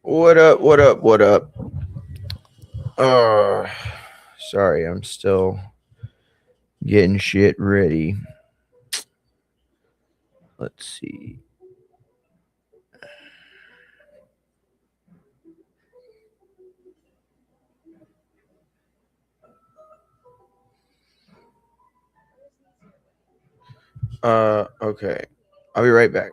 What up? What up? What up? Uh, sorry, I'm still getting shit ready. Let's see. Okay. I'll be right back.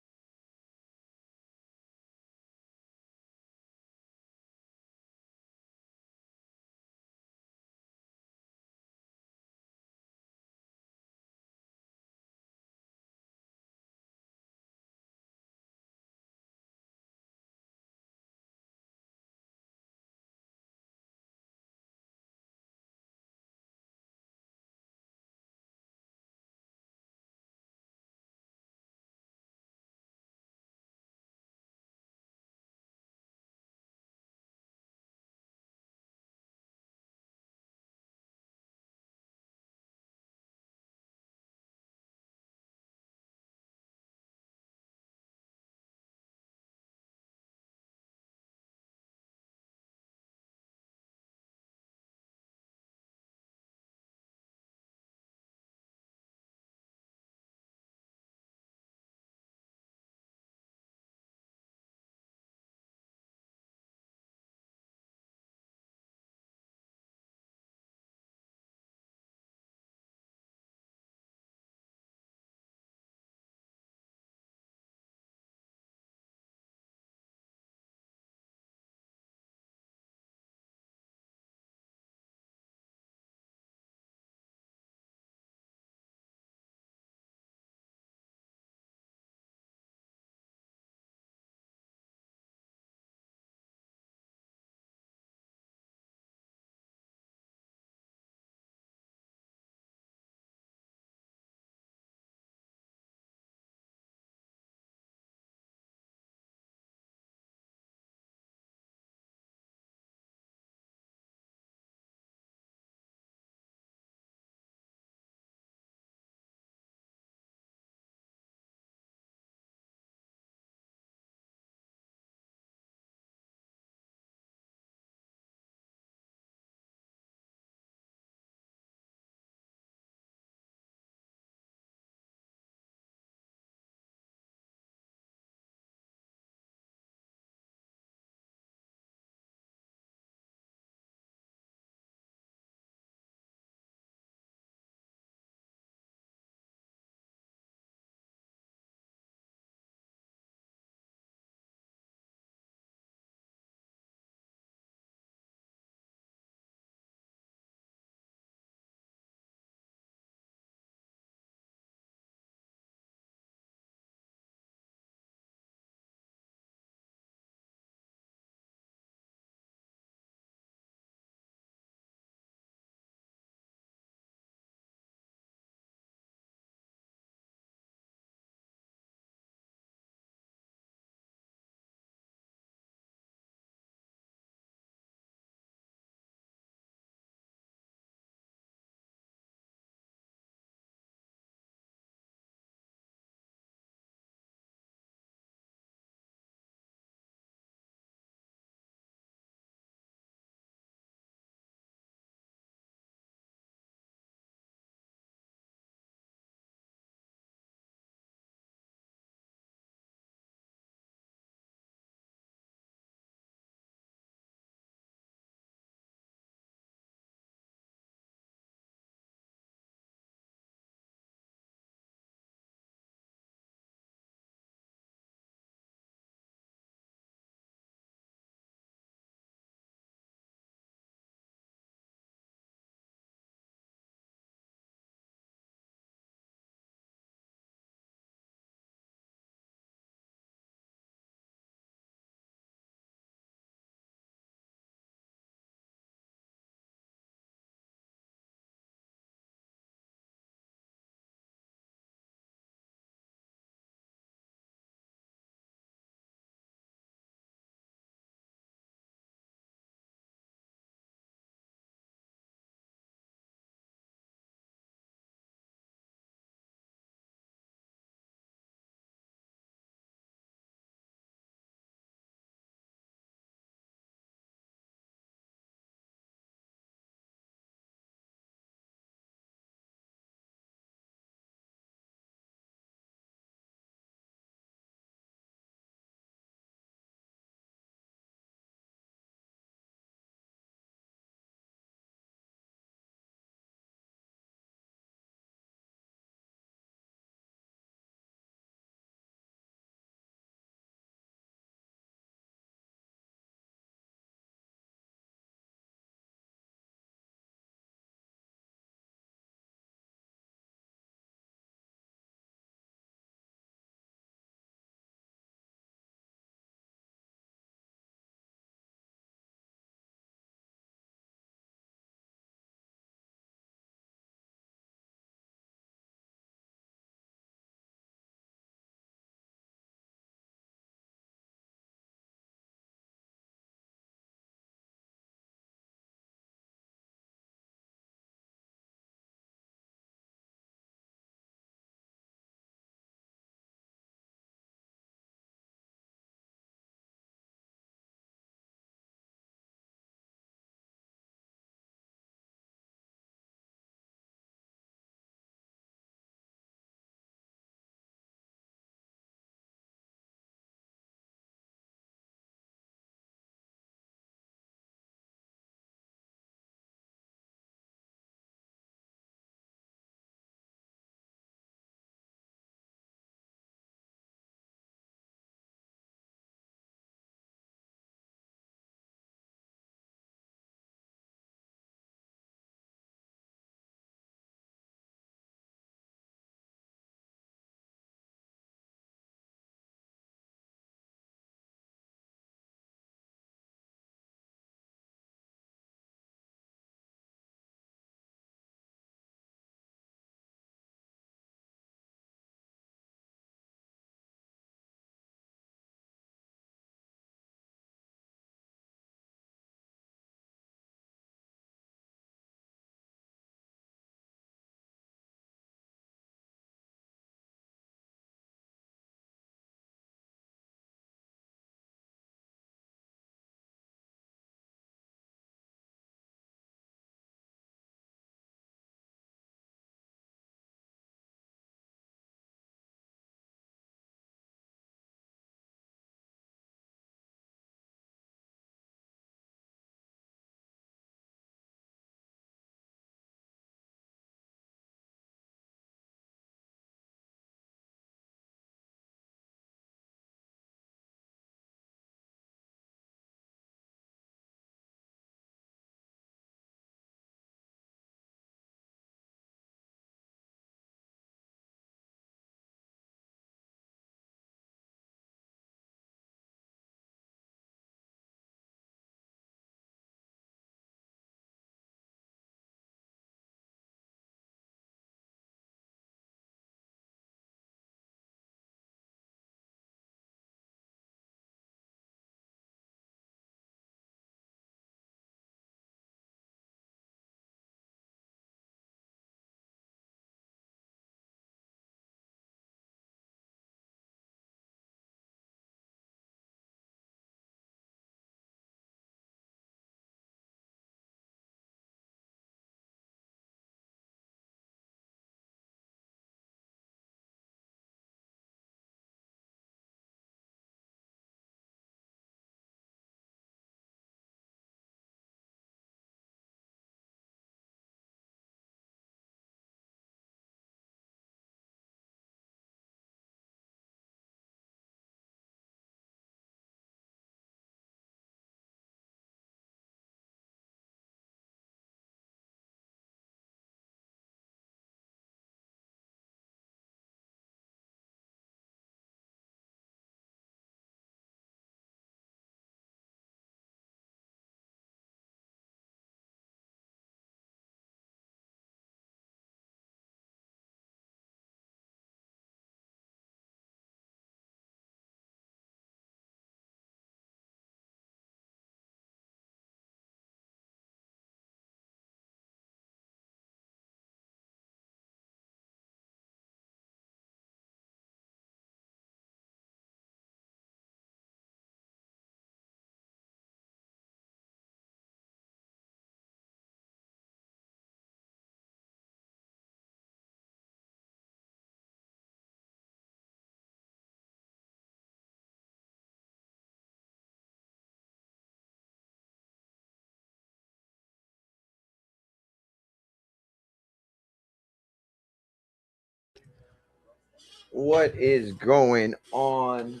What is going on?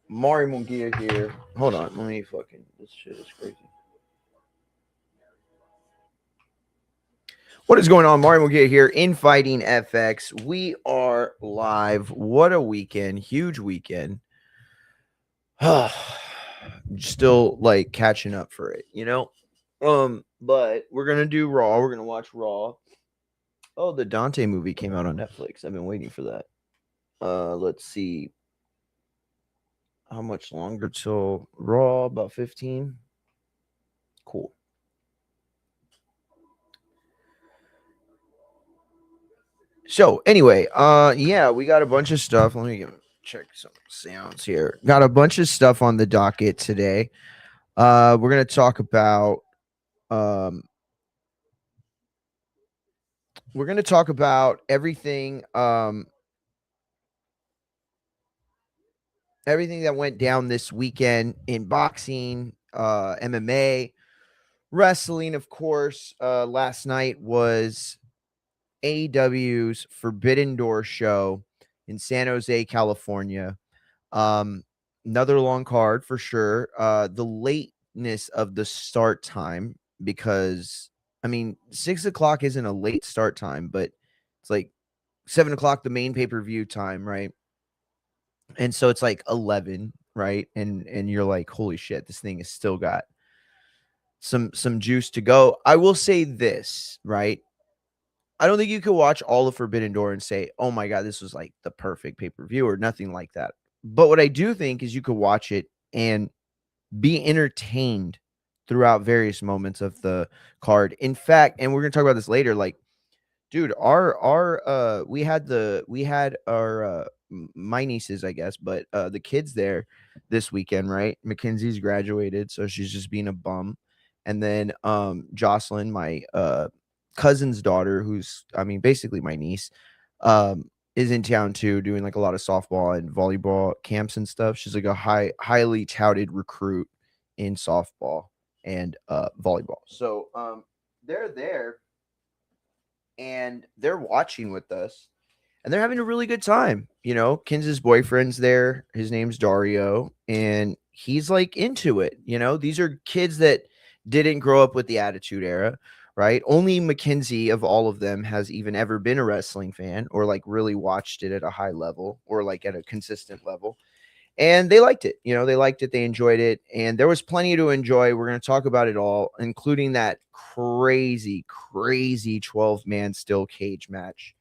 Mari Mungia here. Hold on, let me fucking. This shit is crazy. What is going on? Mari Mungia here in Fighting FX. We are live. What a weekend! Huge weekend. Still like catching up for it, you know. But we're gonna do Raw. We're gonna watch Raw. Oh, the Dante movie came out on Netflix. I've been waiting for that. Let's see. How much longer till Raw? About 15. Cool. So anyway, yeah, we got a bunch of stuff. Let me check some sounds here. Got a bunch of stuff on the docket today. We're gonna talk about everything everything that went down this weekend in boxing, MMA, wrestling, of course. Last night was AEW's Forbidden Door show in San Jose, California. Um, Another long card for sure. The lateness of the start time, because I mean, 6 o'clock isn't a late start time, but it's like 7 o'clock, the main pay-per-view time, right? And so it's like 11, right? And you're like, holy shit, this thing has still got some juice to go. I will say this, right? I don't think you could watch all of Forbidden Door and say, oh my God, this was like the perfect pay-per-view or nothing like that. But what I do think is you could watch it and be entertained throughout various moments of the card. In fact, and we're gonna talk about this later, like, dude, our we had our my nieces, I guess, but the kids there this weekend, right? Mackenzie's graduated, so she's just being a bum. And then Jocelyn, my cousin's daughter, who's, I mean, basically my niece, is in town too, doing like a lot of softball and volleyball camps and stuff. She's like a highly touted recruit in softball and volleyball. So they're there and they're watching with us and they're having a really good time. You know, Kins's boyfriend's there. His name's Dario, and he's like into it. You know, these are kids that didn't grow up with the Attitude Era, right? Only Mackenzie of all of them has even ever been a wrestling fan or like really watched it at a high level or like at a consistent level. And they liked it. You know, they liked it. They enjoyed it. And there was plenty to enjoy. We're going to talk about it all, including that crazy, crazy 12-man steel cage match.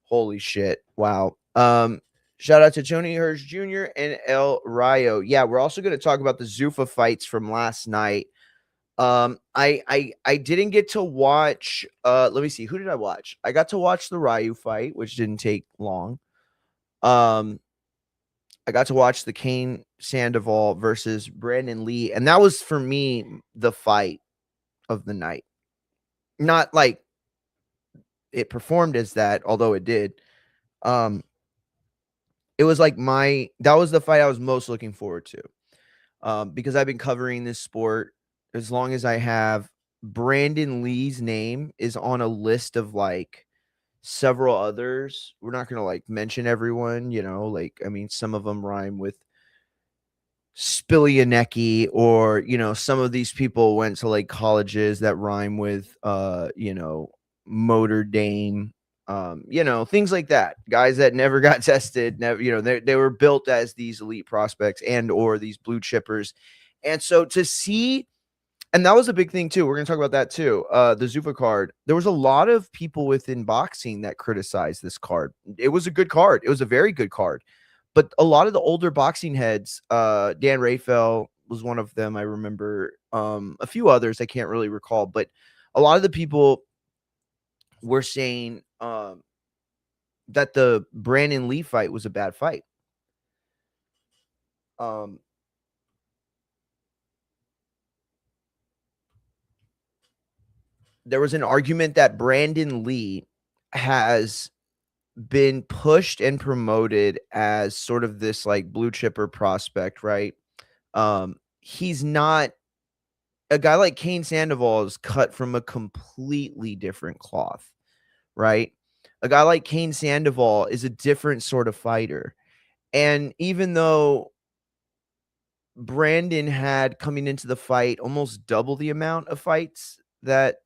Holy shit. Wow. Shout out to Tony Hirsch Jr. and El Rayo. Yeah, we're also going to talk about the Zuffa fights from last night. I didn't get to watch let me see, who did I watch? I got to watch the Ryu fight, which didn't take long. I got to watch the Kane Sandoval versus Brandon Lee, and that was for me the fight of the night. Not like it performed as that, although it did. It was like that was the fight I was most looking forward to. Because I've been covering this sport as long as I have. Brandon Lee's name is on a list of like several others. We're not gonna like mention everyone, you know, like, I mean, some of them rhyme with Spilianecki, or, you know, some of these people went to like colleges that rhyme with you know, Notre Dame, you know, things like that. Guys that never got tested, never, you know, they were built as these elite prospects and or these blue chippers. And so to see, and that was a big thing too. We're going to talk about that too. The Zuffa card. There was a lot of people within boxing that criticized this card. It was a good card. It was a very good card. But a lot of the older boxing heads, Dan Rayfeld was one of them. I remember a few others I can't really recall, but a lot of the people were saying that the Brandon Lee fight was a bad fight. There was an argument that Brandon Lee has been pushed and promoted as sort of this like blue chipper prospect, right? He's not. A guy like Kane Sandoval is cut from a completely different cloth, right? A guy like Kane Sandoval is a different sort of fighter. And even though Brandon had, coming into the fight, almost double the amount of fights that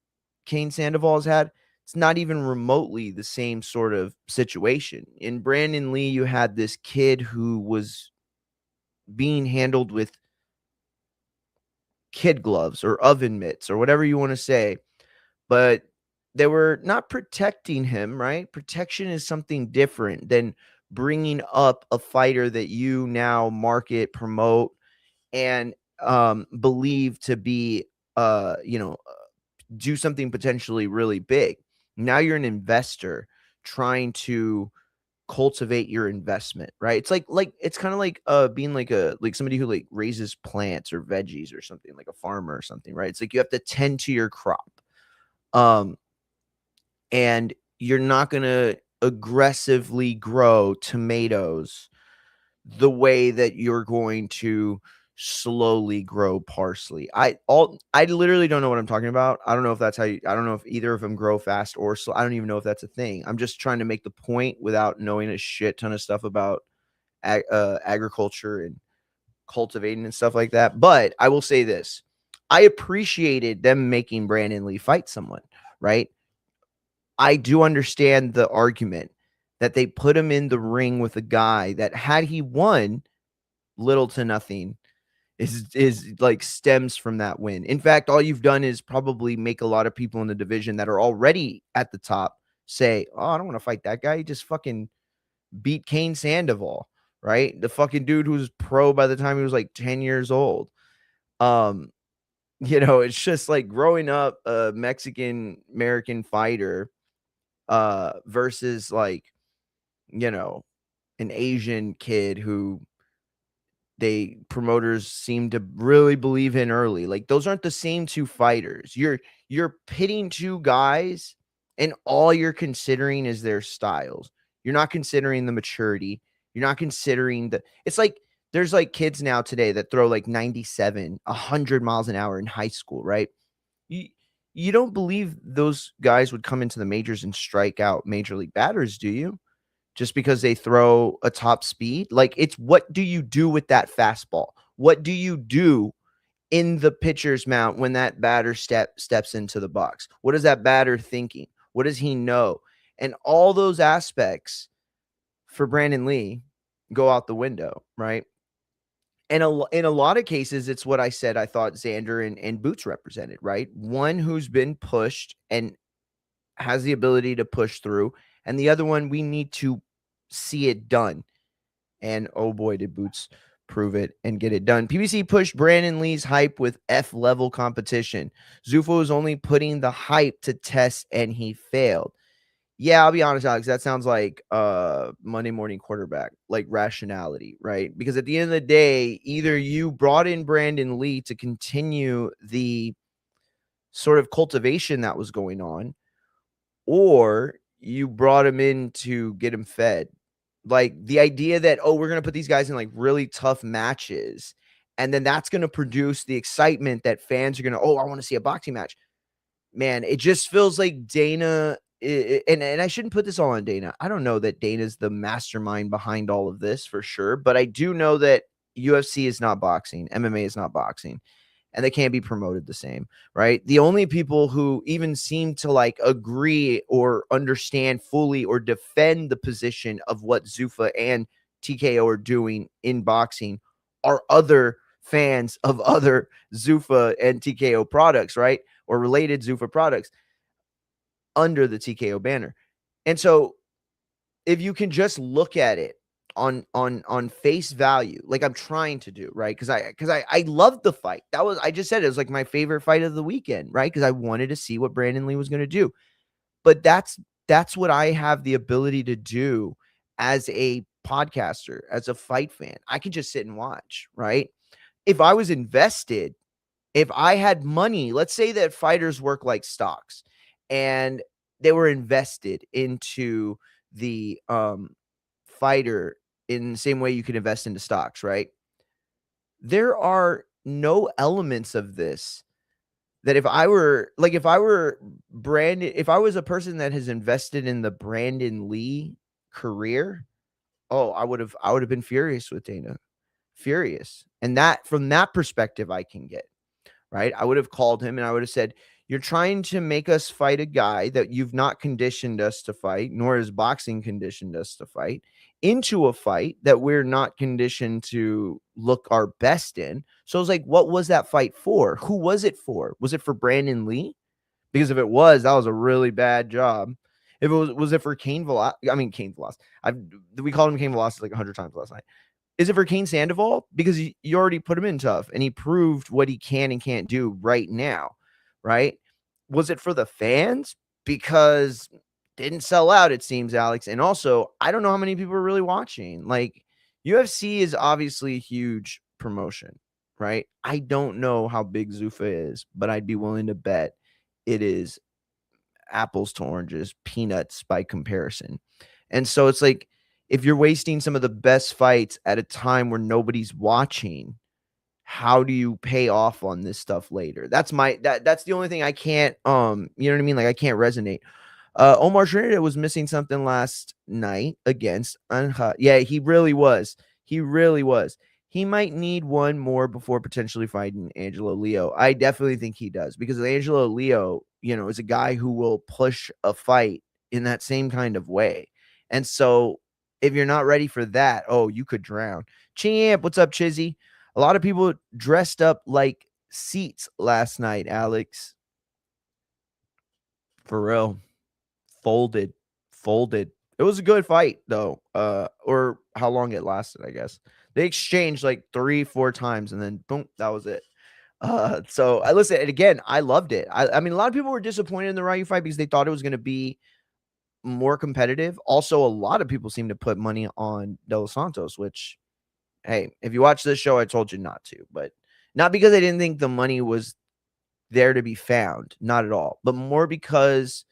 Kane Sandoval has had, it's not even remotely the same sort of situation. In Brandon Lee, you had this kid who was being handled with kid gloves or oven mitts or whatever you want to say, but they were not protecting him, right? Protection is something different than bringing up a fighter that you now market, promote, and believe to be, do something potentially really big. Now you're an investor trying to cultivate your investment, right? It's like it's kind of like being like somebody who like raises plants or veggies or something, like a farmer or something, right? It's like you have to tend to your crop. Um and you're not going to aggressively grow tomatoes the way that you're going to slowly grow parsley. I literally don't know what I'm talking about. I don't know if that's how you, I don't know if either of them grow fast or slow. I don't even know if that's a thing. I'm just trying to make the point without knowing a shit ton of stuff about agriculture and cultivating and stuff like that. But I will say this. I appreciated them making Brandon Lee fight someone, right? I do understand the argument that they put him in the ring with a guy that, had he won, little to nothing is like stems from that win. In fact, all you've done is probably make a lot of people in the division that are already at the top say, "Oh, I don't want to fight that guy. He just fucking beat Kane Sandoval." Right? The fucking dude who was pro by the time he was like 10 years old. Um, it's just like growing up a Mexican American fighter versus like, you know, an Asian kid who they promoters seem to really believe in early. Like, those aren't the same two fighters. You're pitting two guys and all you're considering is their styles. You're not considering the maturity. You're not considering it's like there's like kids now today that throw like 97, 100 miles an hour in high school, right? You you don't believe those guys would come into the majors and strike out major league batters, do you? Just because they throw a top speed? Like, it's what do you do with that fastball? What do you do in the pitcher's mount when that batter steps into the box? What is that batter thinking? What does he know? And all those aspects for Brandon Lee go out the window, right? And in a lot of cases, it's what I said I thought Xander and Boots represented, right? One who's been pushed and has the ability to push through, and the other one, we need to see it done. And oh boy, did Boots prove it and get it done. PBC pushed Brandon Lee's hype with F-level competition. Zufo was only putting the hype to test and he failed. Yeah, I'll be honest, Alex, that sounds like Monday morning quarterback, like rationality, right? Because at the end of the day, either you brought in Brandon Lee to continue the sort of cultivation that was going on, or you brought him in to get him fed. Like, the idea that, oh, we're going to put these guys in like really tough matches, and then that's going to produce the excitement that fans are going to, oh, I want to see a boxing match. Man, it just feels like Dana, and I shouldn't put this all on Dana. I don't know that Dana's the mastermind behind all of this for sure, but I do know that UFC is not boxing, MMA is not boxing, and they can't be promoted the same, right? The only people who even seem to like agree or understand fully or defend the position of what Zuffa and TKO are doing in boxing are other fans of other Zuffa and TKO products, right? Or related Zuffa products under the TKO banner. And so if you can just look at it on face value, like I'm trying to do, right? Because I loved the fight. I just said it was like my favorite fight of the weekend, right? Because I wanted to see what Brandon Lee was going to do. But that's what I have the ability to do as a podcaster, as a fight fan. I can just sit and watch, right? If I was invested, if I had money, let's say that fighters work like stocks and they were invested into the fighter in the same way you can invest into stocks, right? There are no elements of this that if I were Brandon, if I was a person that has invested in the Brandon Lee career, oh, I would have been furious with Dana. Furious. And that from that perspective I can get, right? I would have called him and I would have said, "You're trying to make us fight a guy that you've not conditioned us to fight, nor has boxing conditioned us to fight, into a fight that we're not conditioned to look our best in." So I was like, what was that fight for? Who was it for? Was it for Brandon Lee? Because if it was, that was a really bad job. If it was it for Cain Velasquez? I mean, Cain Velasquez. We called him Cain Velasquez like 100 times last night. Is it for Kane Sandoval? Because you already put him in tough and he proved what he can and can't do right now, right? Was it for the fans? Because didn't sell out, it seems, Alex. And also, I don't know how many people are really watching. Like, UFC is obviously a huge promotion, right? I don't know how big Zuffa is, but I'd be willing to bet it is apples to oranges, peanuts by comparison. And so it's like, if you're wasting some of the best fights at a time where nobody's watching, how do you pay off on this stuff later? That's the only thing I can't you know what I mean? Like I can't resonate. Omar Trinidad was missing something last night against Anja. Yeah, he really was. He really was. He might need one more before potentially fighting Angelo Leo. I definitely think he does because Angelo Leo, is a guy who will push a fight in that same kind of way. And so if you're not ready for that, oh, you could drown. Champ, what's up, Chizzy? A lot of people dressed up like seats last night, Alex. For real. Folded. It was a good fight, though. Or how long it lasted, I guess. They exchanged like 3-4 times, and then boom, that was it. So I listened, and again, I loved it. I mean, a lot of people were disappointed in the Ryu fight because they thought it was going to be more competitive. Also, a lot of people seem to put money on De Los Santos, which, hey, if you watch this show, I told you not to, but not because I didn't think the money was there to be found, not at all, but more because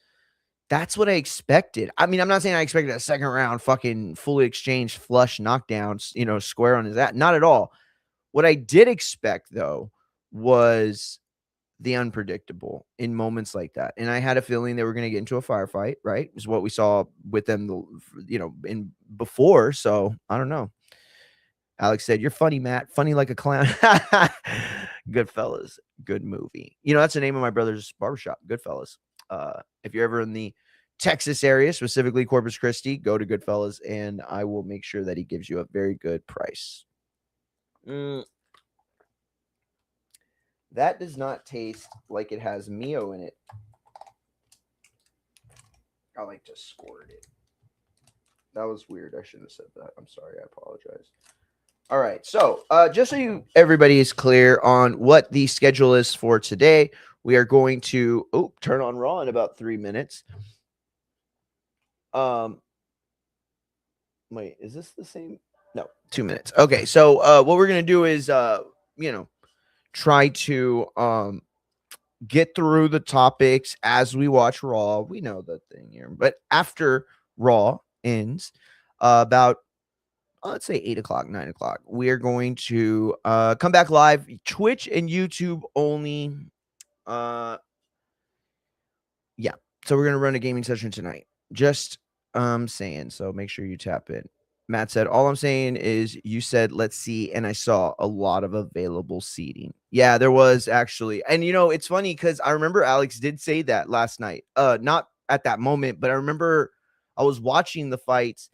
that's what I expected. I mean, I'm not saying I expected a second round fucking fully exchanged flush knockdowns, square on his ass. Not at all. What I did expect, though, was the unpredictable in moments like that. And I had a feeling they were going to get into a firefight, right? Is what we saw with them, in before. So I don't know. Alex said, "You're funny, Matt. Funny like a clown." Goodfellas, good movie. That's the name of my brother's barbershop, Goodfellas. If you're ever in the Texas area, specifically Corpus Christi, go to Goodfellas, and I will make sure that he gives you a very good price. That does not taste like it has Mio in it. I like to squirt it. That was weird. I shouldn't have said that. I'm sorry. I apologize. All right. So just so everybody is clear on what the schedule is for today, we are going to turn on Raw in about 3 minutes. Wait, is this the same? No, 2 minutes. Okay. So what we're going to do is, try to get through the topics as we watch Raw. We know the thing here, but after Raw ends, about let's say 8 o'clock, 9 o'clock, we are going to come back live, Twitch and YouTube only. Yeah. So we're going to run a gaming session tonight. Just saying. So make sure you tap in. Matt said, "All I'm saying is you said, let's see, and I saw a lot of available seating." Yeah, there was actually. And, it's funny because I remember Alex did say that last night. Not at that moment, but I remember I was watching the fights.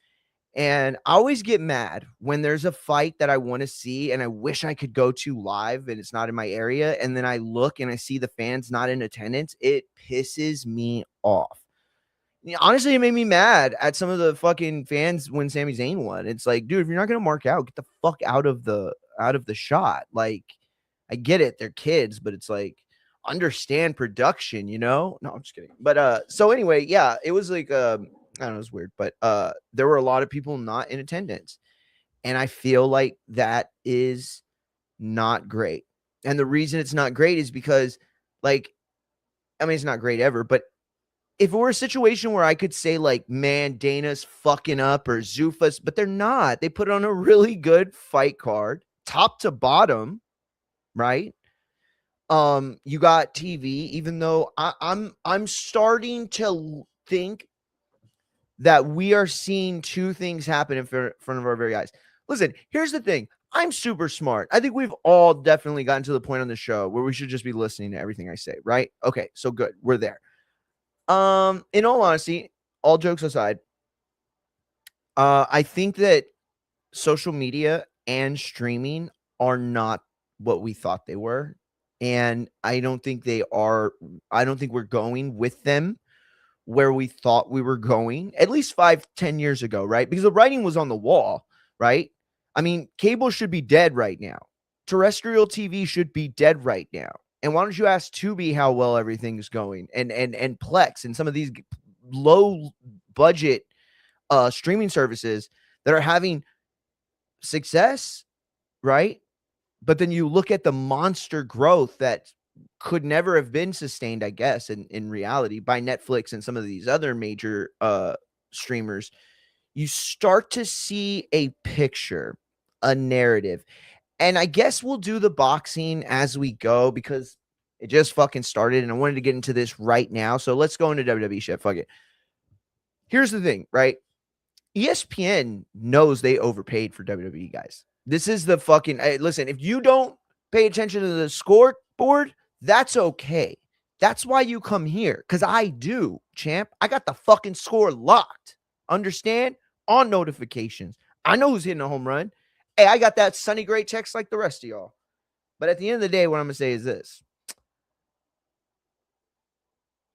And I always get mad when there's a fight that I want to see and I wish I could go to live and it's not in my area. And then I look and I see the fans not in attendance. It pisses me off. Honestly, it made me mad at some of the fucking fans when Sami Zayn won. It's like, dude, if you're not going to mark out, get the fuck out of the shot. Like, I get it. They're kids, but it's like, understand production, No, I'm just kidding. But so anyway, yeah, it was like I don't know, it's weird, but there were a lot of people not in attendance. And I feel like that is not great. And the reason it's not great is because, like, I mean, it's not great ever, but if it were a situation where I could say, like, man, Dana's fucking up or Zuffa's, but they're not. They put on a really good fight card, top to bottom, right? You got TV, even though I'm starting to think that we are seeing two things happen in front of our very eyes. Listen, here's the thing. I'm super smart. I think we've all definitely gotten to the point on the show where we should just be listening to everything I say, right? Okay, so good. We're there. In all honesty, all jokes aside, I think that social media and streaming are not what we thought they were. And I don't think they are. I don't think we're going with them where we thought we were going at least 5-10 years ago, right? Because the writing was on the wall, right? I mean, cable should be dead right now. Terrestrial TV should be dead right now. And why don't you ask Tubi how well everything's going, and Plex and some of these low budget streaming services that are having success, right? But then you look at the monster growth that could never have been sustained, I guess, in reality by Netflix and some of these other major streamers. You start to see a picture, a narrative. And I guess we'll do the boxing as we go because it just fucking started and I wanted to get into this right now. So let's go into WWE shit. Fuck it. Here's the thing, right? ESPN knows they overpaid for WWE, guys. This is the fucking listen. If you don't pay attention to the scoreboard, that's okay. That's why you come here, because I do, champ. I got the fucking score locked. Understand? On notifications. I know who's hitting a home run. Hey, I got that Sunny Great text like the rest of y'all. But at the end of the day, what I'm gonna say is this.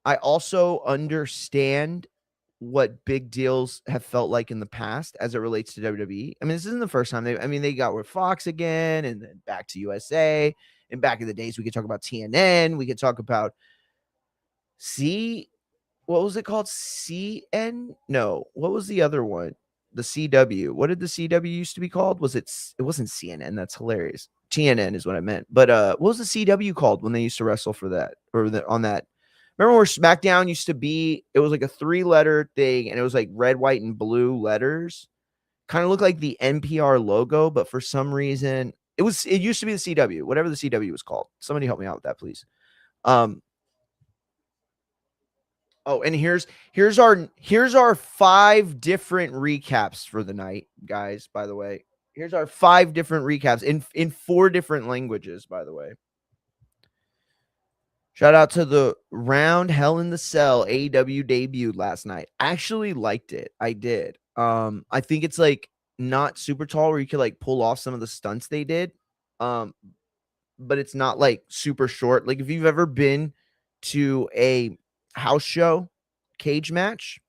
I also understand what big deals have felt like in the past as it relates to WWE. I mean, this isn't the first time they got with Fox again and then back to USA. And back in the days, we could talk about TNN. We could talk about what was it called? CN? No, what was the other one? The CW. What did the CW used to be called? It wasn't CNN. That's hilarious. TNN is what I meant. But what was the CW called when they used to wrestle for that on that? Remember where SmackDown used to be? It was like a 3-letter thing, and it was like red, white, and blue letters. Kind of looked like the NPR logo, but for some reason, it used to be the CW, whatever the CW was called. Somebody help me out with that, please. Oh, and here's our 5 different recaps for the night, guys, by the way. Here's our 5 different recaps in 4 different languages, by the way. Shout out to the round Hell in the Cell AEW debuted last night. I actually liked it. I did. I think it's like not super tall where you could like pull off some of the stunts they did. But it's not like super short. Like if you've ever been to a house show cage match,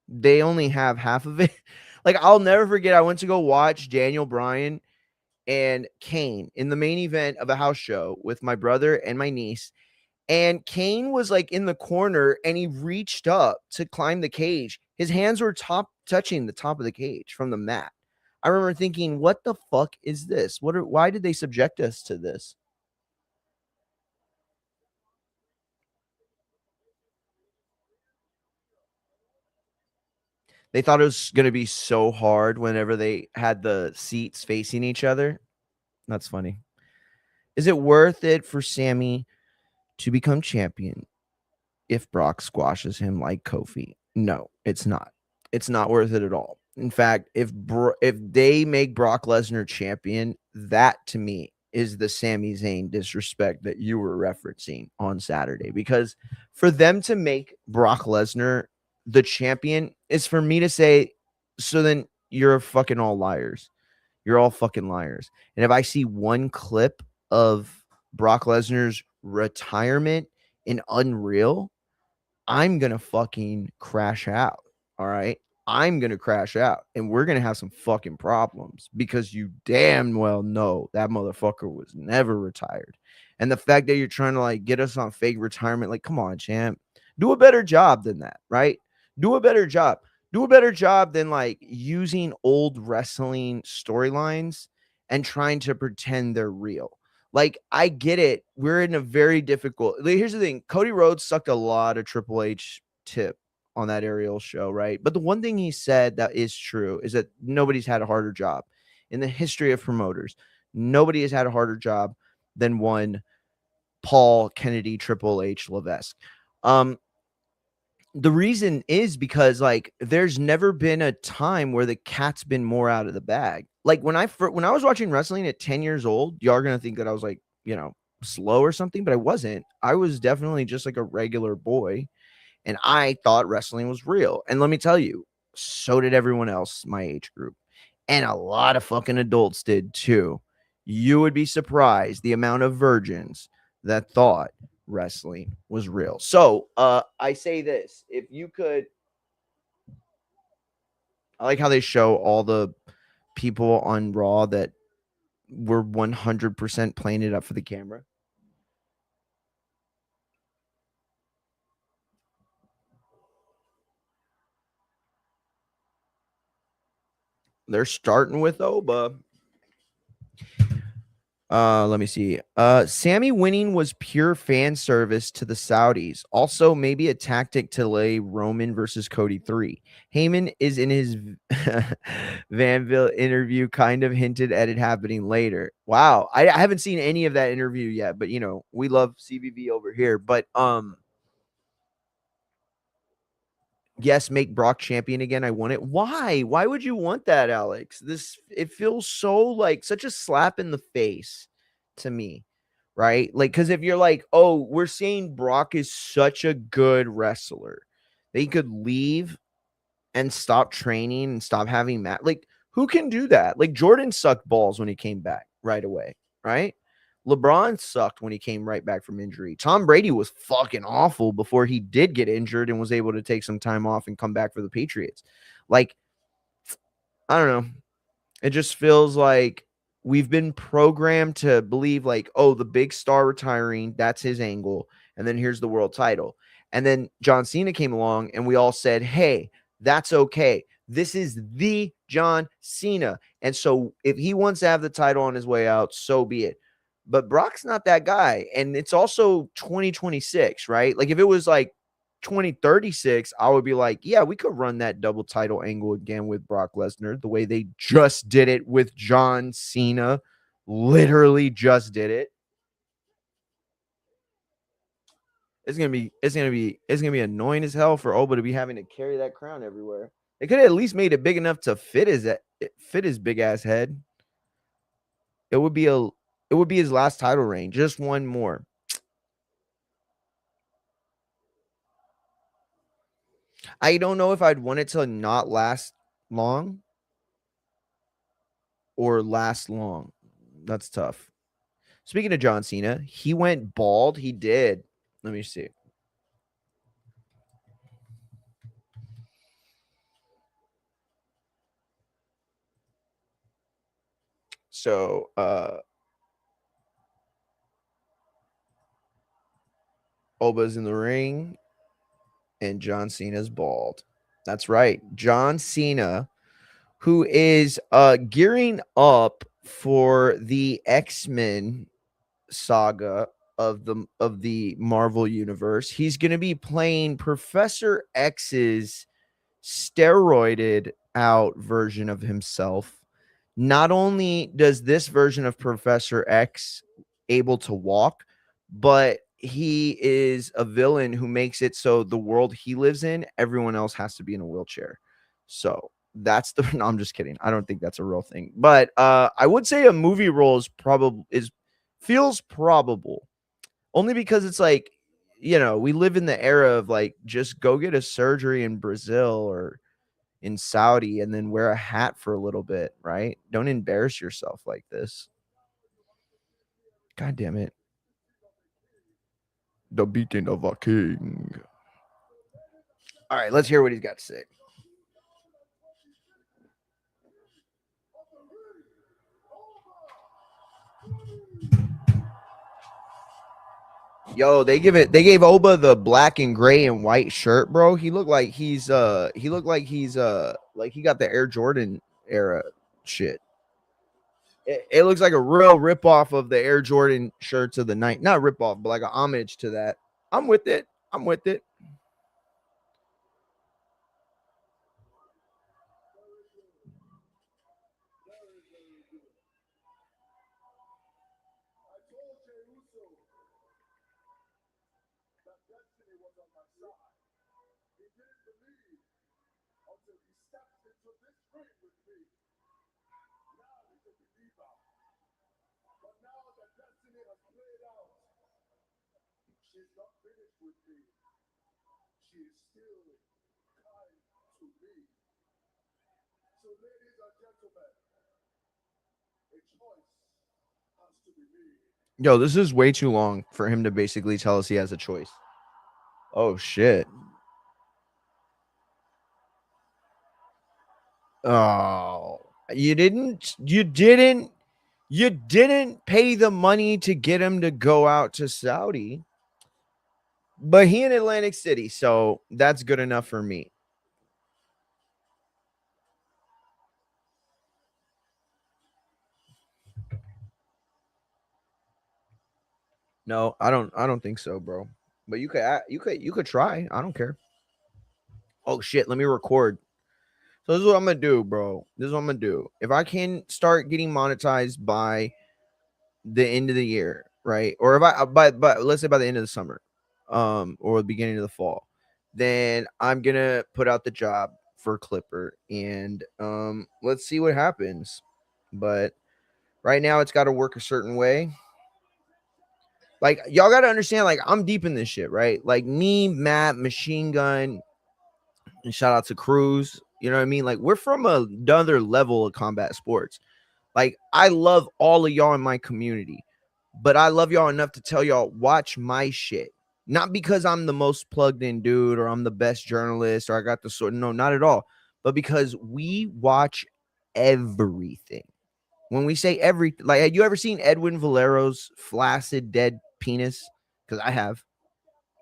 they only have half of it. Like I'll never forget, I went to go watch Daniel Bryan and Kane in the main event of a house show with my brother and my niece. And Kane was like in the corner and he reached up to climb the cage. His hands were touching the top of the cage from the mat. I remember thinking, what the fuck is this? Why did they subject us to this? They thought it was going to be so hard whenever they had the seats facing each other. That's funny. Is it worth it for Sammy to become champion if Brock squashes him like Kofi? No, it's not. It's not worth it at all. In fact, if they make Brock Lesnar champion, that to me is the Sami Zayn disrespect that you were referencing on Saturday. Because for them to make Brock Lesnar the champion is for me to say, so then you're fucking all liars. You're all fucking liars. And if I see one clip of Brock Lesnar's retirement in Unreal, I'm going to fucking crash out. All right. I'm going to crash out and we're going to have some fucking problems because you damn well know that motherfucker was never retired. And the fact that you're trying to like get us on fake retirement, like, come on, champ, do a better job than that. Right. Do a better job. Do a better job than like using old wrestling storylines and trying to pretend they're real. Like, I get it. We're in a very difficult. Here's the thing. Cody Rhodes sucked a lot of Triple H tip on that aerial show, right? But the one thing he said that is true is that nobody's had a harder job in the history of promoters. Nobody has had a harder job than one Paul, Kennedy, Triple H, Levesque. The reason is because like there's never been a time where the cat's been more out of the bag. Like when I was watching wrestling at 10 years old, y'all are gonna think that I was like, slow or something, but I wasn't. I was definitely just like a regular boy, and I thought wrestling was real. And let me tell you, so did everyone else my age group, and a lot of fucking adults did too. You would be surprised the amount of virgins that thought wrestling was real. So I say this, if you could, I like how they show all the people on Raw that were 100% playing it up for the camera. They're starting with Oba. Let me see. Sammy winning was pure fan service to the Saudis. Also, maybe a tactic to lay Roman versus Cody 3. Heyman is in his Vanville interview kind of hinted at it happening later. Wow. I haven't seen any of that interview yet, but we love CVV over here. But yes, make Brock champion again. I want it. Why? Why would you want that, Alex? It feels so like such a slap in the face to me, right? Like, because if you're like, oh, we're saying Brock is such a good wrestler, they could leave and stop training and stop having like who can do that? Like Jordan sucked balls when he came back right away, right? LeBron sucked when he came right back from injury. Tom Brady was fucking awful before he did get injured and was able to take some time off and come back for the Patriots. Like, I don't know. It just feels like we've been programmed to believe like, oh, the big star retiring, that's his angle. And then here's the world title. And then John Cena came along and we all said, hey, that's okay. This is the John Cena. And so if he wants to have the title on his way out, so be it. But Brock's not that guy. And it's also 2026, right? Like if it was like 2036, I would be like, yeah, we could run that double title angle again with Brock Lesnar the way they just did it with John Cena. Literally just did it. It's gonna be annoying as hell for Oba to be having to carry that crown everywhere. They could have at least made it big enough to fit his big ass head. It would be his last title reign, just one more. I don't know if I'd want it to not last long or last long. That's tough. Speaking of John Cena, he went bald. He did. Let me see. So, Oba's in the ring and John Cena's bald. That's right. John Cena, who is gearing up for the X-Men saga of the Marvel universe. He's going to be playing Professor X's steroided out version of himself. Not only does this version of Professor X able to walk, but he is a villain who makes it so the world he lives in, everyone else has to be in a wheelchair. So that's the no, I'm just kidding. I don't think that's a real thing. But I would say a movie role feels probable. Only because it's like, we live in the era of like just go get a surgery in Brazil or in Saudi and then wear a hat for a little bit, right? Don't embarrass yourself like this. God damn it. The beating of a king. All right, let's hear what he's got to say. Yo, they gave Oba the black and gray and white shirt, bro. He looked like he's like he got the Air Jordan era shit. It looks like a real ripoff of the Air Jordan shirts of the night. Not ripoff, but like a homage to that. I'm with it. I'm with it. Yo, this is way too long for him to basically tell us he has a choice. Oh shit. Oh, you didn't pay the money to get him to go out to Saudi, but he in Atlantic City, so that's good enough for me. No, I don't think so, bro. But you could try. I don't care. Oh shit, let me record. So this is what I'm gonna do, bro. This is what I'm gonna do. If I can start getting monetized by the end of the year, right? Or if I but let's say by the end of the summer, or the beginning of the fall, then I'm gonna put out the job for Clipper and let's see what happens. But right now it's gotta work a certain way. Like y'all gotta understand, like I'm deep in this shit, right? Like me, Matt, Machine Gun, and shout out to Cruz. You know what I mean? Like we're from another level of combat sports. Like I love all of y'all in my community, but I love y'all enough to tell y'all watch my shit. Not because I'm the most plugged in dude or I'm the best journalist or I got the sort. No, not at all. But because we watch everything. When we say everything, like have you ever seen Edwin Valero's flaccid dead penis? Because I have.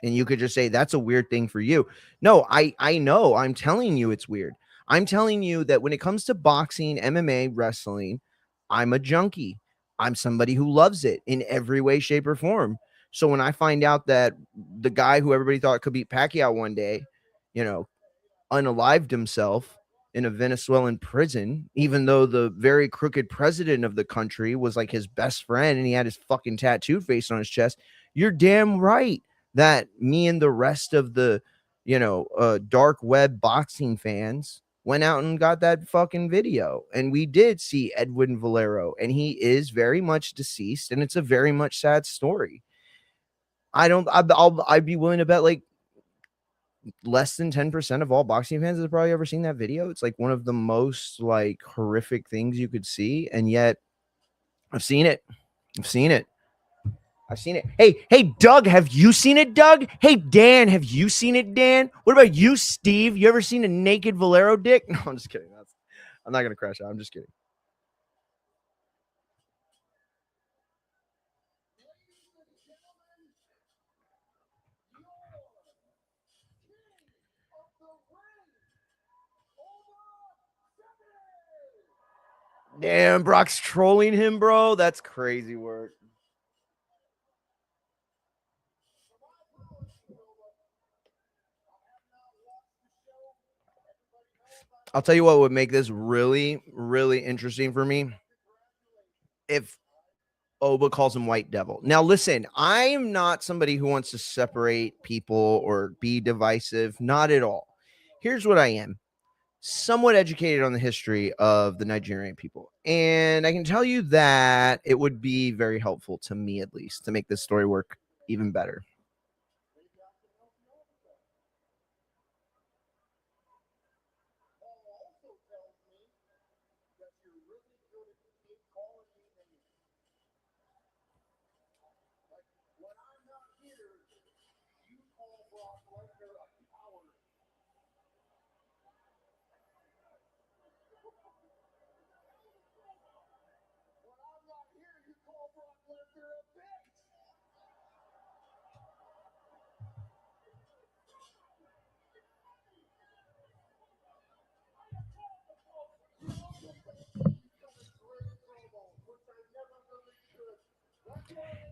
And you could just say that's a weird thing for you. No, I know. I'm telling you it's weird. I'm telling you that when it comes to boxing, MMA, wrestling, I'm a junkie. I'm somebody who loves it in every way, shape, or form. So when I find out that the guy who everybody thought could beat Pacquiao one day, you know, unalived himself in a Venezuelan prison, even though the very crooked president of the country was like his best friend and he had his fucking tattooed face on his chest. You're damn right that me and the rest of the, dark web boxing fans went out and got that fucking video. And we did see Edwin Valero, and he is very much deceased, and it's a very much sad story. I'd be willing to bet like less than 10% of all boxing fans have probably ever seen that video. It's like one of the most like horrific things you could see. And yet I've seen it. I've seen it. I've seen it. Hey, Doug, have you seen it, Doug? Hey, Dan, have you seen it, Dan? What about you, Steve? You ever seen a naked Valero dick? No, I'm just kidding. I'm not going to crash out. I'm just kidding. Damn, Brock's trolling him, bro. That's crazy work. I'll tell you what would make this really, really interesting for me if Oba calls him White Devil. Now, listen, I am not somebody who wants to separate people or be divisive. Not at all. Here's what I am: somewhat educated on the history of the Nigerian people. And I can tell you that it would be very helpful to me, at least, to make this story work even better.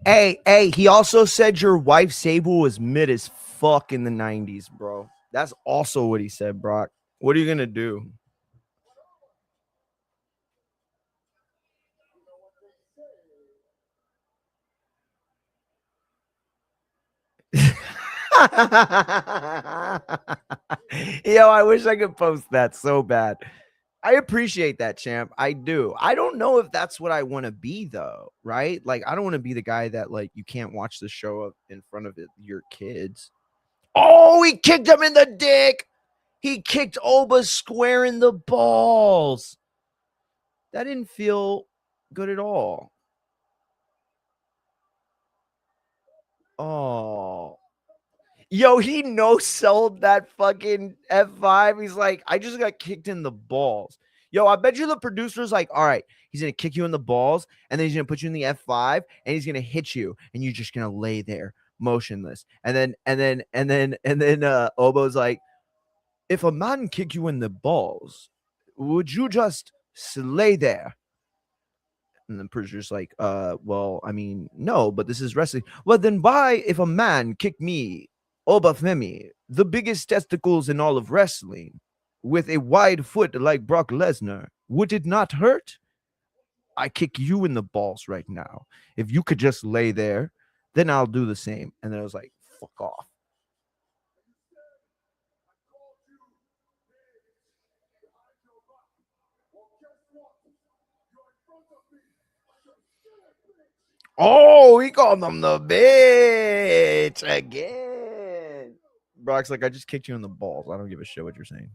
Hey, he also said your wife Sable was mid as fuck in the 90s, bro. That's also what he said, Brock. What are you gonna do? Yo, I wish I could post that so bad. I appreciate that, champ. I do. I don't know if that's what I want to be, though, right? Like, I don't want to be the guy that, like, you can't watch the show in front of your kids. Oh, he kicked him in the dick. He kicked Oba square in the balls. That didn't feel good at all. Oh. Yo, he no-sold that fucking F5. He's like, I just got kicked in the balls. Yo, I bet you the producer's like, all right, he's going to kick you in the balls, and then he's going to put you in the F5, and he's going to hit you, and you're just going to lay there motionless. And then Obo's like, if a man kick you in the balls, would you just lay there? And the producer's like, well, I mean, no, but this is wrestling. Well, then why, if a man kicked me, Obafemi, the biggest testicles in all of wrestling, with a wide foot like Brock Lesnar, would it not hurt? I kick you in the balls right now. If you could just lay there, then I'll do the same. And then I was like, fuck off. Oh, he called them the bitch again. Brock's like, I just kicked you in the balls. I don't give a shit what you're saying.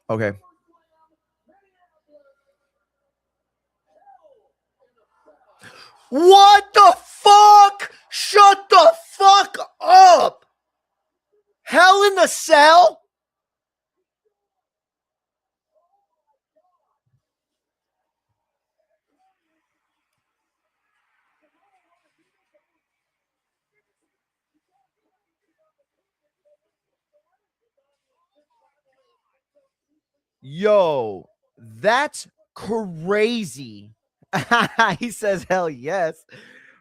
Okay. What the fuck? Shut the fuck up. Hell in the Cell? Yo, that's crazy. He says, hell yes.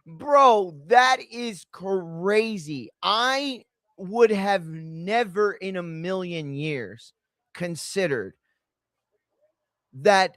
Bro, that is crazy. I would have never in a million years considered that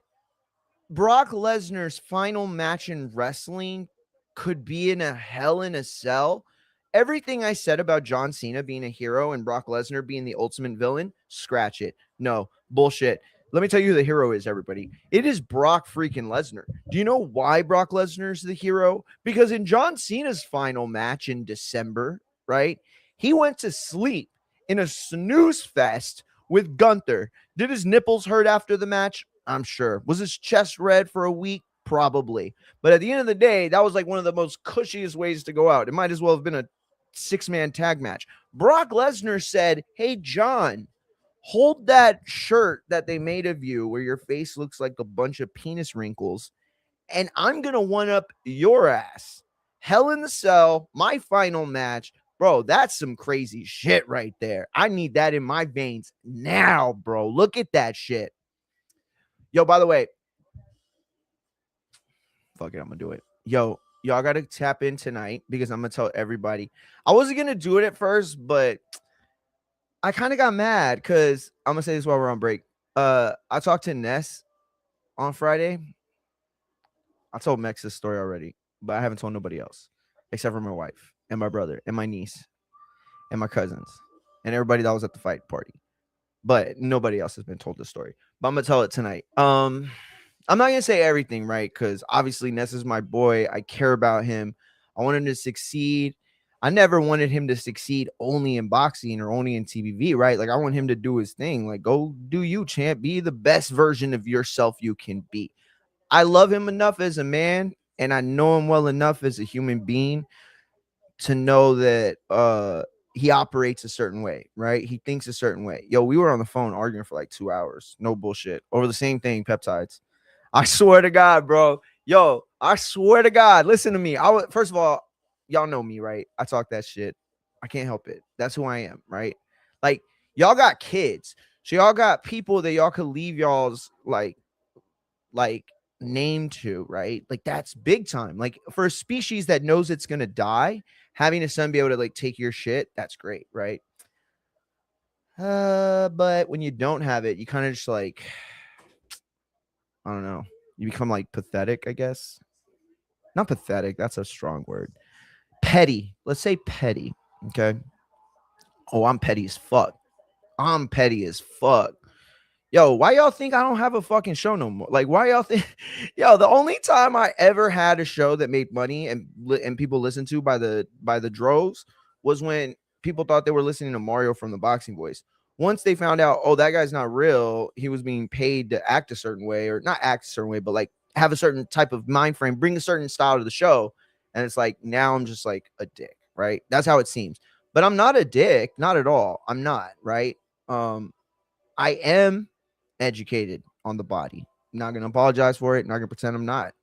Brock Lesnar's final match in wrestling could be in a Hell in a Cell. Everything I said about John Cena being a hero and Brock Lesnar being the ultimate villain, scratch it. No, bullshit. Let me tell you who the hero is, everybody. It is Brock freaking Lesnar. Do you know why Brock Lesnar is the hero? Because in John Cena's final match in December, right, he went to sleep in a snooze fest with Gunther. Did his nipples hurt after the match? I'm sure. Was his chest red for a week? Probably. But at the end of the day, that was like one of the most cushiest ways to go out. It might as well have been a 6-man tag match. Brock Lesnar said, hey, John, hold that shirt that they made of you where your face looks like a bunch of penis wrinkles, and I'm going to one up your ass. Hell in the Cell, my final match. Bro, that's some crazy shit right there. I need that in my veins now, bro. Look at that shit. Yo, by the way, fuck it, I'm gonna do it. Yo, y'all gotta tap in tonight because I'm gonna tell everybody. I wasn't gonna do it at first, but I kind of got mad because I'm gonna say this while we're on break. I talked to Ness on Friday. I told Mex this story already, but I haven't told nobody else except for my wife and my brother and my niece and my cousins and everybody that was at the fight party. But nobody else has been told this story. But I'm gonna tell it tonight. I'm not gonna say everything, right? Because obviously Ness is my boy. I care about him. I want him to succeed. I never wanted him to succeed only in boxing or only in TBV, right? Like I want him to do his thing. Like go do you, champ. Be the best version of yourself you can be. I love him enough as a man, and I know him well enough as a human being to know that he operates a certain way, right? He thinks a certain way. Yo, we were on the phone arguing for like 2 hours. No bullshit. Over the same thing, peptides. I swear to God, bro. Yo, I swear to God. Listen to me. First of all, y'all know me, right? I talk that shit. I can't help it. That's who I am, right? Like, Y'all got kids. So y'all got people that y'all could leave y'all's like name to, right? Like that's big time. Like for a species that knows it's gonna die, having a son be able to like take your shit, that's great, right? But when you don't have it, you kind of just like, I don't know, you become like pathetic, I guess. Not pathetic, that's a strong word. Petty. Let's say petty. Okay. Oh, I'm petty as fuck. I'm petty as fuck. Yo, why y'all think I don't have a fucking show no more? Like, why y'all think? Yo, the only time I ever had a show that made money and people listened to by the droves was when people thought they were listening to Mario from the Boxing Voice. Once they found out, oh, that guy's not real. He was being paid to act a certain way, or not act a certain way, but like have a certain type of mind frame, bring a certain style to the show. And it's like now I'm just like a dick, right? That's how it seems. But I'm not a dick, not at all. I'm not, right? I am educated on the body. I'm not going to apologize for it. I'm not going to pretend I'm not.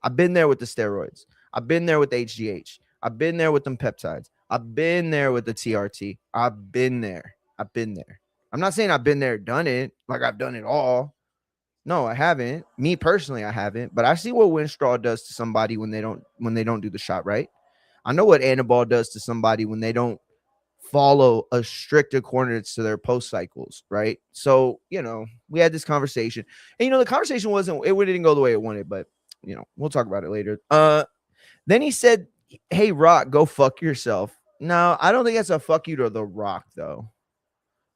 I've been there with the steroids. I've been there with HGH. I've been there with them peptides. I've been there with the TRT. I've been there. I've been there. I'm not saying I've been there, done it, like I've done it all. No, I haven't. Me personally, I haven't. But I see what Winstraw does to somebody when they don't do the shot right. I know what Anabol does to somebody when they don't follow a stricter coordinates to their post cycles, right? So, we had this conversation. And the conversation didn't go the way it wanted, but we'll talk about it later. Then he said, "Hey Rock, go fuck yourself." No, I don't think that's a fuck you to the Rock though.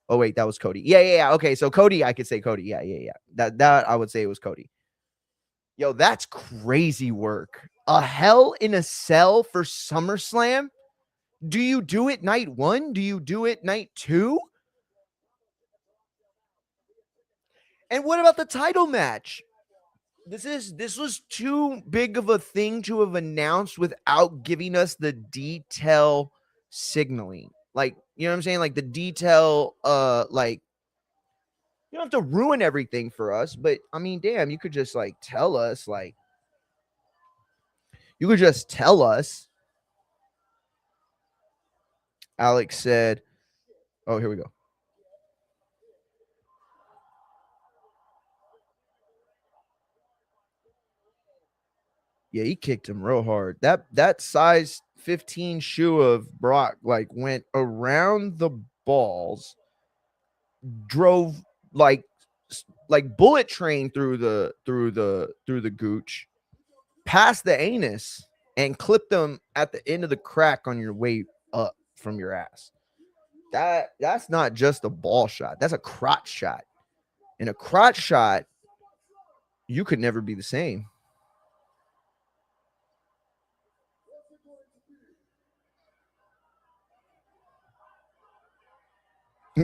Oh wait, that was Cody. Yeah. Okay, so Cody, I could say Cody. Yeah. That I would say it was Cody. Yo, that's crazy work. A Hell in a Cell for SummerSlam? Do you do it night 1? Do you do it night 2? And what about the title match? This was too big of a thing to have announced without giving us the detail signaling. Like, you know what I'm saying? Like the detail, like you don't have to ruin everything for us, but I mean, damn, you could just like tell us, like you could just tell us. Alex said, "Oh, here we go." Yeah, he kicked him real hard. That size 15 shoe of Brock like went around the balls, drove like bullet train through the gooch, past the anus, and clipped them at the end of the crack on your way up from your ass. That's not just a ball shot. That's a crotch shot. And a crotch shot, you could never be the same.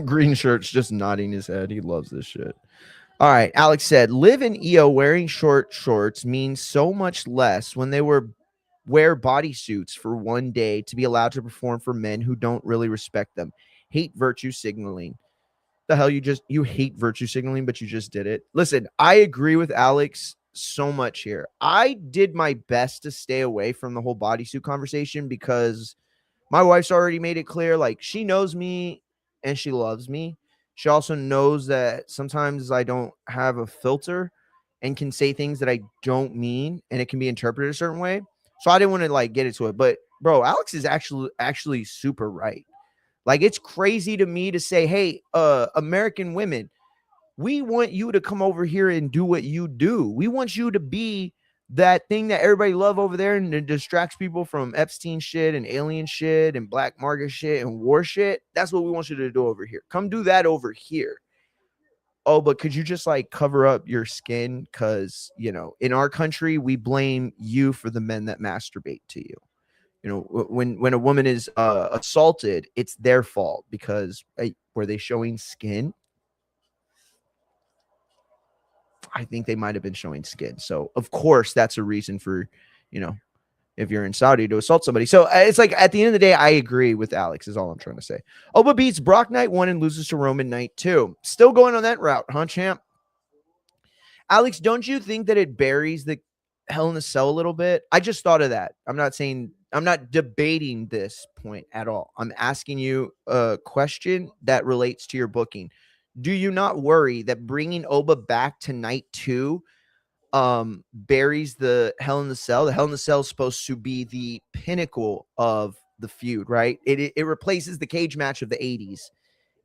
Green shirt's just nodding his head. He loves this shit. All right. Alex said, Liv and Io wearing short shorts means so much less when they wear bodysuits for one day to be allowed to perform for men who don't really respect them. Hate virtue signaling. The hell, you hate virtue signaling, but you just did it. Listen, I agree with Alex so much here. I did my best to stay away from the whole bodysuit conversation because my wife's already made it clear, like she knows me and she loves me. She also knows that sometimes I don't have a filter and can say things that I don't mean and it can be interpreted a certain way. So I didn't want to like get into it, but bro, Alex is actually super right. Like it's crazy to me to say, "Hey, American women, we want you to come over here and do what you do. We want you to be that thing that everybody love over there and it distracts people from Epstein shit and alien shit and black market shit and war shit. That's what we want you to do over here. Come do that over here." Oh, but could you just like cover up your skin? Because, in our country, we blame you for the men that masturbate to you. When a woman is assaulted, it's their fault because were they showing skin? I think they might have been showing skin. So, of course, that's a reason for, if you're in Saudi to assault somebody. So it's like at the end of the day, I agree with Alex is all I'm trying to say. Oba beats Brock night 1 and loses to Roman night 2. Still going on that route, huh, champ? Alex, don't you think that it buries the Hell in a Cell a little bit? I just thought of that. I'm not saying I'm not debating this point at all. I'm asking you a question that relates to your booking. Do you not worry that bringing Oba back to night 2 buries the Hell in the Cell? The Hell in the Cell is supposed to be the pinnacle of the feud, right? It replaces the cage match of the 80s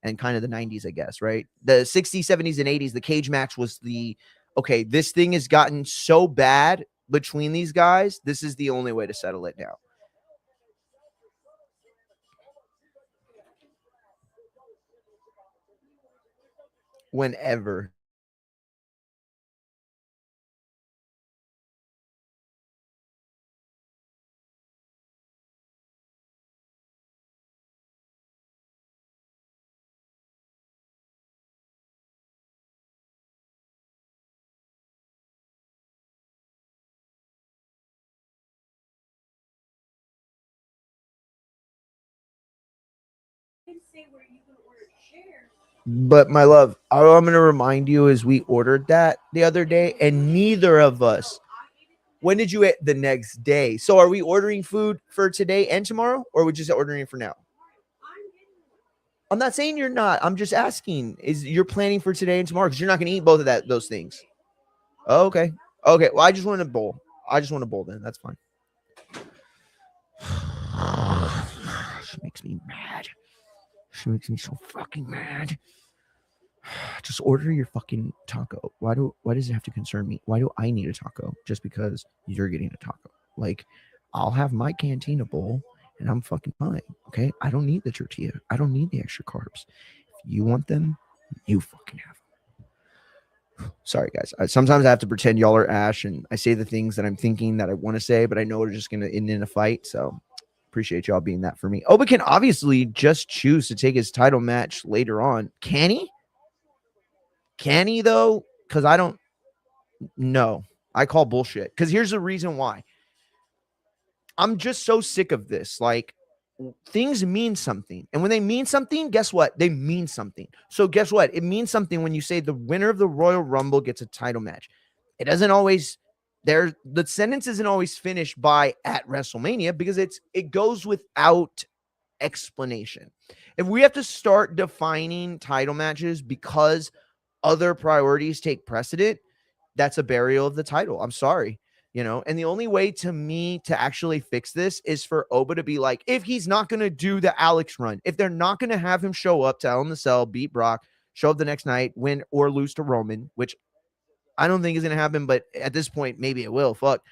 and kind of the 90s, I guess, right? The 60s, 70s, and 80s, the cage match was the okay, this thing has gotten so bad between these guys. This is the only way to settle it now. Whenever. But my love, all I'm going to remind you is we ordered that the other day, and neither of us. When did you eat the next day? So are we ordering food for today and tomorrow, or are we just ordering it for now? I'm not saying you're not. I'm just asking. Is you're planning for today and tomorrow? Because you're not going to eat both of those things. Oh, okay. Okay. Well, I just want a bowl. I just want a bowl then. That's fine. She makes me mad. She makes me so fucking mad. Just order your fucking taco. Why does it have to concern me? Why do I need a taco just because you're getting a taco? Like, I'll have my cantina bowl and I'm fucking fine. Okay. I don't need the tortilla. I don't need the extra carbs. If you want them, you fucking have them. Sorry, guys. Sometimes I have to pretend y'all are Ash and I say the things that I'm thinking that I want to say, but I know we're just going to end in a fight. So appreciate y'all being that for me. Oba can obviously just choose to take his title match later on. Can he? Can he, though? Because I don't know. I call bullshit. Because here's the reason why. I'm just so sick of this. Like, things mean something. And when they mean something, guess what? They mean something. So guess what? It means something when you say the winner of the Royal Rumble gets a title match. It doesn't always the sentence isn't always finished by at WrestleMania because it goes without explanation. If we have to start defining title matches because other priorities take precedent, that's a burial of the title. I'm sorry. And the only way to me to actually fix this is for Oba to be like, if he's not going to do the Alex run, if they're not going to have him show up to Hell in the Cell, beat Brock, show up the next night, win or lose to Roman, which I don't think is going to happen, but at this point, maybe it will. Fuck.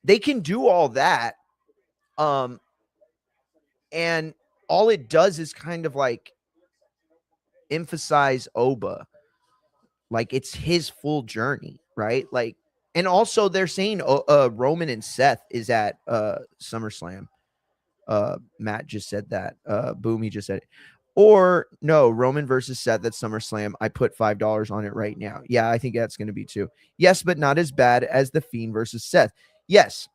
They can do all that. And all it does is kind of like emphasize Oba. Like, it's his full journey, right? Like, and also they're saying Roman and Seth is at SummerSlam. Matt just said that. Boom, he just said it. Or no, Roman versus Seth at SummerSlam. I put $5 on it right now. Yeah, I think that's going to be too. Yes, but not as bad as the Fiend versus Seth. Yes.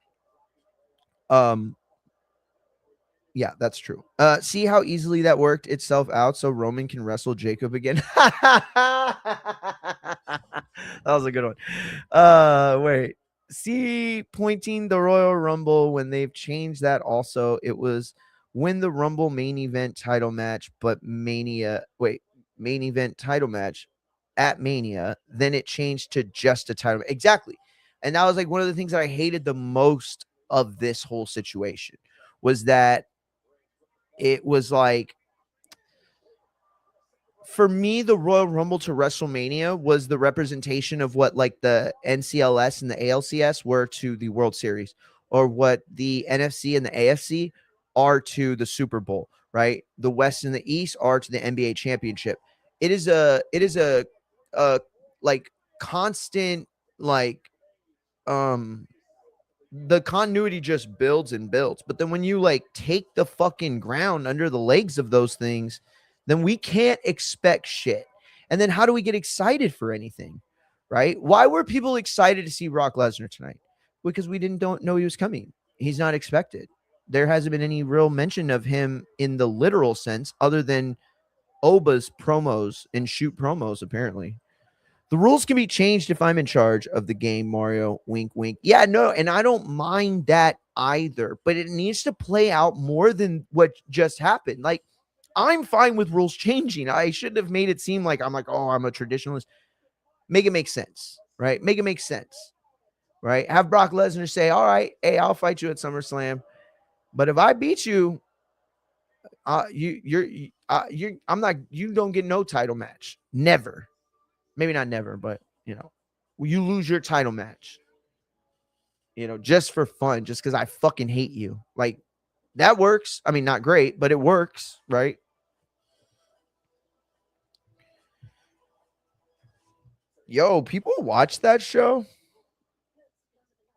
Yeah, that's true. See how easily that worked itself out so Roman can wrestle Jacob again. That was a good one. Wait. See, pointing the Royal Rumble when they've changed that also. It was win the Rumble main event title match, but main event title match at Mania. Then it changed to just a title. Exactly. And that was like one of the things that I hated the most of this whole situation was that it was like, for me, the Royal Rumble to WrestleMania was the representation of what like the NCLS and the ALCS were to the World Series, or what the NFC and the AFC are to the Super Bowl, right? The West and the East are to the NBA championship. It is a like constant, like, the continuity just builds and builds. But then when you like take the fucking ground under the legs of those things, then we can't expect shit. And then how do we get excited for anything? Right? Why were people excited to see Brock Lesnar tonight? Because we don't know he was coming. He's not expected. There hasn't been any real mention of him in the literal sense other than Oba's promos and shoot promos, apparently. The rules can be changed if I'm in charge of the game, Mario. Wink, wink. Yeah, no, and I don't mind that either, but it needs to play out more than what just happened. Like, I'm fine with rules changing. I shouldn't have made it seem like I'm like, oh, I'm a traditionalist. Make it make sense, right? Make it make sense, right? Have Brock Lesnar say, all right, hey, I'll fight you at SummerSlam. But if I beat you, I'm not, you don't get no title match. Never. Maybe not never, but, you lose your title match, just for fun, just because I fucking hate you. Like, that works. I mean, not great, but it works, right? Yo, people watch that show.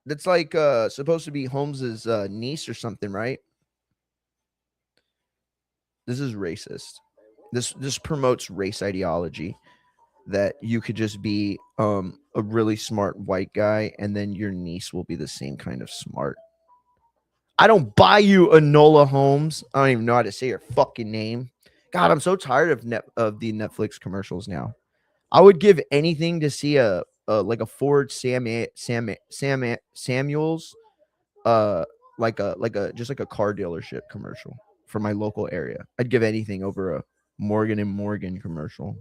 That's like supposed to be Holmes's niece or something, right? This is racist. This promotes race ideology that you could just be a really smart white guy and then your niece will be the same kind of smart. I don't buy you Enola Holmes. I don't even know how to say your fucking name. God, I'm so tired of the Netflix commercials now. I would give anything to see a like a Ford Samuels like a just like a car dealership commercial for my local area. I'd give anything over a Morgan and Morgan commercial.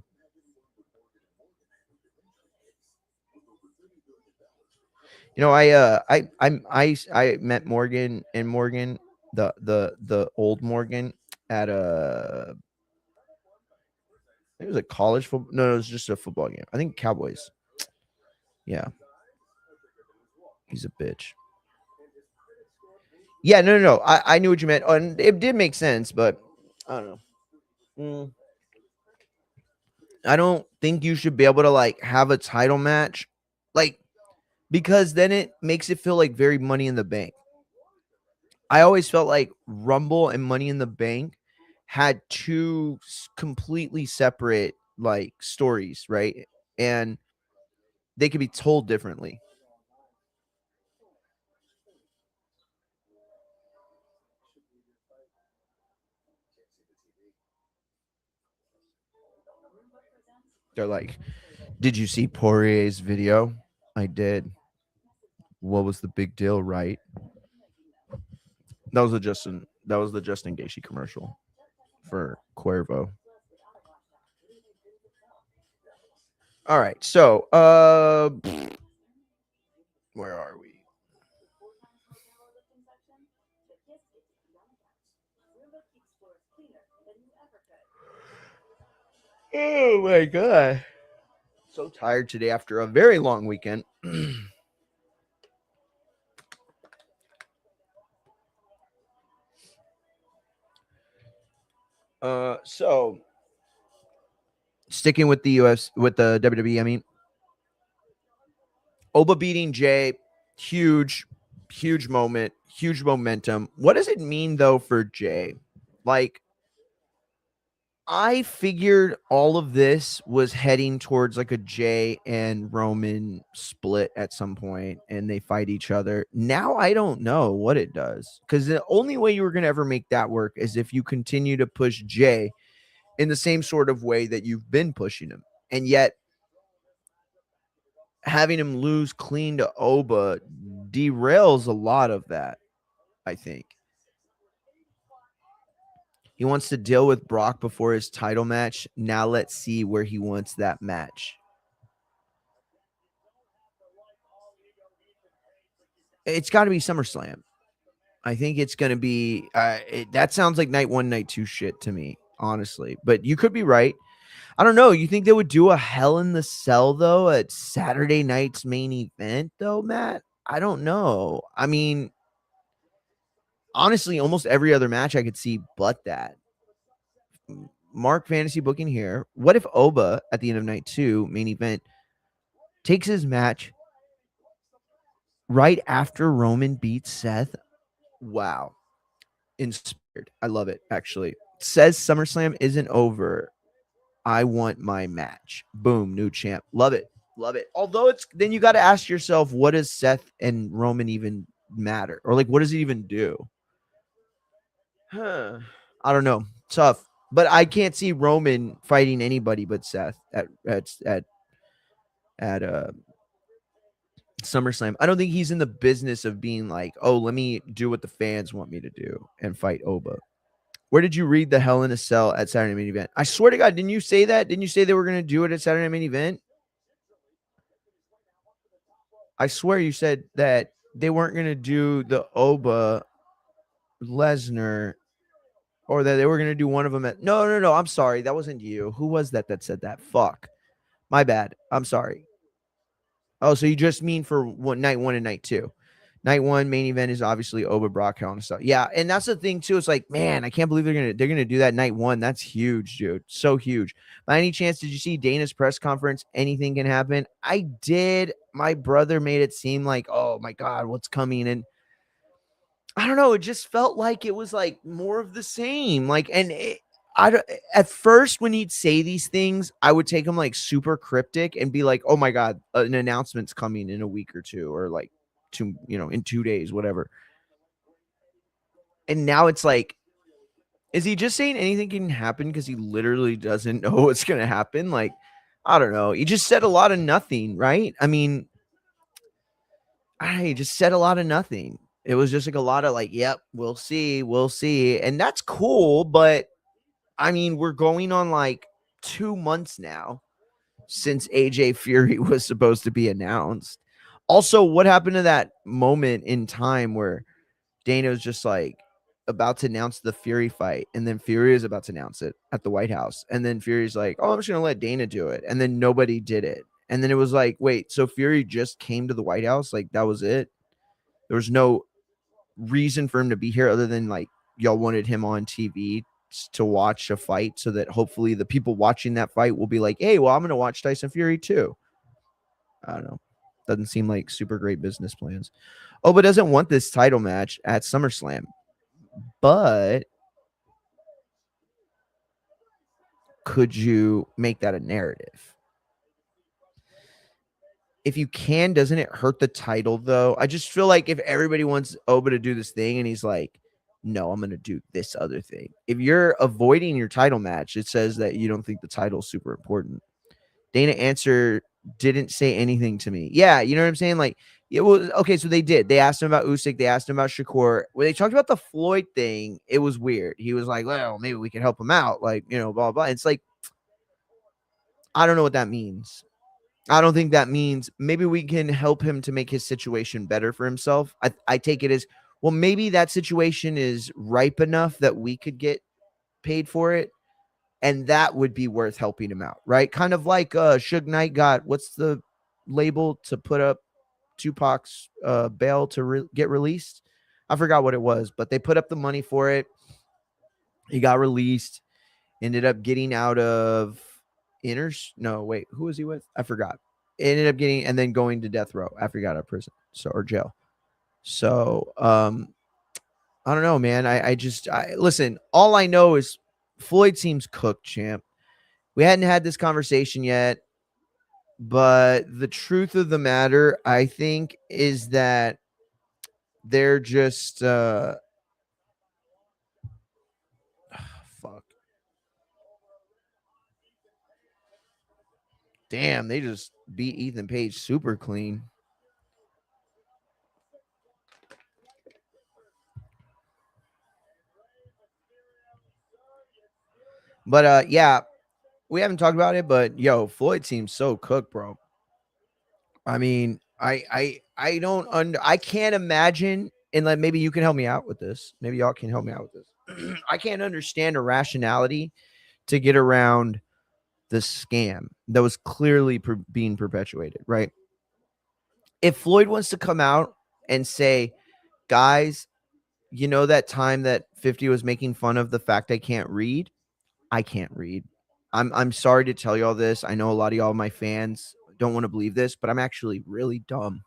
I met Morgan and Morgan, the old Morgan at it was a college football. No, it was just a football game. I think Cowboys. Yeah, he's a bitch. Yeah, no. I knew what you meant, and it did make sense, but I don't know. I don't think you should be able to like have a title match, like, because then it makes it feel like very Money in the Bank. I always felt like Rumble and Money in the Bank had two completely separate like stories, right? And they could be told differently. They're like, "Did you see Poirier's video?" I did. What was the big deal, right? That was the Justin Gaethje commercial for Cuervo. All right. So, where are we? Oh my god. So tired today after a very long weekend. So sticking with the US with the WWE, I mean, Oba beating Jay, huge, huge moment, huge momentum. What does it mean though for Jay? Like, I figured all of this was heading towards like a Jay and Roman split at some point and they fight each other. Now I don't know what it does, because the only way you were going to ever make that work is if you continue to push Jay in the same sort of way that you've been pushing him. And yet having him lose clean to Oba derails a lot of that, I think. He wants to deal with Brock before his title match. Now let's see where he wants that match. It's got to be SummerSlam. I think it's going to be that sounds like night 1, night 2 shit to me, honestly. But you could be right. I don't know. You think they would do a Hell in the Cell though at Saturday night's main event though, Matt? I don't know. I mean, honestly, almost every other match I could see but that. Mark fantasy booking here. What if Oba at the end of night 2 main event takes his match right after Roman beats Seth? Wow. Inspired. I love it, actually. Says SummerSlam isn't over. I want my match. Boom, new champ. Love it. Love it. Although it's then you got to ask yourself, what does Seth and Roman even matter? Or like, what does it even do? Huh. I don't know. Tough. But I can't see Roman fighting anybody but Seth at SummerSlam. I don't think he's in the business of being like, oh, let me do what the fans want me to do and fight Oba. Where did you read the Hell in a Cell at Saturday Main Event? I swear to God, didn't you say that? Didn't you say they were going to do it at Saturday Main Event? I swear you said that they weren't going to do the Oba Lesnar, or that they were going to do one of them at. No. I'm sorry. That wasn't you. Who was that said that? Fuck. My bad. I'm sorry. Oh, so you just mean for night one and night two. Night one main event is obviously Oba Brock Hell in a Cell. Yeah, and that's the thing too. It's like, man, I can't believe they're gonna do that night one. That's huge, dude. So huge. By any chance, did you see Dana's press conference? Anything can happen. I did. My brother made it seem like, oh my God, what's coming? And I don't know. It just felt like it was like more of the same. Like, and at first when he'd say these things, I would take him like super cryptic and be like, oh my God, an announcement's coming in a week or two, or like in 2 days, whatever. And now it's like, is he just saying anything can happen because he literally doesn't know what's going to happen? Like, I don't know. He just said a lot of nothing, right? I mean, I just said a lot of nothing. It was just like a lot of like, yep, we'll see. And that's cool. But I mean, we're going on like 2 months now since AJ Fury was supposed to be announced. Also, what happened to that moment in time where Dana was just like about to announce the Fury fight, and then Fury is about to announce it at the White House, and then Fury's like, oh, I'm just going to let Dana do it. And then nobody did it. And then it was like, wait, so Fury just came to the White House? Like, that was it? There was no reason for him to be here other than like y'all wanted him on TV to watch a fight so that hopefully the people watching that fight will be like, hey, well, I'm going to watch Tyson Fury too. I don't know. Doesn't seem like super great business plans. Oba doesn't want this title match at SummerSlam, but could you make that a narrative? If you can, doesn't it hurt the title though? I just feel like if everybody wants Oba to do this thing and he's like, no, I'm going to do this other thing. If you're avoiding your title match, it says that you don't think the title is super important. Dana answer didn't say anything to me. Yeah, you know what I'm saying? Like, yeah, well, okay, so they did. They asked him about Usyk. They asked him about Shakur. When they talked about the Floyd thing, it was weird. He was like, well, maybe we can help him out. Like, blah, blah. It's like, I don't know what that means. I don't think that means maybe we can help him to make his situation better for himself. I take it as, well, maybe that situation is ripe enough that we could get paid for it, and that would be worth helping him out, right? Kind of like Suge Knight got, what's the label to put up Tupac's bail to get released? I forgot what it was, but they put up the money for it. He got released, ended up getting out of who was he with? I forgot. Ended up getting, and then going to death row after he got out of prison, or jail. So I don't know, man. I listen, all I know is Floyd seems cooked, champ. We hadn't had this conversation yet, but the truth of the matter, I think, is that they're just fuck. Damn, they just beat Ethan Page super clean. But yeah, we haven't talked about it, but yo, Floyd seems so cooked, bro. I mean, I can't imagine, and like maybe you can help me out with this. Maybe y'all can help me out with this. I can't understand a rationality to get around the scam that was clearly being perpetuated, right? If Floyd wants to come out and say, guys, you know that time that 50 was making fun of the fact I can't read? I can't read. I'm sorry to tell y'all this. I know a lot of y'all, my fans, don't want to believe this, but I'm actually really dumb.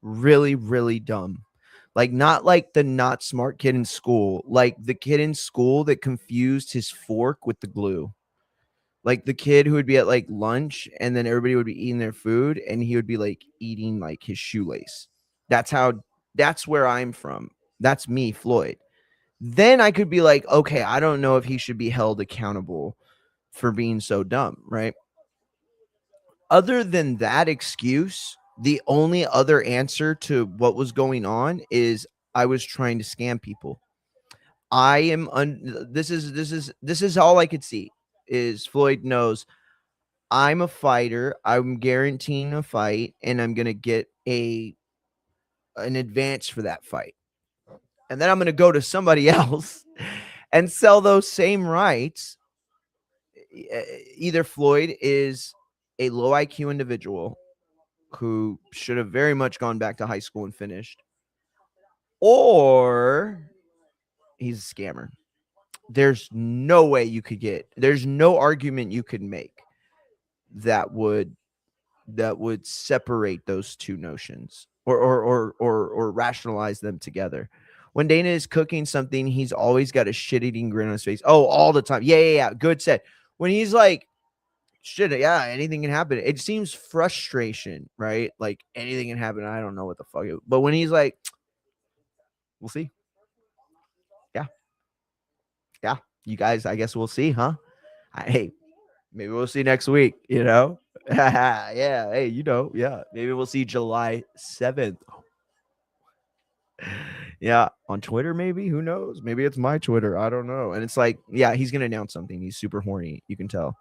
Really, really dumb. Like, not like the not smart kid in school, like the kid in school that confused his fork with the glue. Like the kid who would be at like lunch and then everybody would be eating their food and he would be like eating like his shoelace. That's where I'm from. That's me, Floyd. Then I could be like, okay, I don't know if he should be held accountable for being so dumb, right? Other than that excuse, The only other answer to what was going on is I was trying to scam people. I am this is all I could see is Floyd knows I'm a fighter. I'm guaranteeing a fight and I'm going to get an advance for that fight. And then I'm going to go to somebody else and sell those same rights. Either Floyd is a low IQ individual who should have very much gone back to high school and finished, or he's a scammer. There's no way you could there's no argument you could make that would separate those two notions or rationalize them together. When Dana is cooking something, he's always got a shit-eating grin on his face. Oh, all the time. Yeah. Good set. When he's like, shit, yeah, anything can happen. It seems frustration, right? Like anything can happen. I don't know what the fuck. But when he's like, we'll see. Yeah. You guys, I guess we'll see, huh? Hey, maybe we'll see next week, yeah. Hey, yeah. Maybe we'll see July 7th. Yeah, on Twitter, maybe. Who knows? Maybe it's my Twitter. I don't know. And it's like, yeah, he's gonna announce something. He's super horny. You can tell.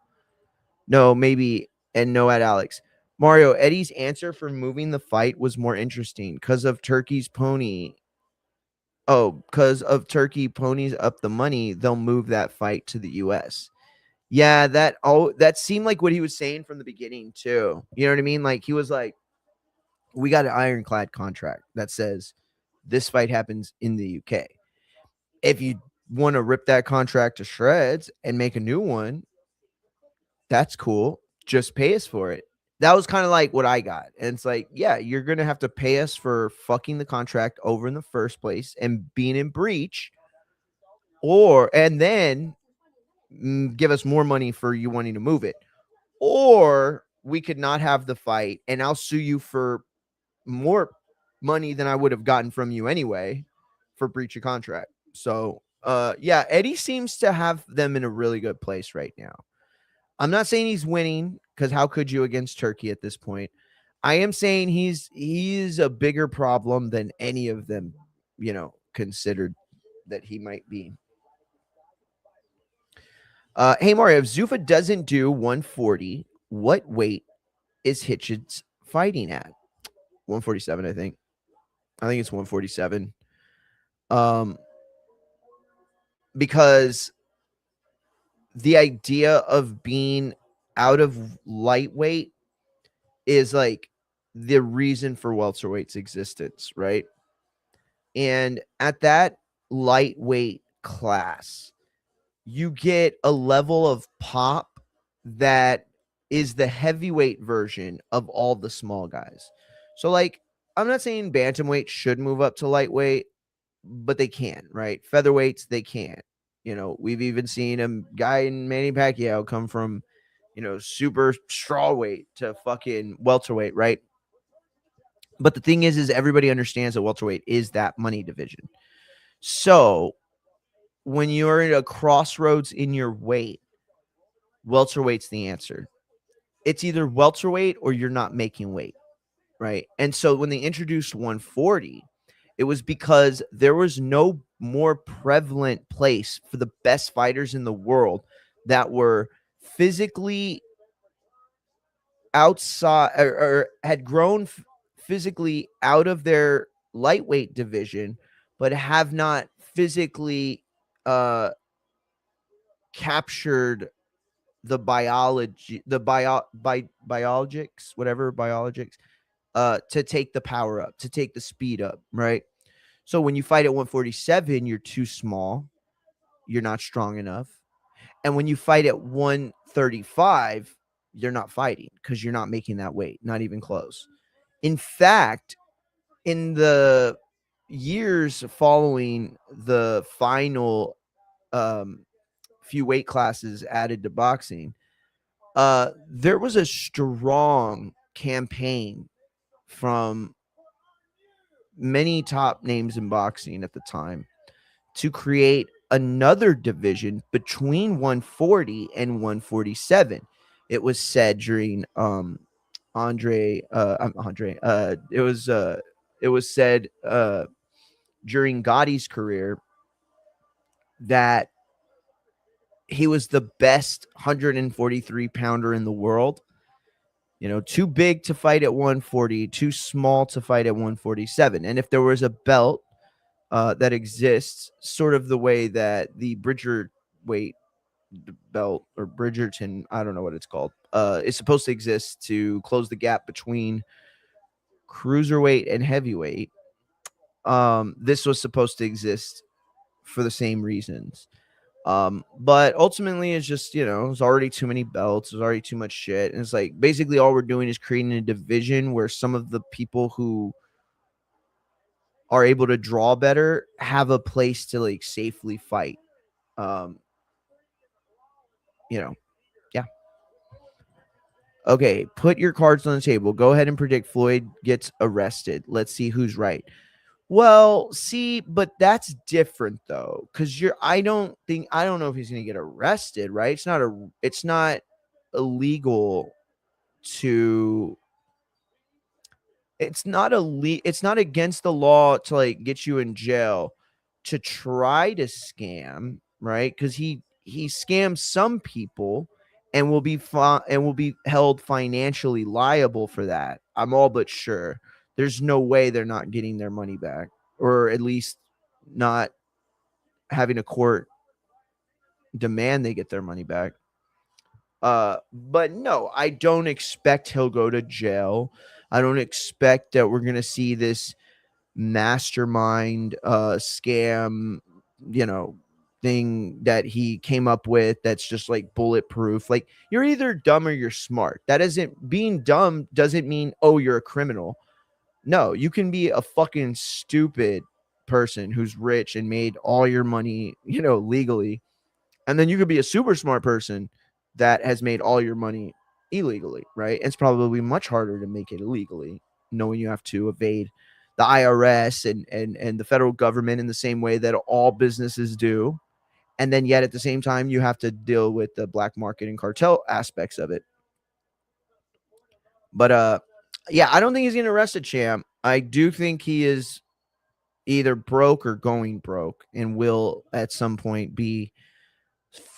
No, maybe, and no at Alex. Mario, Eddie's answer for moving the fight was more interesting because of Turkey's pony. Oh, because of Turkey ponies up the money, they'll move that fight to the US. Yeah, that seemed like what he was saying from the beginning too. You know what I mean? Like he was like, we got an ironclad contract that says this fight happens in the UK. If you want to rip that contract to shreds and make a new one, that's cool. Just pay us for it. That was kind of like what I got. And it's like, yeah, you're going to have to pay us for fucking the contract over in the first place and being in breach, and then give us more money for you wanting to move it. Or we could not have the fight and I'll sue you for more money than I would have gotten from you anyway for breach of contract. So, yeah, Eddie seems to have them in a really good place right now. I'm not saying he's winning because how could you against Turkey at this point? I am saying he's a bigger problem than any of them, considered that he might be. Hey Mario, if Zuffa doesn't do 140, what weight is Hitchens fighting at? 147, I think. I think it's 147. Because the idea of being out of lightweight is like the reason for welterweight's existence, right? And at that lightweight class, you get a level of pop that is the heavyweight version of all the small guys. So, like, I'm not saying bantamweight should move up to lightweight, but they can, right? Featherweights, they can. We've even seen a guy in Manny Pacquiao come from, super strawweight to fucking welterweight, right? But the thing is everybody understands that welterweight is that money division. So when you're at a crossroads in your weight, welterweight's the answer. It's either welterweight or you're not making weight, right? And so when they introduced 140, it was because there was no more prevalent place for the best fighters in the world that were physically outside or had grown physically out of their lightweight division, but have not physically captured the biologics, to take the power up, to take the speed up, right? So when you fight at 147, you're too small, you're not strong enough. And when you fight at 135, you're not fighting because you're not making that weight, not even close. In fact, in the years following the final few weight classes added to boxing, there was a strong campaign from many top names in boxing at the time to create another division between 140 and 147. It was said during it was said during Gotti's career that he was the best 143 pounder in the world. Too big to fight at 140, too small to fight at 147. And if there was a belt that exists, sort of the way that the Bridger weight belt or Bridgerton, I don't know what it's called, is supposed to exist to close the gap between cruiserweight and heavyweight. This was supposed to exist for the same reasons. But ultimately it's just, there's already too many belts, there's already too much shit. And it's like basically all we're doing is creating a division where some of the people who are able to draw better have a place to like safely fight. Um, yeah. Okay, put your cards on the table. Go ahead and predict Floyd gets arrested. Let's see who's right. Well, see, but that's different though, because I don't know if he's gonna get arrested, right? It's not illegal to it's not against the law to like get you in jail to try to scam, right? Because he scams some people and will be held financially liable for that. I'm all but sure. There's no way they're not getting their money back, or at least not having a court demand they get their money back. But no, I don't expect he'll go to jail. I don't expect that we're gonna see this mastermind scam, thing that he came up with that's just like bulletproof. Like, you're either dumb or you're smart. Being dumb doesn't mean, oh, you're a criminal. No, you can be a fucking stupid person who's rich and made all your money, legally. And then you could be a super smart person that has made all your money illegally, right? It's probably much harder to make it illegally, knowing you have to evade the IRS and the federal government in the same way that all businesses do. And then yet at the same time, you have to deal with the black market and cartel aspects of it. But yeah, I don't think he's going to arrest a champ. I do think he is either broke or going broke and will at some point be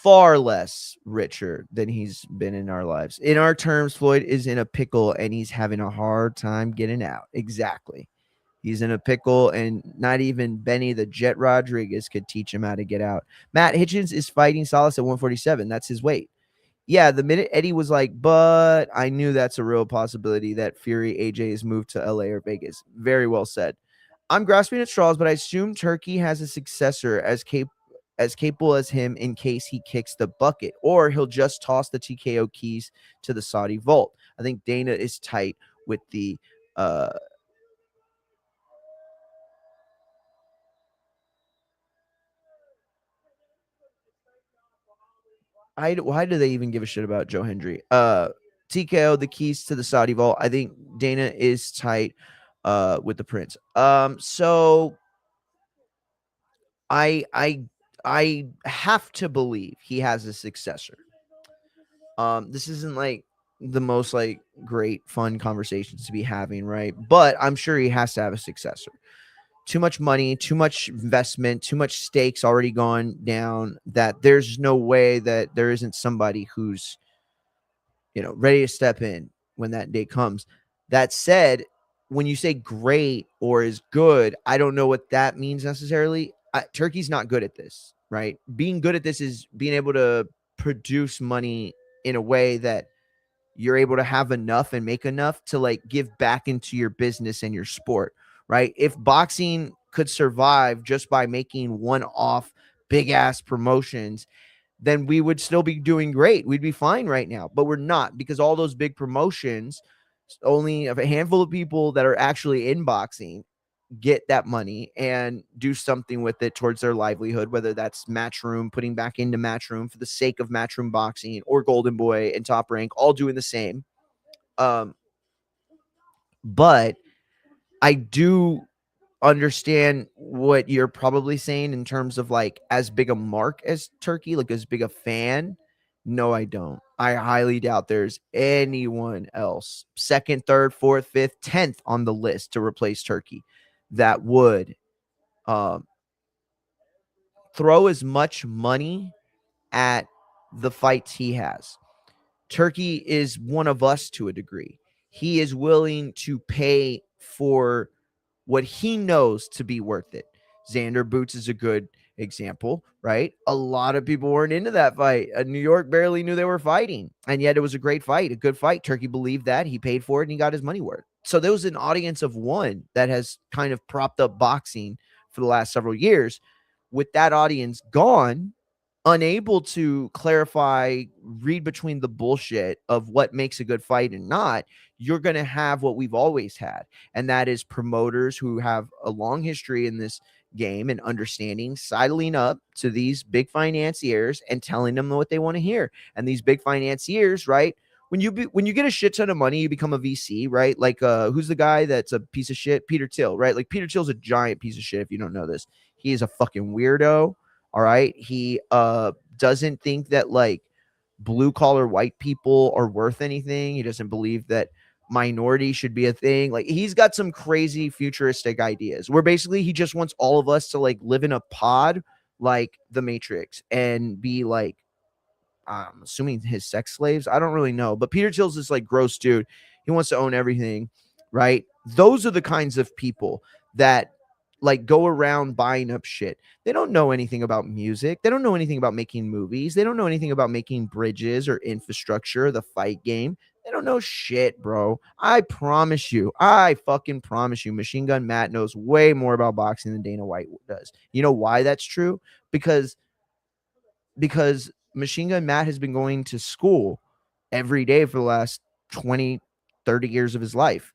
far less richer than he's been in our lives. In our terms, Floyd is in a pickle and he's having a hard time getting out. Exactly. He's in a pickle, and not even Benny the Jet Rodriguez could teach him how to get out. Matt Hitchens is fighting Salas at 147. That's his weight. Yeah, the minute Eddie was like, but I knew that's a real possibility that Fury AJ is moved to LA or Vegas. Very well said. I'm grasping at straws, but I assume Turkey has a successor as capable as him in case he kicks the bucket, or he'll just toss the TKO keys to the Saudi vault. I think Dana is tight with the why do they even give a shit about Joe Hendry? TKO, the keys to the Saudi vault. I think Dana is tight with the Prince. So I have to believe he has a successor. This isn't like the most like great fun conversations to be having, right? But I'm sure he has to have a successor. Too much money, too much investment, too much stakes already gone down, that there's no way that there isn't somebody who's, ready to step in when that day comes. That said, when you say great or is good, I don't know what that means necessarily. Turkey's not good at this, right? Being good at this is being able to produce money in a way that you're able to have enough and make enough to like give back into your business and your sport, right? If boxing could survive just by making one-off big ass promotions, then we would still be doing great. We'd be fine right now, but we're not, because all those big promotions, only a handful of people that are actually in boxing get that money and do something with it towards their livelihood, whether that's Matchroom, putting back into Matchroom for the sake of Matchroom boxing, or Golden Boy and Top Rank, all doing the same. But I do understand what you're probably saying in terms of like as big a mark as Turkey, like as big a fan, No, I don't. I highly doubt there's anyone else, second, third, fourth, fifth, 10th on the list to replace Turkey that would um, throw as much money at the fights he has. Turkey is one of us to a degree. He is willing to pay for what he knows to be worth it. Xander Boots is a good example, right? A lot of people weren't into that fight. New York barely knew they were fighting, and yet it was a great fight, a good fight. Turkey believed that. He paid for it, and he got his money worth. So there was an audience of one that has kind of propped up boxing for the last several years. With that audience gone, unable to clarify, read between the bullshit of what makes a good fight and not, you're going to have what we've always had. And that is promoters who have a long history in this game and understanding, sidling up to these big financiers and telling them what they want to hear. And these big financiers, right? When you get a shit ton of money, you become a VC, right? Like who's the guy that's a piece of shit? Peter Thiel, right? Like Peter Thiel's a giant piece of shit if you don't know this. He is a fucking weirdo. All right. He doesn't think that like blue collar white people are worth anything. He doesn't believe that minority should be a thing. Like he's got some crazy futuristic ideas where basically he just wants all of us to like live in a pod like the Matrix and be like, I'm assuming his sex slaves. I don't really know. But Peter Thiel's this like gross dude. He wants to own everything, right? Those are the kinds of people that like go around buying up shit. They don't know anything about music. They don't know anything about making movies. They don't know anything about making bridges or infrastructure, the fight game. They don't know shit, bro. I promise you. I fucking promise you. Machine Gun Matt knows way more about boxing than Dana White does. You know why that's true? Because Machine Gun Matt has been going to school every day for the last 20, 30 years of his life,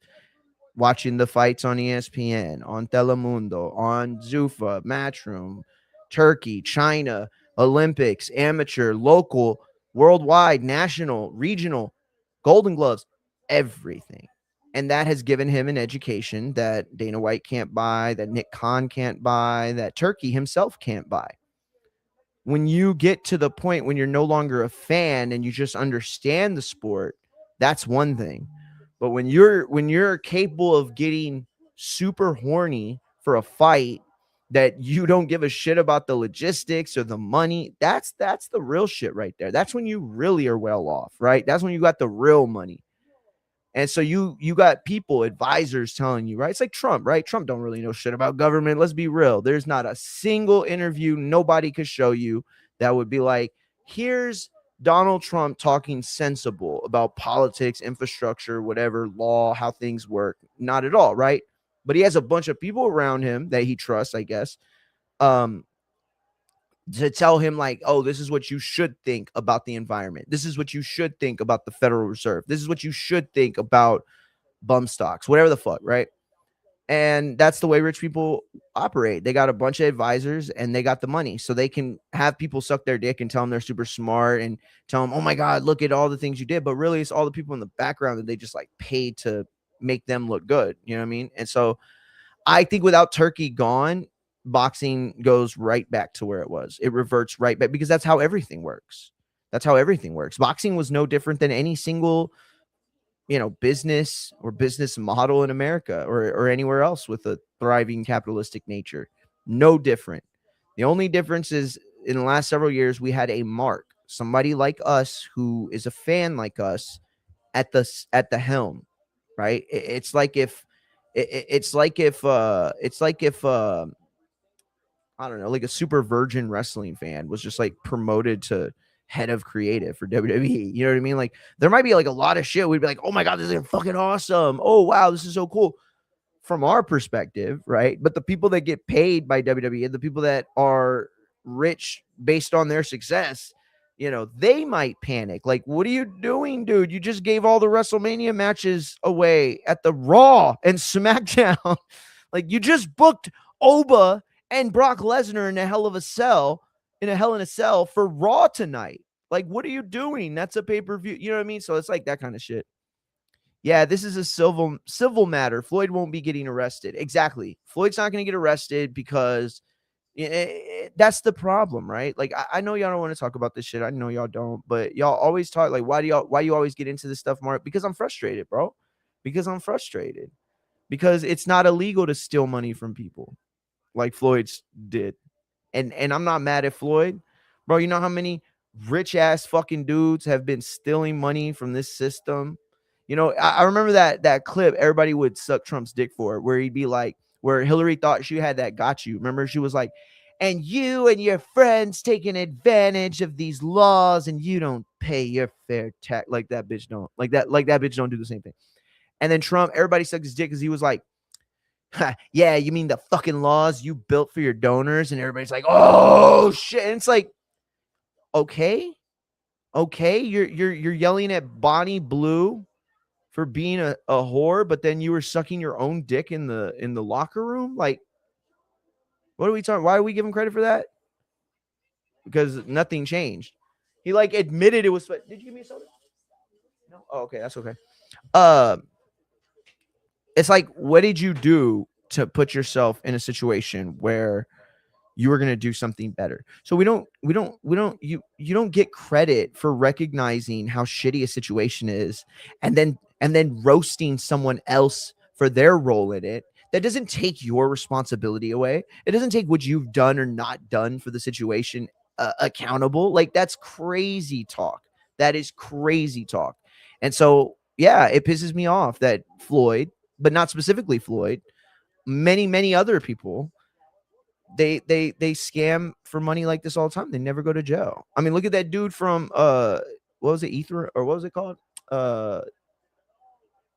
watching the fights on ESPN, on Telemundo, on Zuffa, Matchroom, Turkey, China, Olympics, amateur, local, worldwide, national, regional, Golden Gloves, everything. And that has given him an education that Dana White can't buy, that Nick Khan can't buy, that Turkey himself can't buy. When you get to the point when you're no longer a fan and you just understand the sport, that's one thing. But when you're capable of getting super horny for a fight that you don't give a shit about the logistics or the money, that's the real shit right there. That's when you really are well off, right? That's when you got the real money. And so you got people, advisors telling you, right? It's like Trump, right? Trump don't really know shit about government. Let's be real. There's not a single interview nobody could show you that would be like, here's Donald Trump talking sensible about politics, infrastructure, whatever, law, how things work. Not at all, right? But he has a bunch of people around him that he trusts, I guess, to tell him like, oh, this is what you should think about the environment. This is what you should think about the Federal Reserve. This is what you should think about bum stocks, whatever the fuck, right? And that's the way rich people operate. They got a bunch of advisors and they got the money. So they can have people suck their dick and tell them they're super smart and tell them, oh my God, look at all the things you did. But really, it's all the people in the background that they just like paid to make them look good. You know what I mean? And so I think without Turkey gone, boxing goes right back to where it was. It reverts right back because that's how everything works. That's how everything works. Boxing was no different than any single, business or business model in America or anywhere else with a thriving capitalistic nature. No different. The only difference is in the last several years, we had a mark, somebody like us who is a fan like us at the helm, right? It's like if I don't know, like a super virgin wrestling fan was just like promoted to head of creative for WWE. You know what I mean? Like there might be like a lot of shit. We'd be like, oh my God, this is fucking awesome. Oh wow, this is so cool from our perspective, right? But the people that get paid by WWE, the people that are rich based on their success, they might panic. Like, what are you doing, dude? You just gave all the WrestleMania matches away at the Raw and SmackDown. Like, you just booked Oba and Brock Lesnar in a Hell in a Cell for Raw tonight. Like, what are you doing? That's a pay-per-view. You know what I mean? So it's like that kind of shit. Yeah, this is a civil matter. Floyd won't be getting arrested. Exactly. Floyd's not going to get arrested because That's the problem, right? Like I know y'all don't want to talk about this shit. I know y'all don't, but y'all always talk like why you always get into this stuff more? Because I'm frustrated, bro. Because I'm frustrated. Because it's not illegal to steal money from people like Floyd's did. And I'm not mad at Floyd. Bro, you know how many rich ass fucking dudes have been stealing money from this system? You know, I remember that clip everybody would suck Trump's dick for, where he'd be like, where Hillary thought she had that got you. Remember, she was like, and you and your friends taking advantage of these laws and you don't pay your fair tax. Like that bitch don't. Like that bitch don't do the same thing. And then Trump, everybody sucked his dick because he was like, yeah, you mean the fucking laws you built for your donors? And everybody's like, oh shit. And it's like, okay, you're yelling at Bonnie Blue for being a whore, but then you were sucking your own dick in the locker room. Like, what are we talking? Why do we give him credit for that? Because nothing changed. He like admitted it was. Did you give me a soda? No. Oh, okay, that's okay. Uh, it's like, what did you do to put yourself in a situation where you were going to do something better? So you don't get credit for recognizing how shitty a situation is and then roasting someone else for their role in it. That doesn't take your responsibility away. It doesn't take what you've done or not done for the situation accountable. Like, that's crazy talk. That is crazy talk. And so, yeah, it pisses me off that Floyd, but not specifically Floyd, many other people, they scam for money like this all the time. They never go to jail. I mean, look at that dude from what was it, Ether, or what was it called? What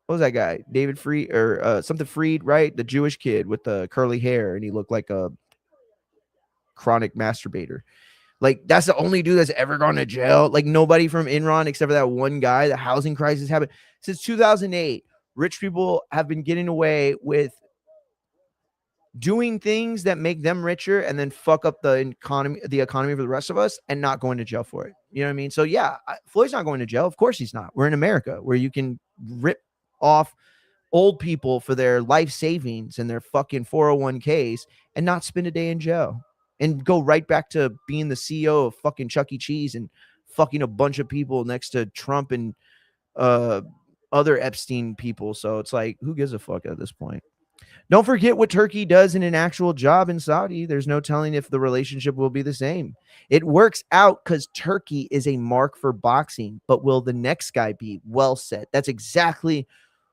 was that guy? David Freed, or something Freed, right? The Jewish kid with the curly hair and he looked like a chronic masturbator. Like, that's the only dude that's ever gone to jail. Like, nobody from Enron except for that one guy. The housing crisis happened since 2008. Rich people have been getting away with doing things that make them richer and then fuck up the economy for the rest of us and not going to jail for it. You know what I mean? So yeah, Floyd's not going to jail. Of course he's not. We're in America where you can rip off old people for their life savings and their fucking 401ks and not spend a day in jail and go right back to being the CEO of fucking Chuck E. Cheese and fucking a bunch of people next to Trump and uh other Epstein people. So it's like, who gives a fuck at this point? Don't forget what Turkey does in an actual job in Saudi. There's no telling if the relationship will be the same. It works out because Turkey is a mark for boxing, but will the next guy be? Well said. That's exactly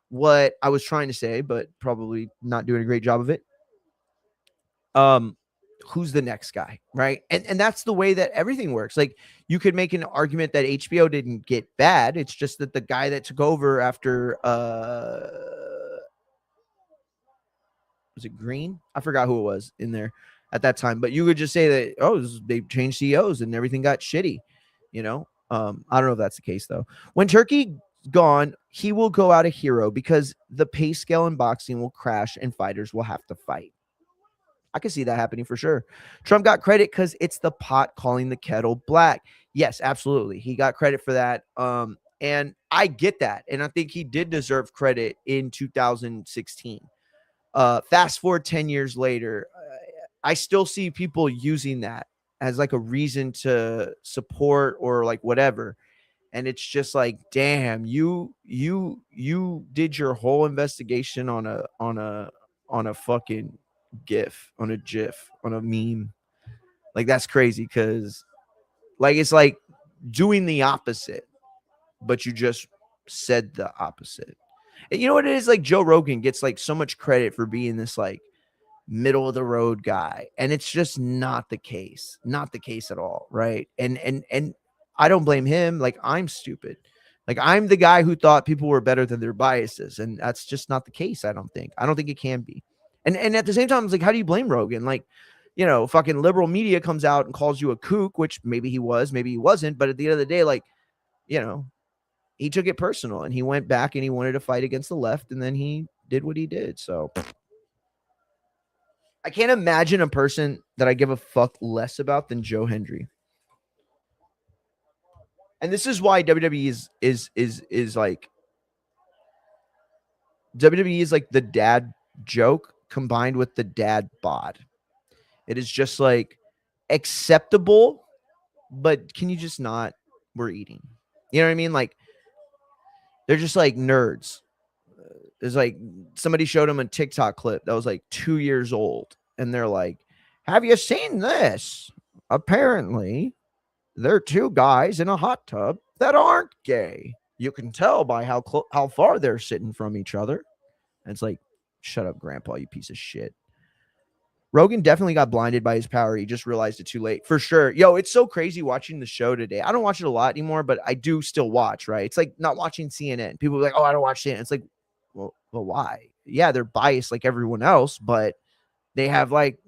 what I was trying to say, but probably not doing a great job of it. Who's the next guy, right? And that's the way that everything works. Like, you could make an argument that HBO didn't get bad. It's just that the guy that took over after was it Green? I forgot who it was in there at that time, but you could just say that, oh, they changed CEOs and everything got shitty. You know, I don't know if that's the case though. When Turkey gone, he will go out a hero because the pay scale in boxing will crash and fighters will have to fight. I can see that happening for sure. Trump got credit because it's the pot calling the kettle black. Yes, absolutely. He got credit for that. And I get that. And I think he did deserve credit in 2016. Fast forward 10 years later, I still see people using that as like a reason to support or like whatever. And it's just like, damn, you did your whole investigation on a fucking GIF, on a GIF, on a meme. Like, that's crazy because, like, it's like doing the opposite, but you just said the opposite. And you know what it is? Like, Joe Rogan gets like so much credit for being this like middle of the road guy, and it's just not the case. Not the case at all, right? And I don't blame him. Like, I'm stupid. Like, I'm the guy who thought people were better than their biases, and that's just not the case. I don't think it can be. And at the same time, it's like, how do you blame Rogan? Like, you know, fucking liberal media comes out and calls you a kook, which maybe he was, maybe he wasn't, but at the end of the day, like, you know, he took it personal and he went back and he wanted to fight against the left, and then he did what he did. So I can't imagine a person that I give a fuck less about than Joe Hendry. And this is why WWE is like, WWE is like the dad joke combined with the dad bod. It is just like acceptable, but can you just not? We're eating. You know what I mean? Like they're just like nerds. It's like somebody showed them a TikTok clip that was like 2 years old, and they're like, "Have you seen this? Apparently, there are two guys in a hot tub that aren't gay. You can tell by how far they're sitting from each other." And it's like, shut up, Grandpa, you piece of shit. Rogan definitely got blinded by his power. He just realized it too late. For sure. Yo, it's so crazy watching the show today. I don't watch it a lot anymore, but I do still watch, right? It's like not watching CNN. People are like, oh, I don't watch CNN. It's like, well, why? Yeah, they're biased like everyone else, but they have like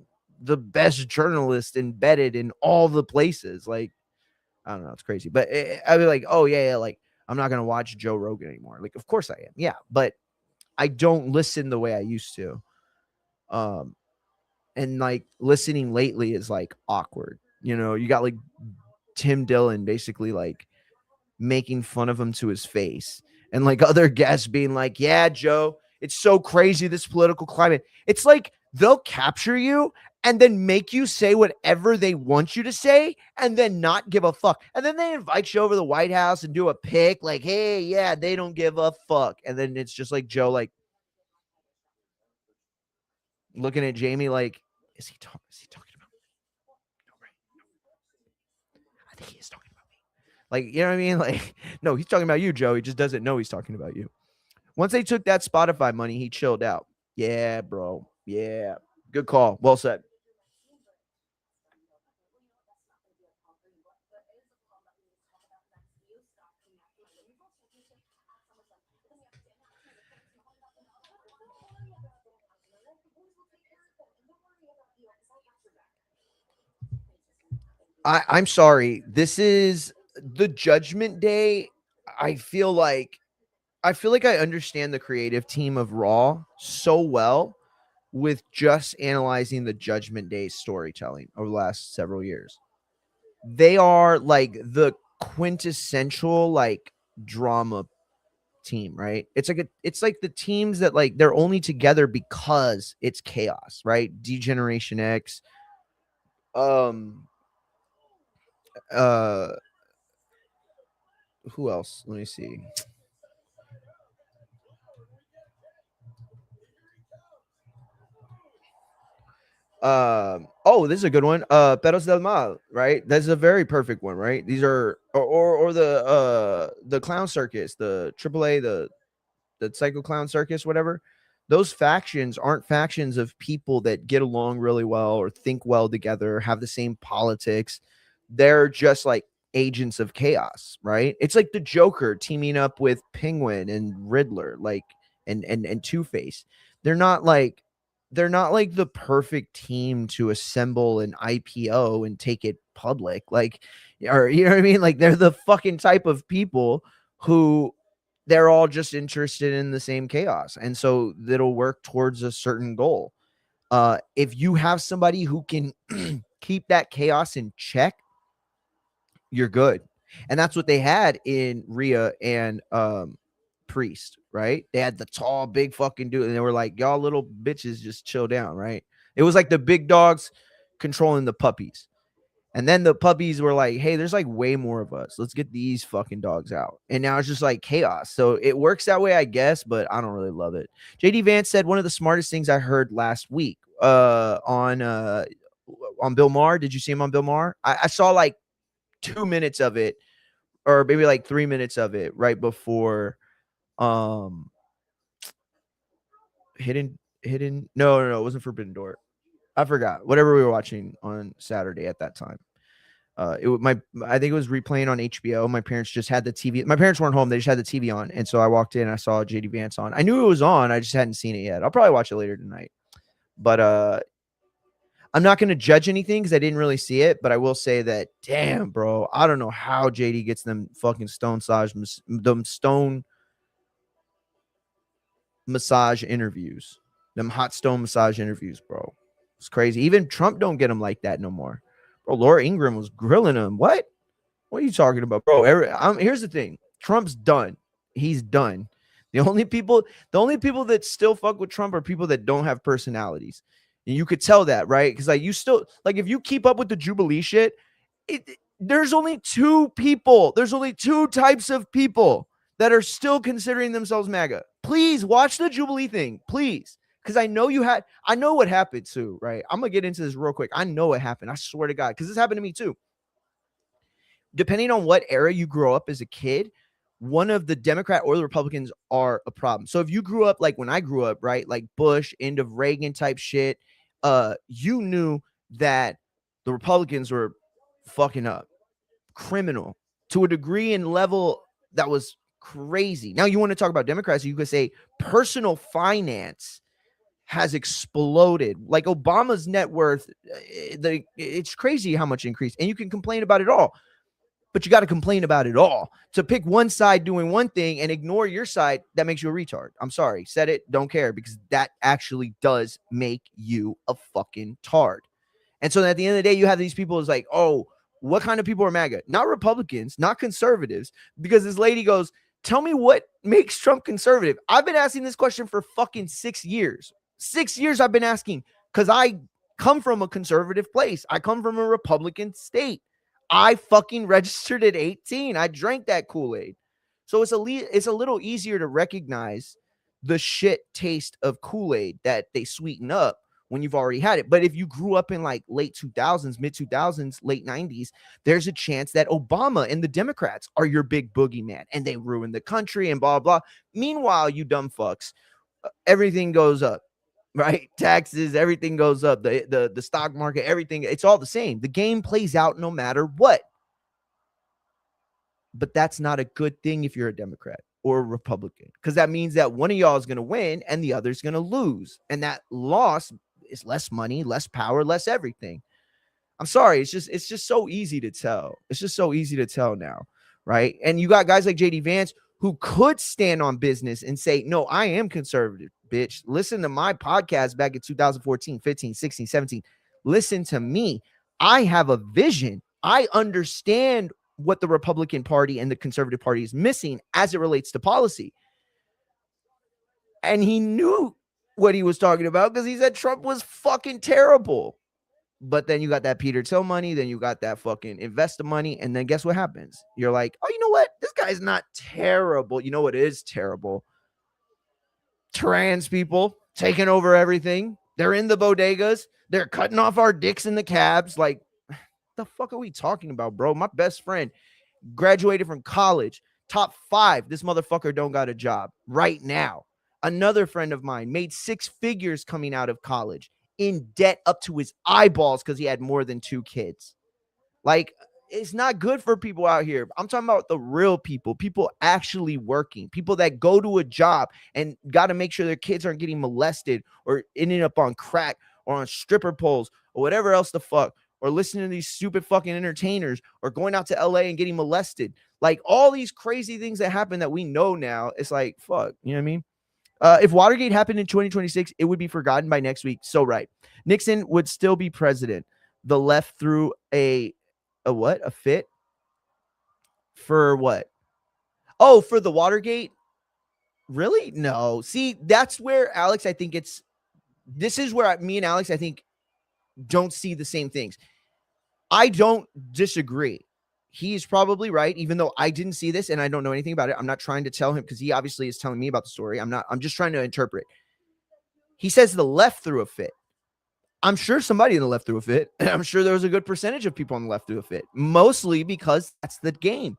the best journalists embedded in all the places. Like, I don't know. It's crazy. But I'd be like, oh, yeah, like, I'm not going to watch Joe Rogan anymore. Like, of course I am. Yeah, but I don't listen the way I used to. And like listening lately is like awkward. You know, you got like Tim Dillon basically like making fun of him to his face, and like other guests being like, yeah, Joe, it's so crazy, this political climate. It's like they'll capture you and then make you say whatever they want you to say and then not give a fuck. And then they invite you over to the White House and do a pic like, hey, yeah, they don't give a fuck. And then it's just like Joe, like looking at Jamie like, is he talking about me? No, right? I think he is talking about me. Like, you know what I mean? Like, no, he's talking about you, Joe. He just doesn't know he's talking about you. Once they took that Spotify money, he chilled out. Yeah, bro. Yeah. Good call. Well said. I'm sorry. This is the Judgment Day. I feel like I understand the creative team of Raw so well with just analyzing the Judgment Day storytelling over the last several years. They are like the quintessential like drama team, right? It's like the teams that like they're only together because it's chaos, right? Degeneration X, um uh who else? Let me see. Oh, this is a good one. Perros del Mal, right? That's a very perfect one, right? These are or the clown circus, the AAA, the Psycho Clown Circus, whatever. Those factions aren't factions of people that get along really well or think well together, have the same politics. They're just like agents of chaos, right? It's like the Joker teaming up with Penguin and Riddler, like and Two-Face. They're not like they're not like the perfect team to assemble an IPO and take it public. Like, or you know what I mean? Like they're the fucking type of people who they're all just interested in the same chaos. And so it'll work towards a certain goal. If you have somebody who can keep that chaos in check, you're good. And that's what they had in Rhea and Priest, right? They had the tall, big fucking dude, and they were like, y'all little bitches just chill down, right? It was like the big dogs controlling the puppies. And then the puppies were like, hey, there's like way more of us. Let's get these fucking dogs out. And now it's just like chaos. So it works that way, I guess, but I don't really love it. JD Vance said one of the smartest things I heard last week on Bill Maher. Did you see him on Bill Maher? I saw like 2 minutes of it, or maybe like 3 minutes of it right before um hidden no, it wasn't Forbidden Door. I forgot. Whatever we were watching on Saturday at that time. I think it was replaying on HBO. My parents just had the TV. My parents weren't home. They just had the TV on. And so I walked in and I saw JD Vance on. I knew it was on. I just hadn't seen it yet. I'll probably watch it later tonight. But I'm not going to judge anything because I didn't really see it. But I will say that, damn, bro, I don't know how JD gets them fucking stone massage interviews, them hot stone massage interviews, bro. It's crazy. Even Trump don't get him like that no more. Bro, Laura Ingraham was grilling him. What? What are you talking about, bro? Here's the thing. Trump's done. He's done. The only people that still fuck with Trump are people that don't have personalities. And you could tell that, right? Because like you still like if you keep up with the Jubilee shit, there's only two people. There's only two types of people that are still considering themselves MAGA. Please watch the Jubilee thing, please. Because I know I know what happened too, right? I'm gonna get into this real quick. I know what happened. I swear to God, because this happened to me too. Depending on what era you grow up as a kid, one of the Democrat or the Republicans are a problem. So if you grew up like when I grew up, right, like Bush, end of Reagan type shit, you knew that the Republicans were fucking up, criminal to a degree and level that was crazy. Now you want to talk about Democrats, you could say personal finance has exploded. Like Obama's net worth, it's crazy how much increased, and you can complain about it all. But you got to complain about it all. To pick one side doing one thing and ignore your side, that makes you a retard. I'm sorry. Said it, don't care, because that actually does make you a fucking tard. And so at the end of the day, you have these people is like, oh, what kind of people are MAGA? Not Republicans, not conservatives, because this lady goes, tell me what makes Trump conservative. I've been asking this question for fucking 6 years. 6 years I've been asking because I come from a conservative place. I come from a Republican state. I fucking registered at 18. I drank that Kool-Aid. So it's a little easier to recognize the shit taste of Kool-Aid that they sweeten up when you've already had it. But if you grew up in like late 2000s, mid 2000s, late 90s, there's a chance that Obama and the Democrats are your big boogeyman and they ruin the country and blah, blah. Meanwhile, you dumb fucks, everything goes up, right? Taxes, everything goes up. The stock market, everything, it's all the same. The game plays out no matter what. But that's not a good thing if you're a Democrat or a Republican, because that means that one of y'all is going to win and the other's going to lose. And that loss is less money, less power, less everything. I'm sorry. It's just so easy to tell. It's just so easy to tell now, right? And you got guys like JD Vance who could stand on business and say, no, I am conservative, bitch. Listen to my podcast back in 2014, 15, 16, 17. Listen to me. I have a vision. I understand what the Republican Party and the Conservative Party is missing as it relates to policy. And he knew what he was talking about because he said Trump was fucking terrible. But then you got that Peter Thiel money, then you got that fucking investor money, and then guess what happens? You're like, oh, you know what? This guy's not terrible. You know what is terrible? Trans people taking over everything. They're in the bodegas. They're cutting off our dicks in the cabs. Like, the fuck are we talking about, bro? My best friend graduated from college, top 5. This motherfucker don't got a job right now. Another friend of mine made 6 figures coming out of college, in debt up to his eyeballs because he had more than 2 kids. Like, it's not good for people out here. I'm talking about the real people actually working, people that go to a job and got to make sure their kids aren't getting molested or ending up on crack or on stripper poles or whatever else the fuck, or listening to these stupid fucking entertainers or going out to LA and getting molested. Like, all these crazy things that happen that we know now, it's like, fuck, you know what I mean? If Watergate happened in 2026, it would be forgotten by next week. So right. Nixon would still be president. The left threw a what? A fit? For what? Oh, for the Watergate? Really? No. See, that's where Alex, I think this is where me and Alex, I think, don't see the same things. I don't disagree. He's probably right, even though I didn't see this and I don't know anything about it. I'm not trying to tell him because he obviously is telling me about the story. I'm just trying to interpret. He says the left threw a fit. I'm sure somebody in the left threw a fit. And I'm sure there was a good percentage of people on the left threw a fit, mostly because that's the game.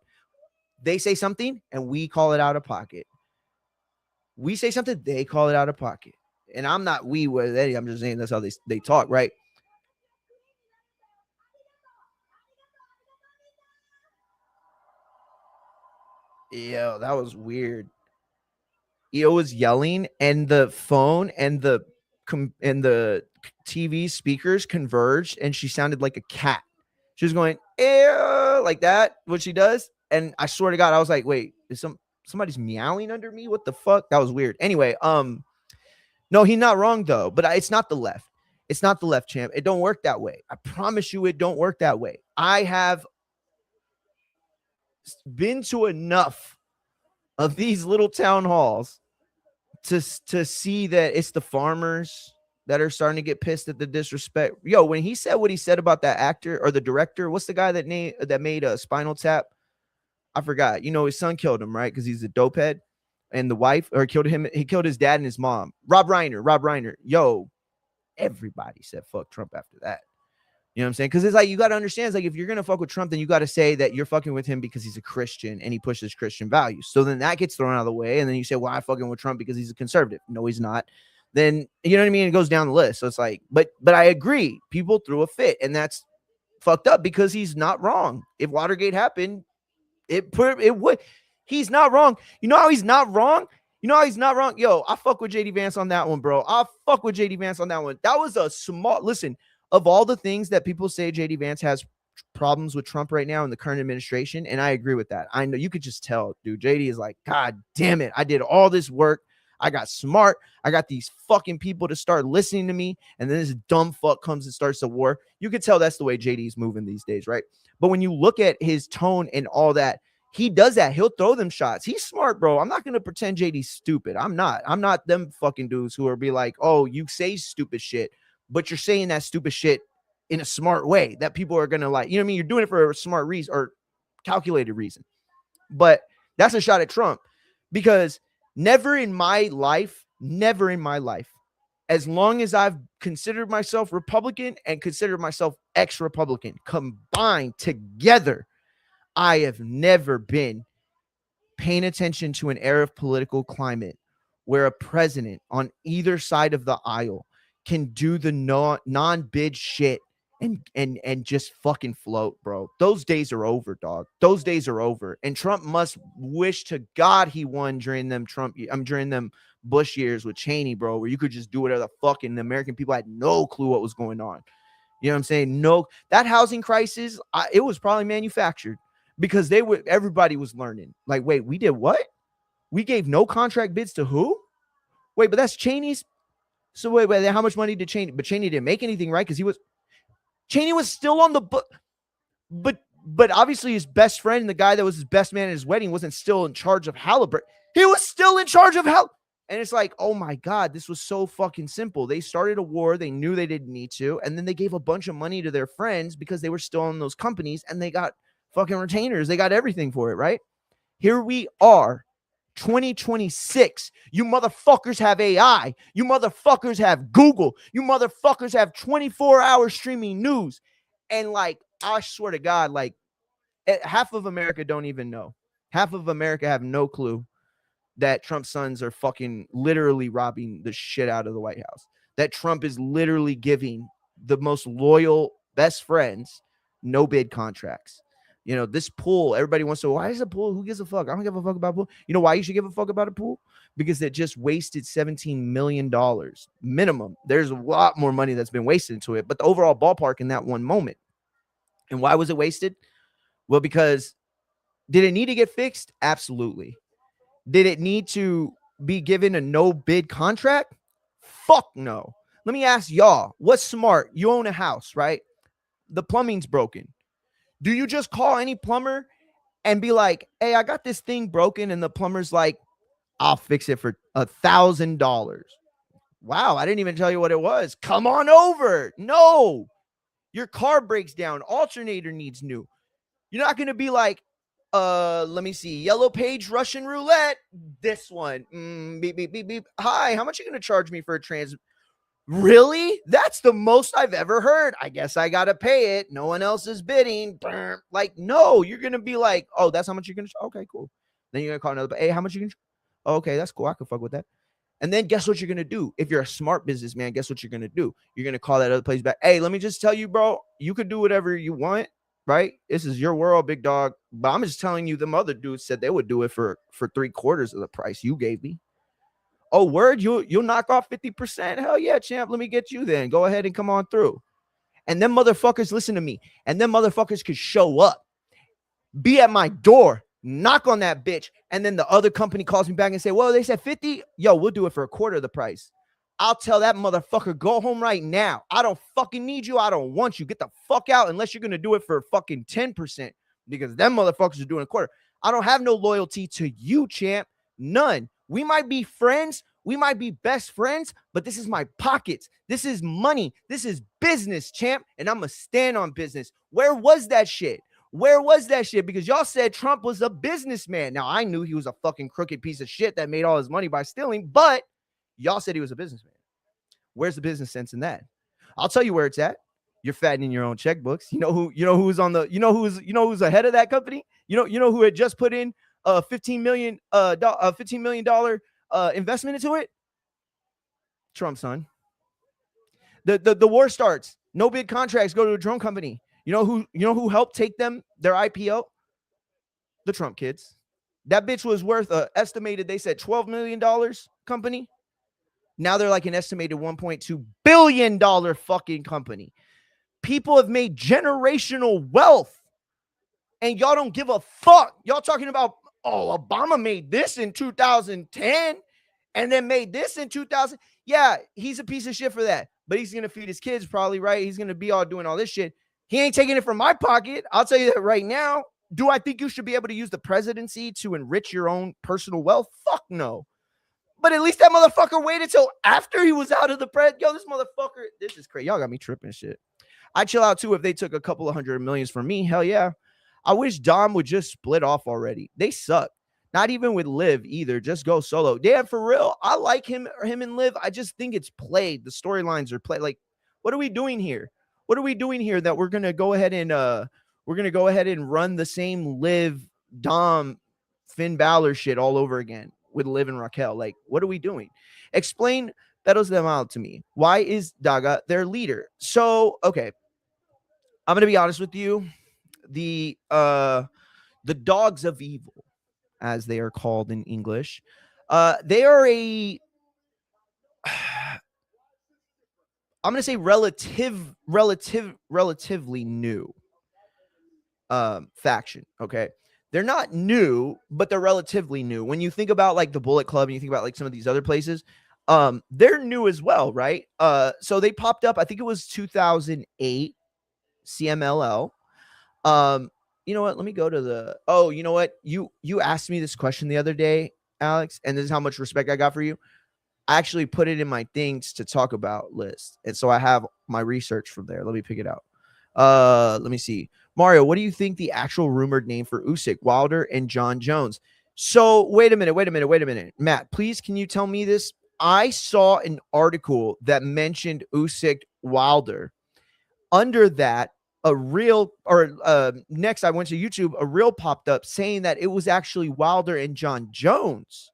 They say something and we call it out of pocket. We say something, they call it out of pocket. And I'm not we with Eddie. I'm just saying that's how they talk, right? Yeah, that was weird. Io was yelling, and the phone and the TV speakers converged, and she sounded like a cat. She was going like that, what she does. And I swear to God, I was like, wait, is somebody's meowing under me? What the fuck? That was weird. Anyway, no, he's not wrong though. But it's not the left. It's not the left, champ. It don't work that way. I promise you, it don't work that way. I have been to enough of these little town halls to see that it's the farmers, that are starting to get pissed at the disrespect. Yo, when he said what he said about that actor or the director, what's the guy that made a Spinal Tap? I forgot. You know, his son killed him, right? Because he's a dope head. And the wife, or killed him. He killed his dad and his mom. Rob Reiner. Yo, everybody said fuck Trump after that. You know what I'm saying? Because it's like, you got to understand, it's like, if you're going to fuck with Trump, then you got to say that you're fucking with him because he's a Christian and he pushes Christian values. So then that gets thrown out of the way. And then you say, well, I'm fucking with Trump because he's a conservative. No, he's not. Then, you know what I mean? It goes down the list. So it's like, but I agree. People threw a fit, and that's fucked up because he's not wrong. If Watergate happened, it would. He's not wrong. You know how he's not wrong? Yo, I fuck with JD Vance on that one, bro. I fuck with JD Vance on that one. That was a small, listen, of all the things that people say JD Vance has problems with Trump right now in the current administration, and I agree with that. I know you could just tell, dude. JD is like, God damn it. I did all this work. I got smart. I got these fucking people to start listening to me, and then this dumb fuck comes and starts the war. You could tell that's the way JD's moving these days, right? But when you look at his tone and all that, he does that. He'll throw them shots. He's smart, bro. I'm not going to pretend JD's stupid. I'm not them fucking dudes who are be like, oh, you say stupid shit, but you're saying that stupid shit in a smart way that people are going to like. You know what I mean? You're doing it for a smart reason or calculated reason. But that's a shot at Trump, because never in my life, as long as I've considered myself Republican and considered myself ex-Republican combined together, I have never been paying attention to an era of political climate where a president on either side of the aisle can do the non-bid shit and just fucking float, bro. Those days are over, dog. Those days are over. And Trump must wish to God he won during them Bush years with Cheney, bro, where you could just do whatever the fuck, and the American people had no clue what was going on. You know what I'm saying? No, that housing crisis, it was probably manufactured. Because everybody was learning. Like, wait, we did what? We gave no contract bids to who? Wait, but that's Cheney's. So wait, how much money did Cheney? But Cheney didn't make anything, right? Because Cheney was still on the book. But obviously his best friend, the guy that was his best man at his wedding, wasn't still in charge of Halliburton. He was still in charge of And it's like, oh my God, this was so fucking simple. They started a war. They knew they didn't need to. And then they gave a bunch of money to their friends because they were still in those companies, and they got fucking retainers. They got everything for it, right? Here we are, 2026. You motherfuckers have AI. You motherfuckers have Google. You motherfuckers have 24-hour streaming news. And like, I swear to God, like, half of America don't even know. Half of America have no clue that Trump's sons are fucking literally robbing the shit out of the White House. That Trump is literally giving the most loyal best friends no bid contracts. You know, this pool, everybody wants to, why is a pool? Who gives a fuck? I don't give a fuck about a pool. You know why you should give a fuck about a pool? Because it just wasted $17 million minimum. There's a lot more money that's been wasted into it, but the overall ballpark in that one moment. And why was it wasted? Well, because did it need to get fixed? Absolutely. Did it need to be given a no bid contract? Fuck no. Let me ask y'all, what's smart? You own a house, right? The plumbing's broken. Do you just call any plumber and be like, hey, I got this thing broken, and the plumber's like, I'll fix it for $1,000. Wow, I didn't even tell you what it was. Come on over. No, your car breaks down. Alternator needs new. You're not going to be like, let me see, Yellow Page Russian Roulette. This one. Beep, beep, beep, beep. Hi, how much are you going to charge me for a Really? That's the most I've ever heard. I guess I got to pay it. No one else is bidding. Like, no, you're going to be like, oh, that's how much you're going to charge? Okay, cool. Then you're going to call another, hey, how much you going to charge? Oh, okay, that's cool. I can fuck with that. And then guess what you're going to do? If you're a smart businessman, guess what you're going to do? You're going to call that other place back. Hey, let me just tell you, bro, you could do whatever you want, right? This is your world, big dog. But I'm just telling you, them other dudes said they would do it for 3/4 of the price you gave me. Oh, word, you'll knock off 50%? Hell yeah, champ. Let me get you then. Go ahead and come on through. And them motherfuckers, listen to me. And them motherfuckers could show up, be at my door, knock on that bitch, and then the other company calls me back and say, well, they said 50. Yo, we'll do it for 1/4 of the price. I'll tell that motherfucker, go home right now. I don't fucking need you. I don't want you. Get the fuck out unless you're going to do it for fucking 10%, because them motherfuckers are doing 1/4. I don't have no loyalty to you, champ. None. We might be friends. We might be best friends, but this is my pockets. This is money. This is business, champ. And I'm going to stand on business. Where was that shit? Where was that shit? Because y'all said Trump was a businessman. Now, I knew he was a fucking crooked piece of shit that made all his money by stealing, but y'all said he was a businessman. Where's the business sense in that? I'll tell you where it's at. You're fattening your own checkbooks. You know who's ahead of that company? You know who had just put in a $15 million investment into it? Trump, son. The war starts. No big contracts go to a drone company. You know who helped take them their IPO? The Trump kids. That bitch was worth estimated, they said $12 million company. Now they're like an estimated $1.2 billion fucking company. People have made generational wealth, and y'all don't give a fuck. Y'all talking about, oh, Obama made this in 2010 and then made this in 2000. Yeah, he's a piece of shit for that, but he's going to feed his kids probably, right? He's going to be all doing all this shit. He ain't taking it from my pocket. I'll tell you that right now. Do I think you should be able to use the presidency to enrich your own personal wealth? Fuck no. But at least that motherfucker waited till after he was out of the press. Yo, this motherfucker, this is crazy. Y'all got me tripping shit. I'd chill out too if they took a couple of $100 million from me. Hell yeah. I wish Dom would just split off already. They suck. Not even with Liv either. Just go solo. Damn, for real. I like him and Liv. I just think it's played. The storylines are played. Like, what are we doing here? What are we doing here that we're gonna go ahead and run the same Liv, Dom, Finn Balor shit all over again with Liv and Raquel? Like, what are we doing? Explain Betos them out to me. Why is Daga their leader? So, okay. I'm gonna be honest with you. The dogs of evil, as they are called in English, they are a I'm gonna say relatively new faction. Okay. They're not new, but they're relatively new. When you think about like the Bullet Club and you think about like some of these other places, they're new as well, right? So they popped up, I think it was 2008 CMLL. You know what? Let me go to the. Oh, you know what? You asked me this question the other day, Alex, and this is how much respect I got for you. I actually put it in my things to talk about list, and so I have my research from there. Let me pick it out. Let me see. Mario, what do you think the actual rumored name for Usyk, Wilder, and John Jones? So wait a minute. Matt, please, can you tell me this? I saw an article that mentioned Usyk, Wilder. Under that, next I went to YouTube, a reel popped up saying that it was actually Wilder and John Jones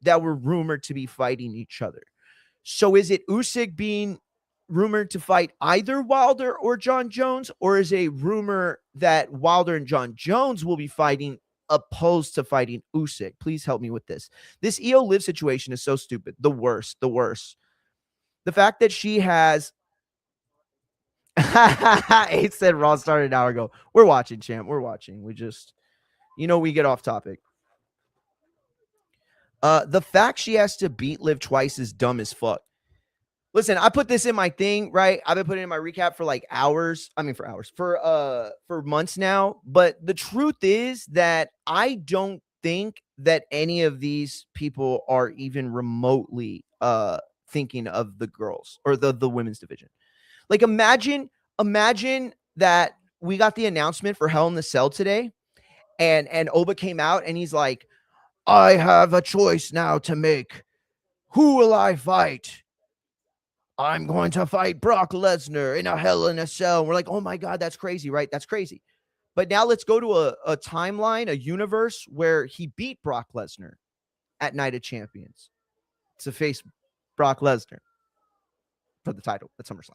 that were rumored to be fighting each other. So is it Usyk being rumored to fight either Wilder or John Jones, or is a rumor that Wilder and John Jones will be fighting opposed to fighting Usyk? Please help me with this. This EO Liv situation is so stupid. The worst. The fact that she has Ace said Raw started an hour ago. We're watching, champ. We're watching. We just, we get off topic. The fact she has to beat Liv twice is dumb as fuck. Listen, I put this in my thing, right? I've been putting it in my recap for like hours. I mean, for months now. But the truth is that I don't think that any of these people are even remotely thinking of the girls or the women's division. Like, imagine that we got the announcement for Hell in the Cell today, and Oba came out and he's like, I have a choice now to make. Who will I fight? I'm going to fight Brock Lesnar in a Hell in a Cell. And we're like, oh my God, that's crazy, right? That's crazy. But now let's go to a timeline, a universe where he beat Brock Lesnar at Night of Champions to face Brock Lesnar for the title at SummerSlam.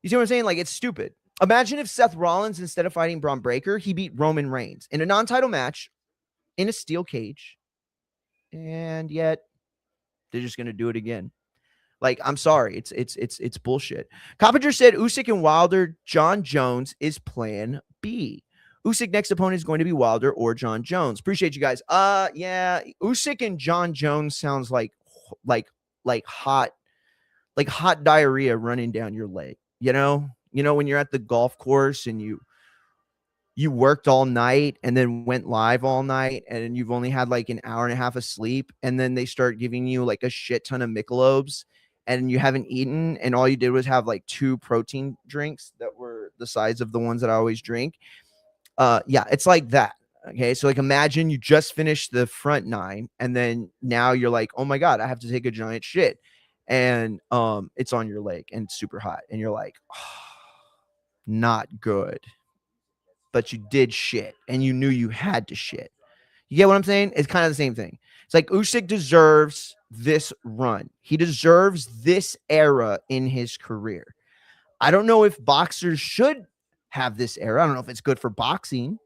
You see what I'm saying? Like, it's stupid. Imagine if Seth Rollins, instead of fighting Braun Breaker, he beat Roman Reigns in a non-title match in a steel cage, and yet they're just going to do it again. Like, I'm sorry. It's bullshit. Coppinger said Usyk and Wilder, John Jones is plan B. Usyk next opponent is going to be Wilder or John Jones. Appreciate you guys. Yeah, Usyk and John Jones sounds like hot diarrhea running down your leg. You know, when you're at the golf course and you you worked all night and then went live all night and you've only had like an hour and a half of sleep, and then they start giving you like a shit ton of Michelobes and you haven't eaten and all you did was have like 2 protein drinks that were the size of the ones that I always drink. Yeah, it's like that. Okay, so like imagine you just finished the front 9 and then now you're like, oh my god, I have to take a giant shit, and it's on your leg and it's super hot and you're like, oh, not good, but you did shit and you knew you had to shit. You get what I'm saying? It's kind of the same thing. It's like Usyk deserves this run. He deserves this era in his career. I don't know if boxers should have this era. I don't know if it's good for boxing,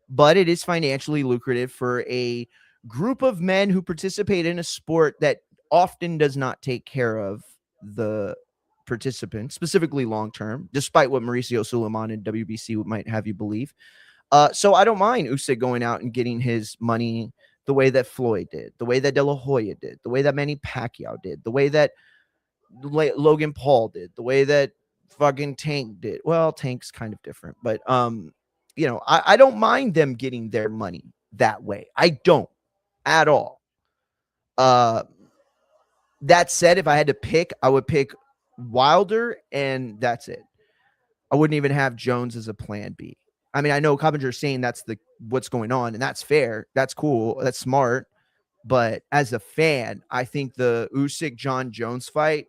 but it is financially lucrative for a group of men who participate in a sport that often does not take care of the participants, specifically long term, despite what Mauricio Suleiman and WBC might have you believe. So I don't mind Usyk going out and getting his money the way that Floyd did, the way that De La Hoya did, the way that Manny Pacquiao did, the way that Logan Paul did, the way that fucking Tank did. Well, Tank's kind of different, but I don't mind them getting their money that way. I don't at all. That said, if I had to pick, I would pick Wilder, and that's it. I wouldn't even have Jones as a plan B. I mean, I know Coppenger's saying that's what's going on, and that's fair. That's cool. That's smart. But as a fan, I think the Usyk John Jones fight,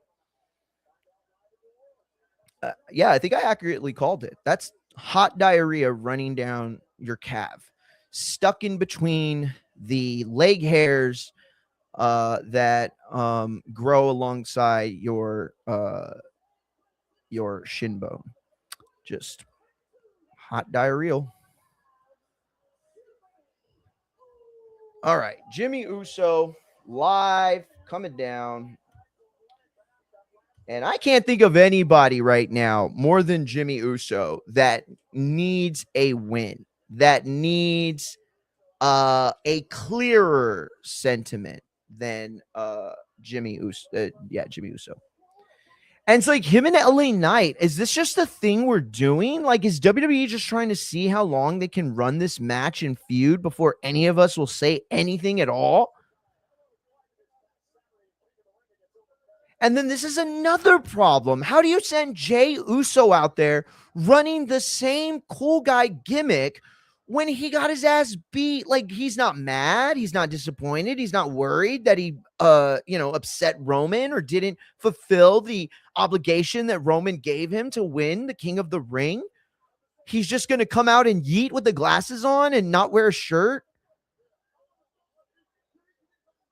yeah, I think I accurately called it. That's hot diarrhea running down your calf, stuck in between the leg hairs that grow alongside your shin bone. Just hot diarrhea. All right, Jimmy Uso live coming down. And I can't think of anybody right now more than Jimmy Uso that needs a win, that needs a clearer sentiment than Jimmy Uso. Jimmy Uso. And it's like him and LA Knight. Is this just a thing we're doing? Like, is WWE just trying to see how long they can run this match and feud before any of us will say anything at all? And then this is another problem. How do you send Jey Uso out there running the same cool guy gimmick when he got his ass beat? Like, he's not mad, he's not disappointed, he's not worried that he upset Roman or didn't fulfill the obligation that Roman gave him to win the King of the Ring. He's just going to come out and yeet with the glasses on and not wear a shirt.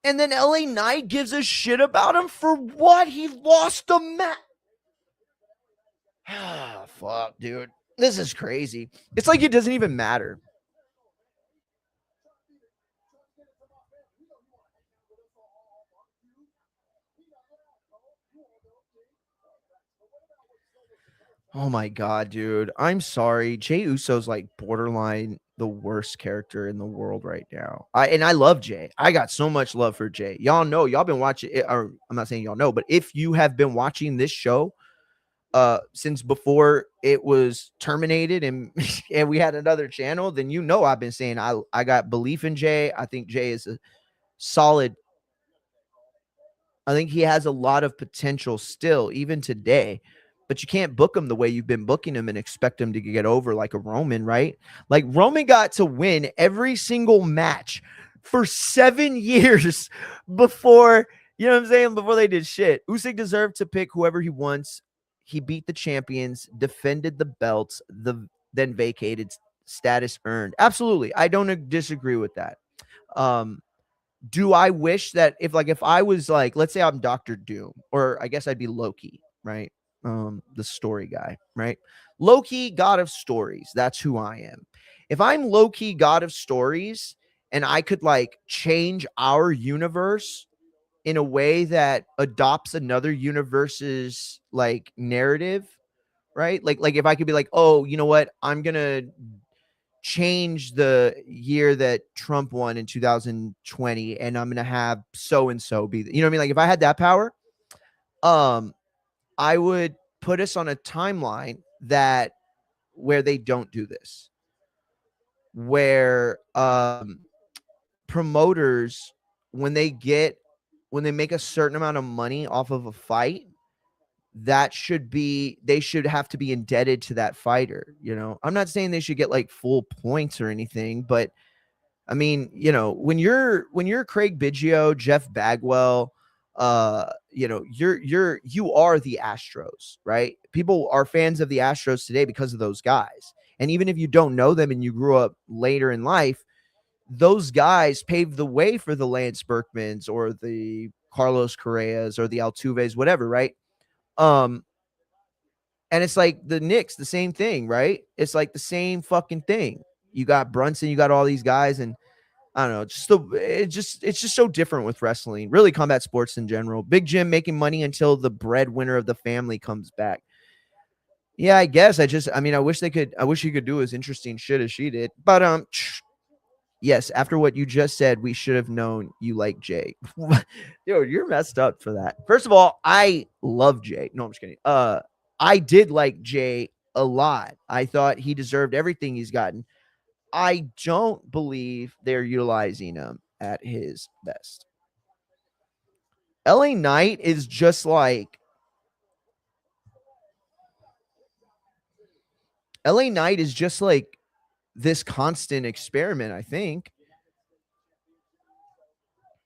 And then LA Knight gives a shit about him for what? He lost the match. Ah, fuck, dude. This is crazy. It's like it doesn't even matter. Oh my god, dude. I'm sorry. Jey Uso's like borderline the worst character in the world right now. I love Jey. I got so much love for Jey. Y'all know, y'all been watching it, or I'm not saying y'all know, but if you have been watching this show since before it was terminated and and we had another channel, then you know I've been saying I got belief in Jey. I think Jey is a solid. I think he has a lot of potential still, even today. But you can't book him the way you've been booking him and expect him to get over like a Roman, right? Like Roman got to win every single match for 7 years before, you know what I'm saying? Before they did shit. Usyk deserved to pick whoever he wants. He beat the champions, defended the belts, then vacated, status earned. Absolutely. I don't disagree with that. Do I wish that if I was like, let's say I'm Dr. Doom, or I guess I'd be Loki, right? The story guy, right? Loki, god of stories. That's who I am. If I'm Loki, god of stories, and I could like change our universe in a way that adopts another universe's like narrative, right? Like if I could be like, oh, you know what? I'm gonna change the year that Trump won in 2020 and I'm going to have so and so be, you know what I mean? Like if I had that power, I would put us on a timeline that where they don't do this. where promoters, when they make a certain amount of money off of a fight, they should have to be indebted to that fighter. I'm not saying they should get like full points or anything, but I mean, when you're Craig Biggio, Jeff Bagwell, you are the Astros, right? People are fans of the Astros today because of those guys. And even if you don't know them and you grew up later in life, those guys paved the way for the Lance Berkmans or the Carlos Correas or the Altuves, whatever, right? And it's like the Knicks, the same thing, right? It's like the same fucking thing. You got Brunson, you got all these guys, and I don't know, it's just so different with wrestling, really combat sports in general. Big Jim making money until the breadwinner of the family comes back. Yeah, I guess I wish he could do as interesting shit as she did. But yes, after what you just said, we should have known you like Jay. Yo, you're messed up for that. First of all, I love Jay. No, I'm just kidding. I did like Jay a lot. I thought he deserved everything he's gotten. I don't believe they're utilizing him at his best. LA Knight is just like this constant experiment, I think.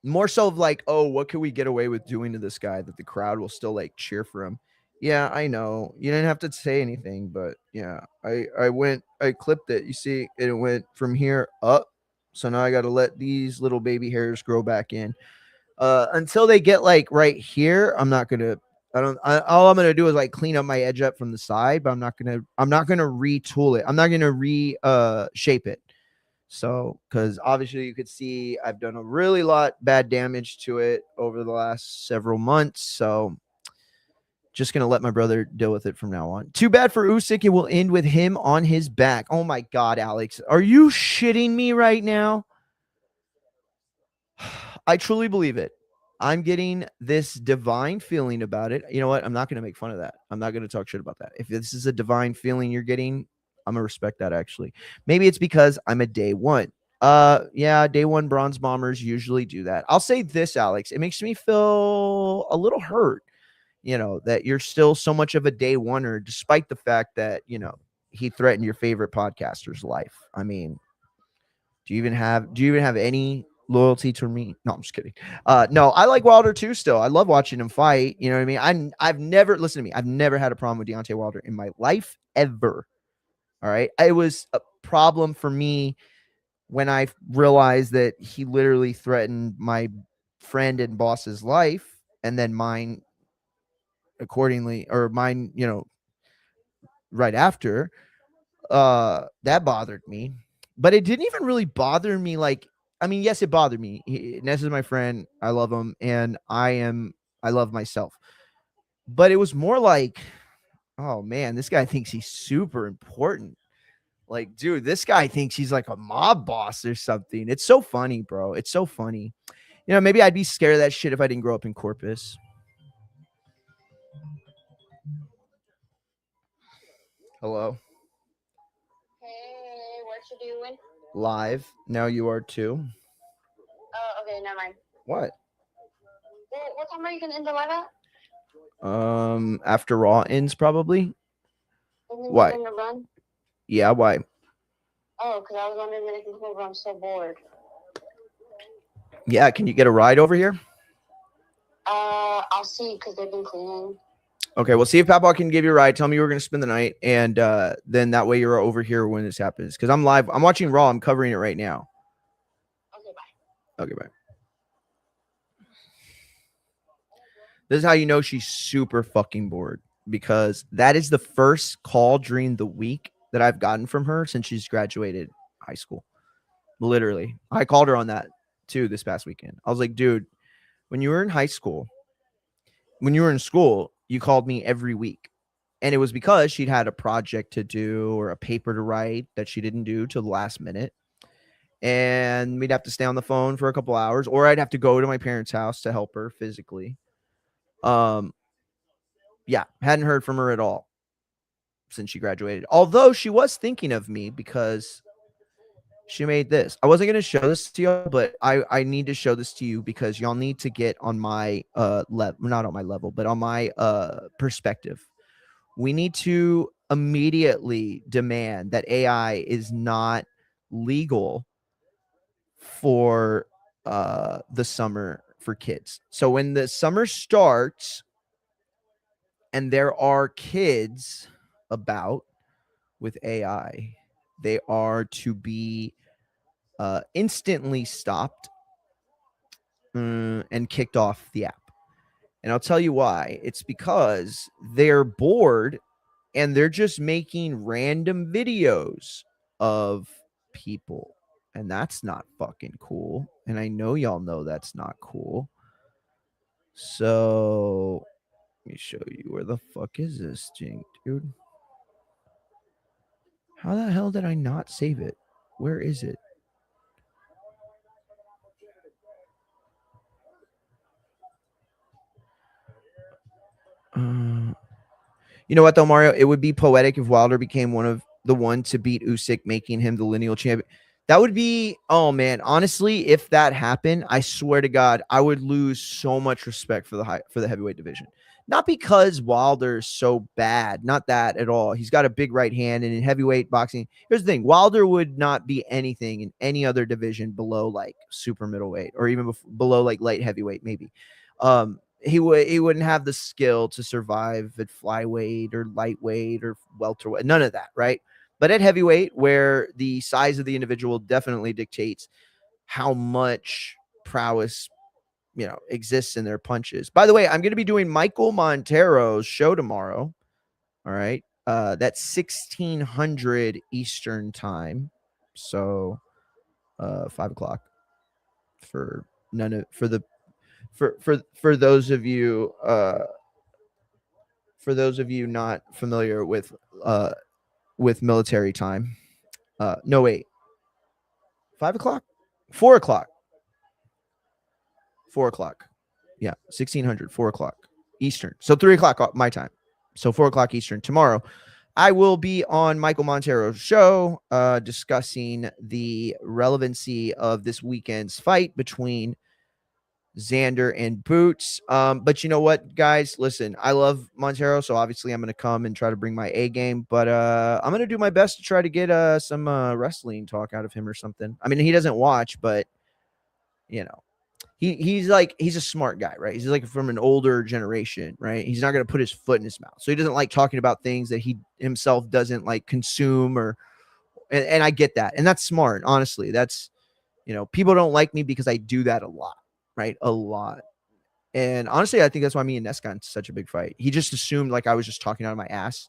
More so of like, oh, what can we get away with doing to this guy that the crowd will still like cheer for him? Yeah, I know. You didn't have to say anything, but yeah, I clipped it. You see, it went from here up. So now I got to let these little baby hairs grow back in. Until they get like right here, I'm not gonna. All I'm gonna do is like clean up my edge up from the side, but I'm not gonna retool it. I'm not gonna shape it. So, because obviously you could see I've done a really lot bad damage to it over the last several months. So, just gonna let my brother deal with it from now on. Too bad for Usyk. It will end with him on his back. Oh my God, Alex, are you shitting me right now? I truly believe it. I'm getting this divine feeling about it. You know what? I'm not going to make fun of that. I'm not going to talk shit about that. If this is a divine feeling you're getting, I'm going to respect that actually. Maybe it's because I'm a day one. Yeah, day one bronze bombers usually do that. I'll say this, Alex. It makes me feel a little hurt, that you're still so much of a day oneer, despite the fact that, he threatened your favorite podcaster's life. I mean, do you even have any loyalty to me? No, I'm just kidding. No, I like Wilder too still. I love watching him fight. You know what I mean? I've never, listen to me, I've never had a problem with Deontay Wilder in my life ever. All right. It was a problem for me when I realized that he literally threatened my friend and boss's life and then mine accordingly, or mine, right after. That bothered me, but it didn't even really bother me. Like, I mean, yes, it bothered me. Ness is my friend. I love him, and I love myself. But it was more like, oh man, this guy thinks he's super important. Like, dude, this guy thinks he's like a mob boss or something. It's so funny, bro. It's so funny. Maybe I'd be scared of that shit if I didn't grow up in Corpus. Hello. Hey, what you doing? Live. Now you are too. Oh, okay, never mind. What? Well, what time are you gonna end the live at? After Raw ends, probably. And then Why? you're gonna run? Yeah, why? Oh, because I was wondering if you could. I'm so bored. Yeah, can you get a ride over here? I'll see because they've been cleaning. Okay, we'll see if Papa can give you a ride. Tell me you were going to spend the night, and then that way you're over here when this happens. Because I'm live. I'm watching Raw. I'm covering it right now. Okay, bye. Okay, bye. This is how you know she's super fucking bored, because that is the first call during the week that I've gotten from her since she's graduated high school. Literally. I called her on that too this past weekend. I was like, dude, when you were in high school, when you were in school, you called me every week. And it was because she'd had a project to do or a paper to write that she didn't do till the last minute. And we'd have to stay on the phone for a couple hours, or I'd have to go to my parents' house to help her physically. Yeah, hadn't heard from her at all since she graduated. Although she was thinking of me because She made this. I wasn't gonna show this to y'all, but I need to show this to you because y'all need to get on my not on my level, but on my perspective. We need to immediately demand that AI is not legal for the summer for kids. So when the summer starts and there are kids about with AI, they are to be instantly stopped and kicked off the app. And I'll tell you why. It's because they're bored and they're just making random videos of people. And that's not fucking cool. And I know y'all know that's not cool. So let me show you. Where the fuck is this, Jink, dude? How the hell did I not save it? Where is it? You know what, though, Mario? It would be poetic if Wilder became the one to beat Usyk, making him the lineal champion. That would be, oh man, honestly, if that happened, I swear to God, I would lose so much respect for the heavyweight division. Not because Wilder's so bad, not that at all. He's got a big right hand, and in heavyweight boxing, here's the thing: Wilder would not be anything in any other division below like super middleweight or even below like light heavyweight, maybe. He wouldn't have the skill to survive at flyweight or lightweight or welterweight, none of that, right? But at heavyweight, where the size of the individual definitely dictates how much prowess exists in their punches. By the way, I'm going to be doing Michael Montero's show tomorrow. All right, that's 1600 Eastern time, so 5 o'clock for none of for the for those of you not familiar with military time. No, wait. 5 o'clock? 4 o'clock. 4 o'clock. Yeah, 1600, 4 o'clock Eastern. So 3 o'clock my time. So 4 o'clock Eastern tomorrow. I will be on Michael Montero's show discussing the relevancy of this weekend's fight between Xander and Boots. But you know what, guys? Listen, I love Montero, so obviously I'm going to come and try to bring my A game. But I'm going to do my best to try to get some wrestling talk out of him or something. I mean, he doesn't watch, but you know, he's a smart guy, right? He's like from an older generation, right? He's not going to put his foot in his mouth, so he doesn't like talking about things that he himself doesn't like consume and I get that, and that's smart. Honestly, that's people don't like me because I do that a lot. Right, a lot. And honestly, I think that's why me and Ness got into such a big fight. He just assumed like I was just talking out of my ass.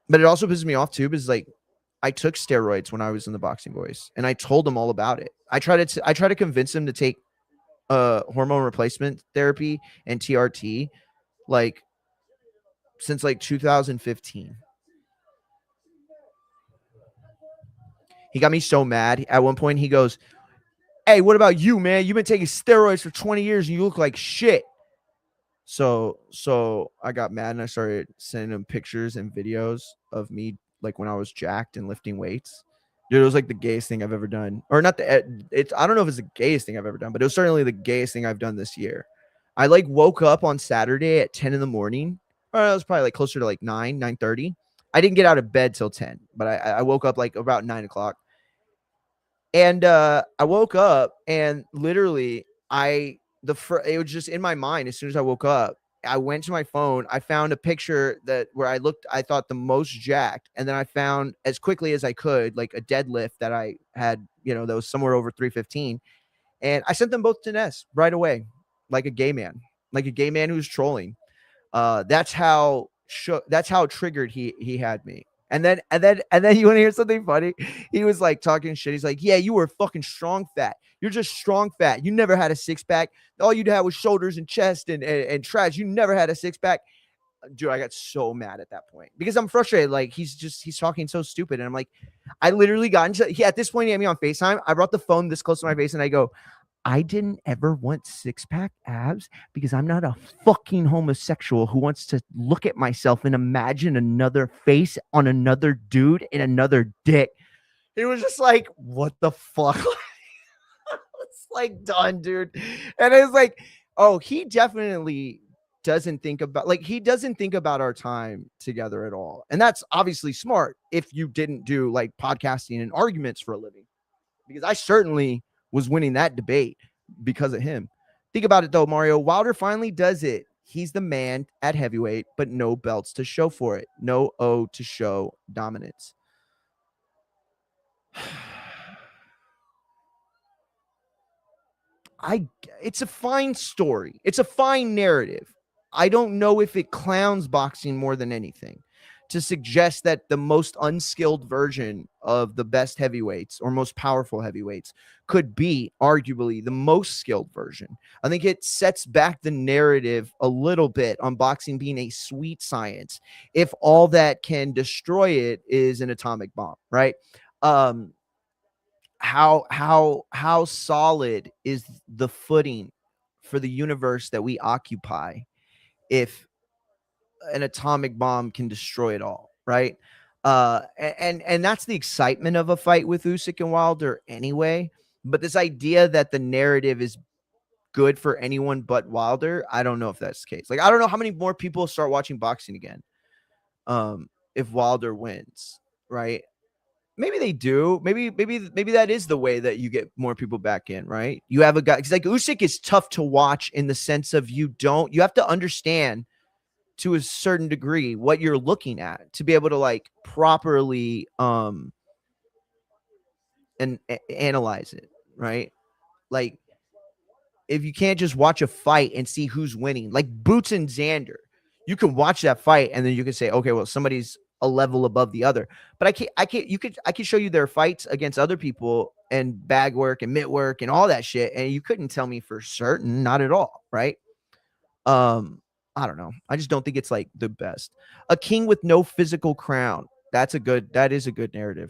But it also pisses me off too, because like I took steroids when I was in the Boxing Boys, and I told him all about it. I tried to convince him to take hormone replacement therapy and TRT like since like 2015. He got me so mad. At one point, he goes, "Hey, what about you, man? You've been taking steroids for 20 years and you look like shit." So I got mad and I started sending him pictures and videos of me like when I was jacked and lifting weights. Dude, it was like the gayest thing I've ever done. Or not it's I don't know if it's the gayest thing I've ever done, but it was certainly the gayest thing I've done this year. I like woke up on Saturday at 10 in the morning. Or it was probably like closer to like 9:30. I didn't get out of bed till 10, but I woke up like about 9 o'clock. And I woke up and literally it was just in my mind. As soon as I woke up, I went to my phone. I found a picture where I thought the most jacked. And then I found as quickly as I could, like a deadlift that I had, that was somewhere over 315. And I sent them both to Ness right away, like a gay man who's trolling. That's how triggered he had me. And then you want to hear something funny? He was like talking shit. He's like, "Yeah, you were fucking strong fat. You're just strong fat. You never had a six pack. All you had was shoulders and chest and trash. You never had a six pack." Dude, I got so mad at that point because I'm frustrated. Like he's talking so stupid. And I'm like, I literally got into at this point, he had me on FaceTime. I brought the phone this close to my face and I go, "I didn't ever want six-pack abs because I'm not a fucking homosexual who wants to look at myself and imagine another face on another dude and another dick." He was just like, what the fuck? It's like done, dude. And it's like, oh, he definitely doesn't think about he doesn't think about our time together at all. And that's obviously smart if you didn't do like podcasting and arguments for a living. Because I certainly was winning that debate because of him. Think about it though, Mario. Wilder finally does it. He's the man at heavyweight, but no belts to show for it. No O to show dominance. It's a fine story. It's a fine narrative. I don't know if it clowns boxing more than anything to suggest that the most unskilled version of the best heavyweights or most powerful heavyweights could be arguably the most skilled version. I think it sets back the narrative a little bit on boxing being a sweet science if all that can destroy it is an atomic bomb, right? How solid is the footing for the universe that we occupy if an atomic bomb can destroy it all, right? And that's the excitement of a fight with Usyk and Wilder anyway. But this idea that the narrative is good for anyone but Wilder, I don't know if that's the case. Like, I don't know how many more people start watching boxing again if Wilder wins, right? Maybe they do. Maybe that is the way that you get more people back in, right? You have a guy because like Usyk is tough to watch in the sense of you have to understand to a certain degree what you're looking at to be able to like properly and analyze it, right? Like if you can't just watch a fight and see who's winning, like Boots and Xander, you can watch that fight and then you can say, okay, well, somebody's a level above the other. But I can show you their fights against other people and bag work and mitt work and all that shit. And you couldn't tell me for certain, not at all, right? I don't know. I just don't think it's like the best. A king with no physical crown. That is a good narrative.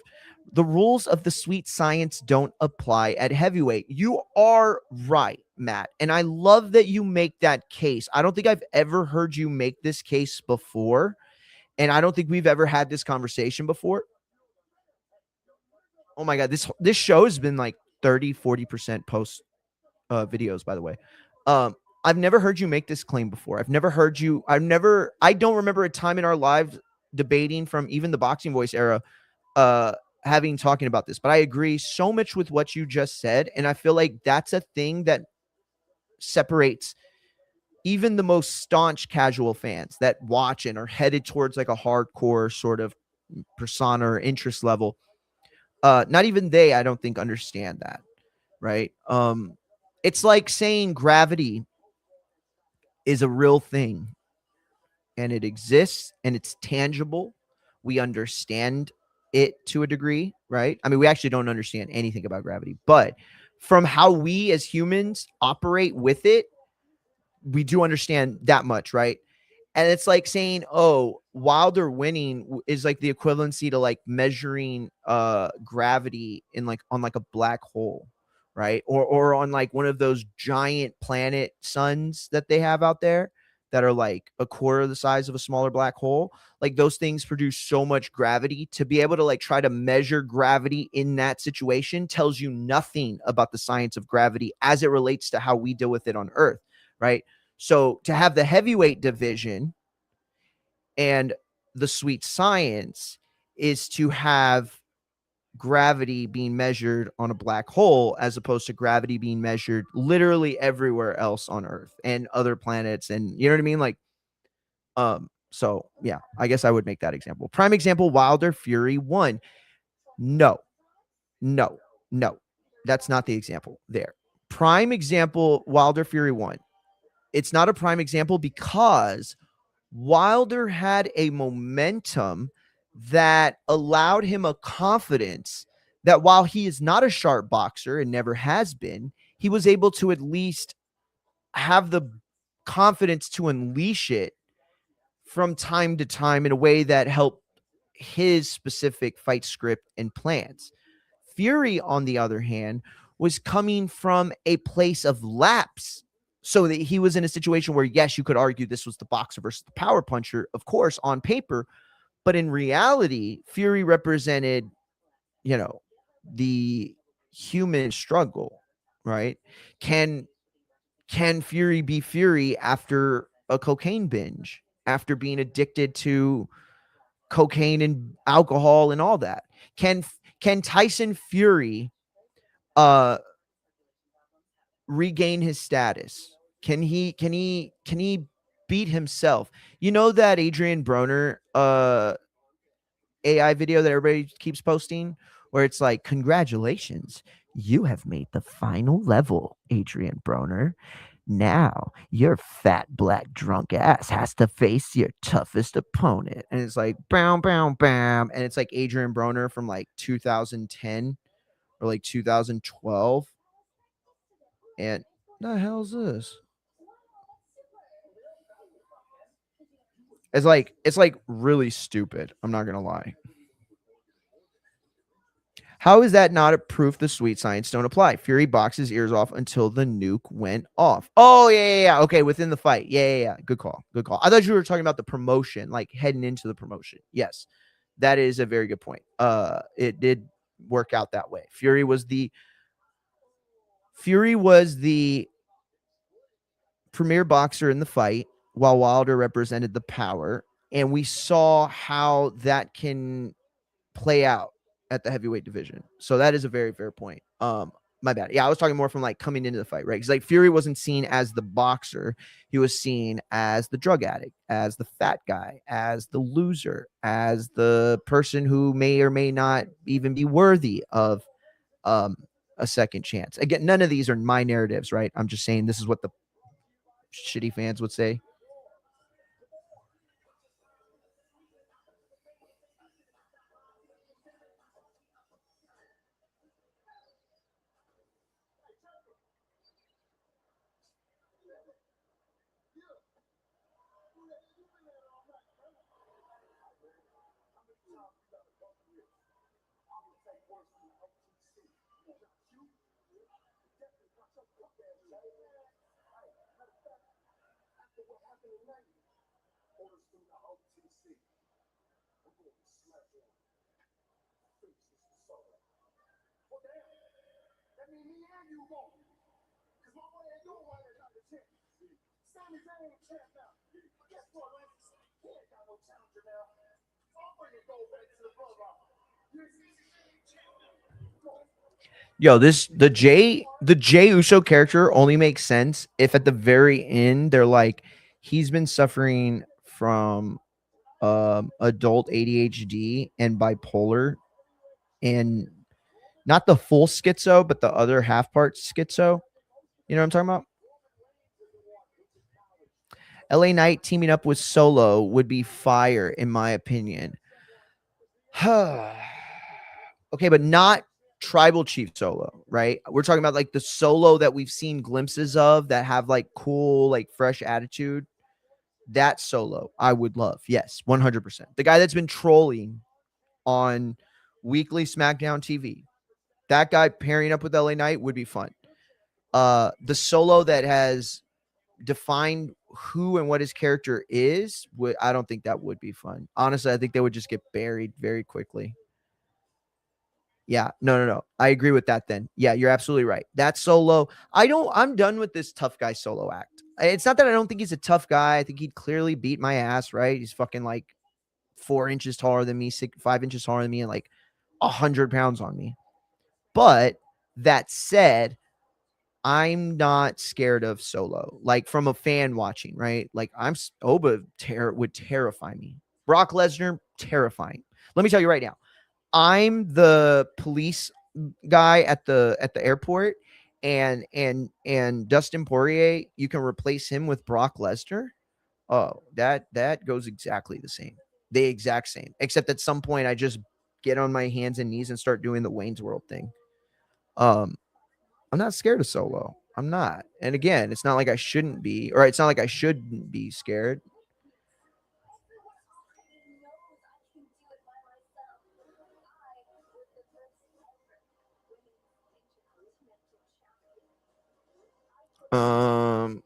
The rules of the sweet science don't apply at heavyweight. You are right, Matt. And I love that you make that case. I don't think I've ever heard you make this case before. And I don't think we've ever had this conversation before. Oh my God. This show has been like 30-40% post videos, by the way. I've never heard you make this claim before. I don't remember a time in our lives debating from even the Boxing Voice era, having talking about this, but I agree so much with what you just said. And I feel like that's a thing that separates even the most staunch casual fans that watch and are headed towards like a hardcore sort of persona or interest level. Not even they, I don't think, understand that. Right. It's like saying gravity is a real thing and it exists and it's tangible. We understand it to a degree, right? I mean, we actually don't understand anything about gravity, but from how we as humans operate with it, we do understand that much, right? And it's like saying, oh, Wilder winning is like the equivalency to like measuring gravity in like on like a black hole, right? Or on like one of those giant planet suns that they have out there that are like a quarter the size of a smaller black hole. Like those things produce so much gravity. To be able to like try to measure gravity in that situation tells you nothing about the science of gravity as it relates to how we deal with it on Earth, right? So to have the heavyweight division and the sweet science is to have gravity being measured on a black hole as opposed to gravity being measured literally everywhere else on Earth and other planets. And you know what I mean? Like, so yeah, I guess I would make that example. Prime example, Wilder Fury 1. No, no, no. That's not the example there. Prime example, Wilder Fury 1. It's not a prime example because Wilder had a momentum that allowed him a confidence that while he is not a sharp boxer and never has been, he was able to at least have the confidence to unleash it from time to time in a way that helped his specific fight script and plans. Fury, on the other hand, was coming from a place of lapse. So that he was in a situation where, yes, you could argue this was the boxer versus the power puncher, of course, on paper. But in reality, Fury represented, the human struggle, right? Can Fury be Fury after a cocaine binge, after being addicted to cocaine and alcohol and all that? Can Tyson Fury uh regain his status? Can he beat himself? You know that Adrian Broner AI video that everybody keeps posting where it's like, congratulations, you have made the final level, Adrian Broner. Now your fat black drunk ass has to face your toughest opponent. And it's like bam, bam, bam. And it's like Adrian Broner from like 2010 or like 2012. And the hell's this? It's like really stupid. I'm not gonna lie. How is that not a proof the sweet science don't apply? Fury boxed his ears off until the nuke went off. Oh, yeah. Okay, within the fight. Yeah. Good call. I thought you were talking about the promotion, like heading into the promotion. Yes, that is a very good point. It did work out that way. Fury was the premier boxer in the fight, while Wilder represented the power. And we saw how that can play out at the heavyweight division. So that is a very fair point. My bad. Yeah, I was talking more from like coming into the fight, right? Because like Fury wasn't seen as the boxer, he was seen as the drug addict, as the fat guy, as the loser, as the person who may or may not even be worthy of a second chance. Again, none of these are my narratives, right? I'm just saying this is what the shitty fans would say. Yo, the Jay Uso character only makes sense if at the very end they're like, he's been suffering from adult ADHD and bipolar, and not the full schizo, but the other half part schizo. You know what I'm talking about? LA Knight teaming up with Solo would be fire, in my opinion. Okay, but not tribal chief Solo, right? We're talking about like the Solo that we've seen glimpses of that have like cool, like fresh attitude. That Solo I would love. Yes, 100%. The guy that's been trolling on weekly SmackDown TV. That guy pairing up with LA Knight would be fun. The Solo that has defined who and what his character is, I don't think that would be fun. Honestly, I think they would just get buried very quickly. Yeah, no. I agree with that then. Yeah, you're absolutely right. That Solo, I'm done with this tough guy Solo act. It's not that I don't think he's a tough guy. I think he'd clearly beat my ass, right? He's fucking like 4 inches taller than me, 5 inches taller than me, and like 100 pounds on me. But that said, I'm not scared of Solo. Like from a fan watching, right? Like Oba would terrify me. Brock Lesnar, terrifying. Let me tell you right now, I'm the police guy at the airport, and Dustin Poirier, you can replace him with Brock Lesnar. Oh, that goes exactly the same. The exact same. Except at some point I just get on my hands and knees and start doing the Wayne's World thing. I'm not scared of Solo. I'm not. And again, it's not like I shouldn't be, or it's not like I shouldn't be scared. Um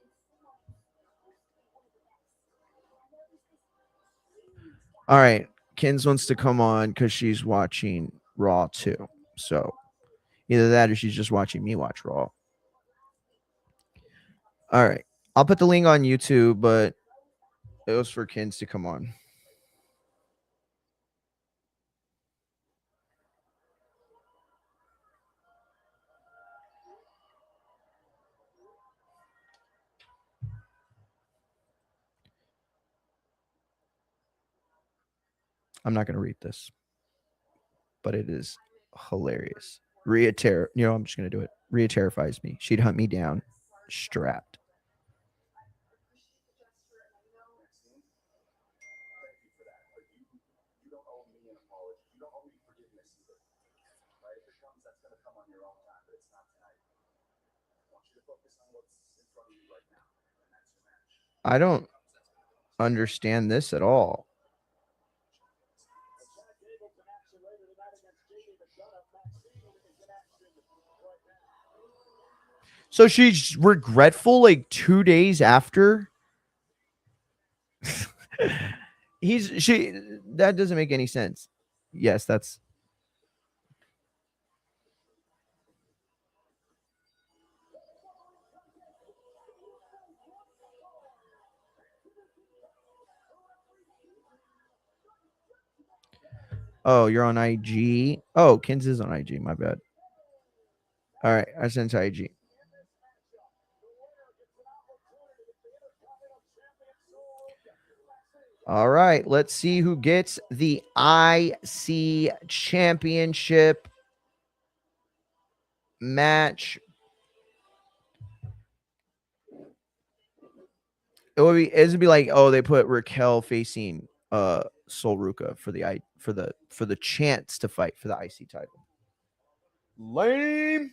all right. Kins wants to come on because she's watching Raw too. So Either that or she's just watching me watch Raw. All right. I'll put the link on YouTube, but it was for Kins to come on. I'm not going to read this, but it is hilarious. I'm just going to do it. Rhea terrifies me. She'd hunt me down strapped. I don't understand this at all. So she's regretful like 2 days after. That doesn't make any sense. Yes, that's Oh, you're on IG. Oh, Kins is on IG. My bad. All right, I sent to IG. All right, let's see who gets the IC championship match. It'd be like, oh, they put Raquel facing Sol Ruka for the chance to fight for the IC title. Lame.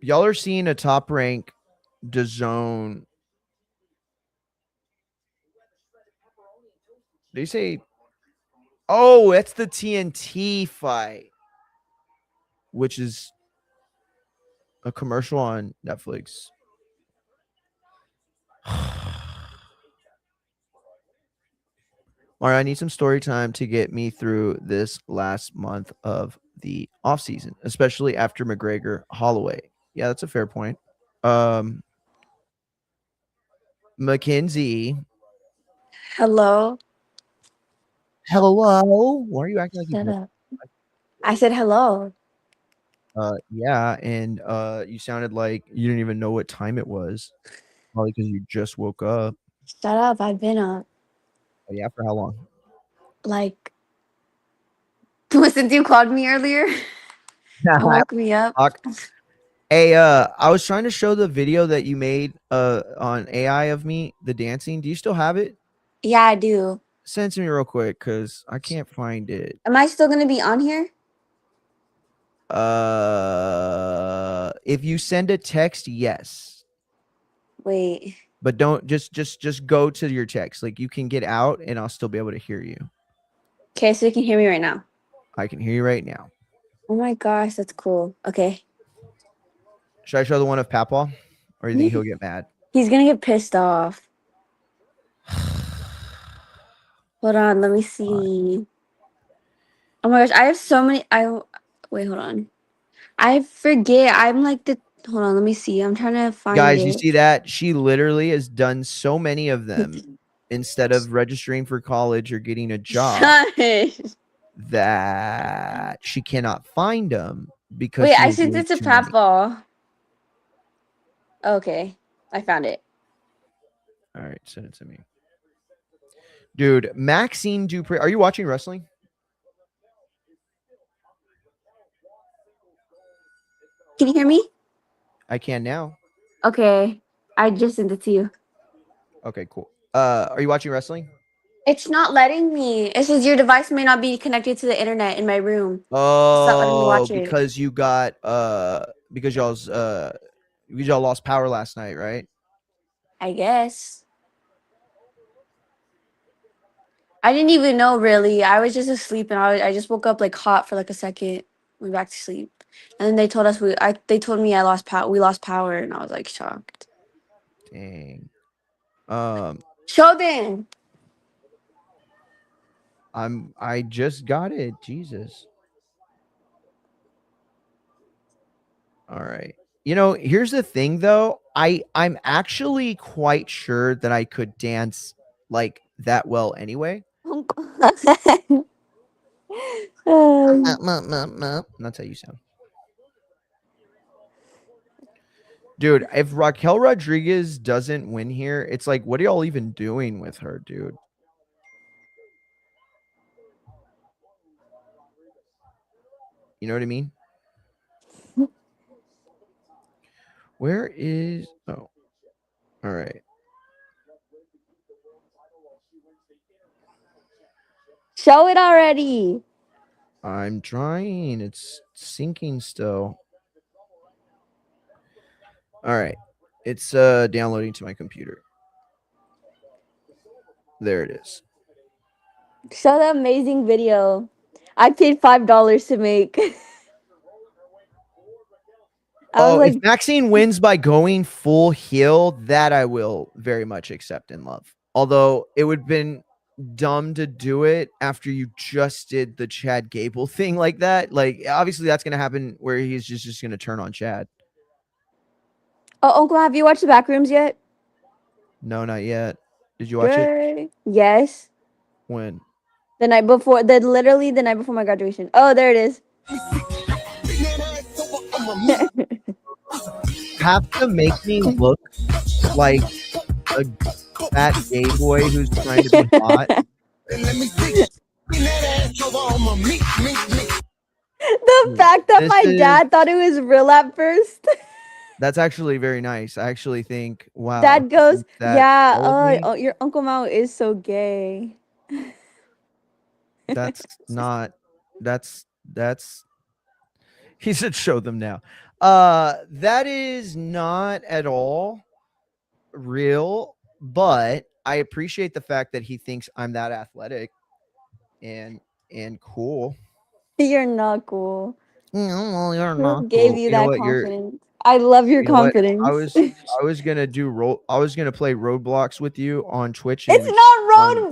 Y'all are seeing a top rank DAZN. They say, oh, that's the TNT fight, which is a commercial on Netflix. Mario, I need some story time to get me through this last month of the off season, especially after McGregor Holloway. Yeah, that's a fair point. Mackenzie. Hello. Hello. Why are you acting like Shut you? up. I said hello. Yeah, and you sounded like you didn't even know what time it was, probably because you just woke up. Shut up. I've been up. Oh, yeah, for how long? Like, since you called me earlier and woke me up. Hey, I was trying to show the video that you made on AI of me, the dancing. Do you still have it? Yeah, I do. Send it to me real quick because I can't find it. Am I still going to be on here? If you send a text, yes. Wait. But don't just go to your text. Like you can get out and I'll still be able to hear you. Okay, so you can hear me right now. I can hear you right now. Oh my gosh, that's cool. Okay. Should I show the one of Papaw? Or do you think he'll get mad? He's going to get pissed off. Hold on, let me see. Oh my gosh, I have so many. Wait, hold on. I forget. I'm like hold on, let me see. I'm trying to find Guys, it. you see that? She literally has done so many of them instead of registering for college or getting a job that she cannot find them because Wait, she I is sent way it to too many. Papa. Okay, I found it. All right, send it to me. Dude, Maxine Dupree. Are you watching wrestling? Can you hear me? I can now. Okay, I just sent it to you. Okay, cool. Are you watching wrestling? It's not letting me. It says your device may not be connected to the internet in my room. It's not letting me Oh, watch it. because you got because y'all lost power last night, right? I guess. I didn't even know really. I was just asleep and I just woke up like hot for like a second. Went back to sleep. And then they told us they told me I lost power. We lost power and I was like shocked. Dang. Shoden. I just got it. Jesus. All right. You know, here's the thing though. I'm actually quite sure that I could dance like that well anyway. That's how you sound. Dude, if Raquel Rodriguez doesn't win here, it's like, what are y'all even doing with her, dude? You know what I mean? Where is oh all right. Show it already. I'm trying. It's syncing still. All right. It's downloading to my computer. There it is. Show the amazing video. I paid $5 to make. I was Oh, if like, Maxine wins by going full heel, that I will very much accept and love. Although it would have been dumb to do it after you just did the Chad Gable thing like that. Like, obviously, that's going to happen where he's just going to turn on Chad. oh, Uncle, have you watched the Backrooms yet? No, not yet. Did you watch it? Good. Yes. When? The night before, literally the night before my graduation. Oh, there it is. Have to make me look like a fat gay boy who's trying to be hot. The fact that This my is dad thought it was real at first. That's actually very nice. I actually think, wow, Dad he goes, thinks that yeah, well of me. oh, your Uncle Mao is so gay. That's not. That's. He said, "Show them now." That is not at all real, but I appreciate the fact that he thinks I'm that athletic and cool. You're not cool. Well, you're Who not gave cool. you You know that what? confidence? I love your You know what? confidence. I was gonna I was gonna play Roadblocks with you on Twitch It's and on not YouTube.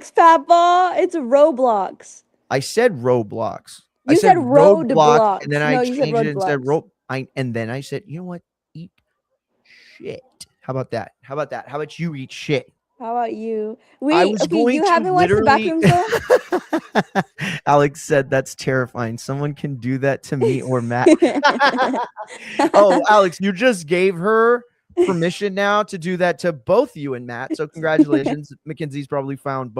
Roblox, Papa. It's Roblox. I said Roblox. I You said said roadblock, and then roadblocks. I No, you said changed it and said roadblocks. and then I said, you know what? Eat shit. How about that? How about that? How about you eat shit? How about you? I Wait, was okay, going you to haven't watched the literally. Backrooms though? Alex said that's terrifying. Someone can do that to me or Matt. Oh, Alex, you just gave her permission now to do that to both you and Matt. So congratulations. Mackenzie's probably found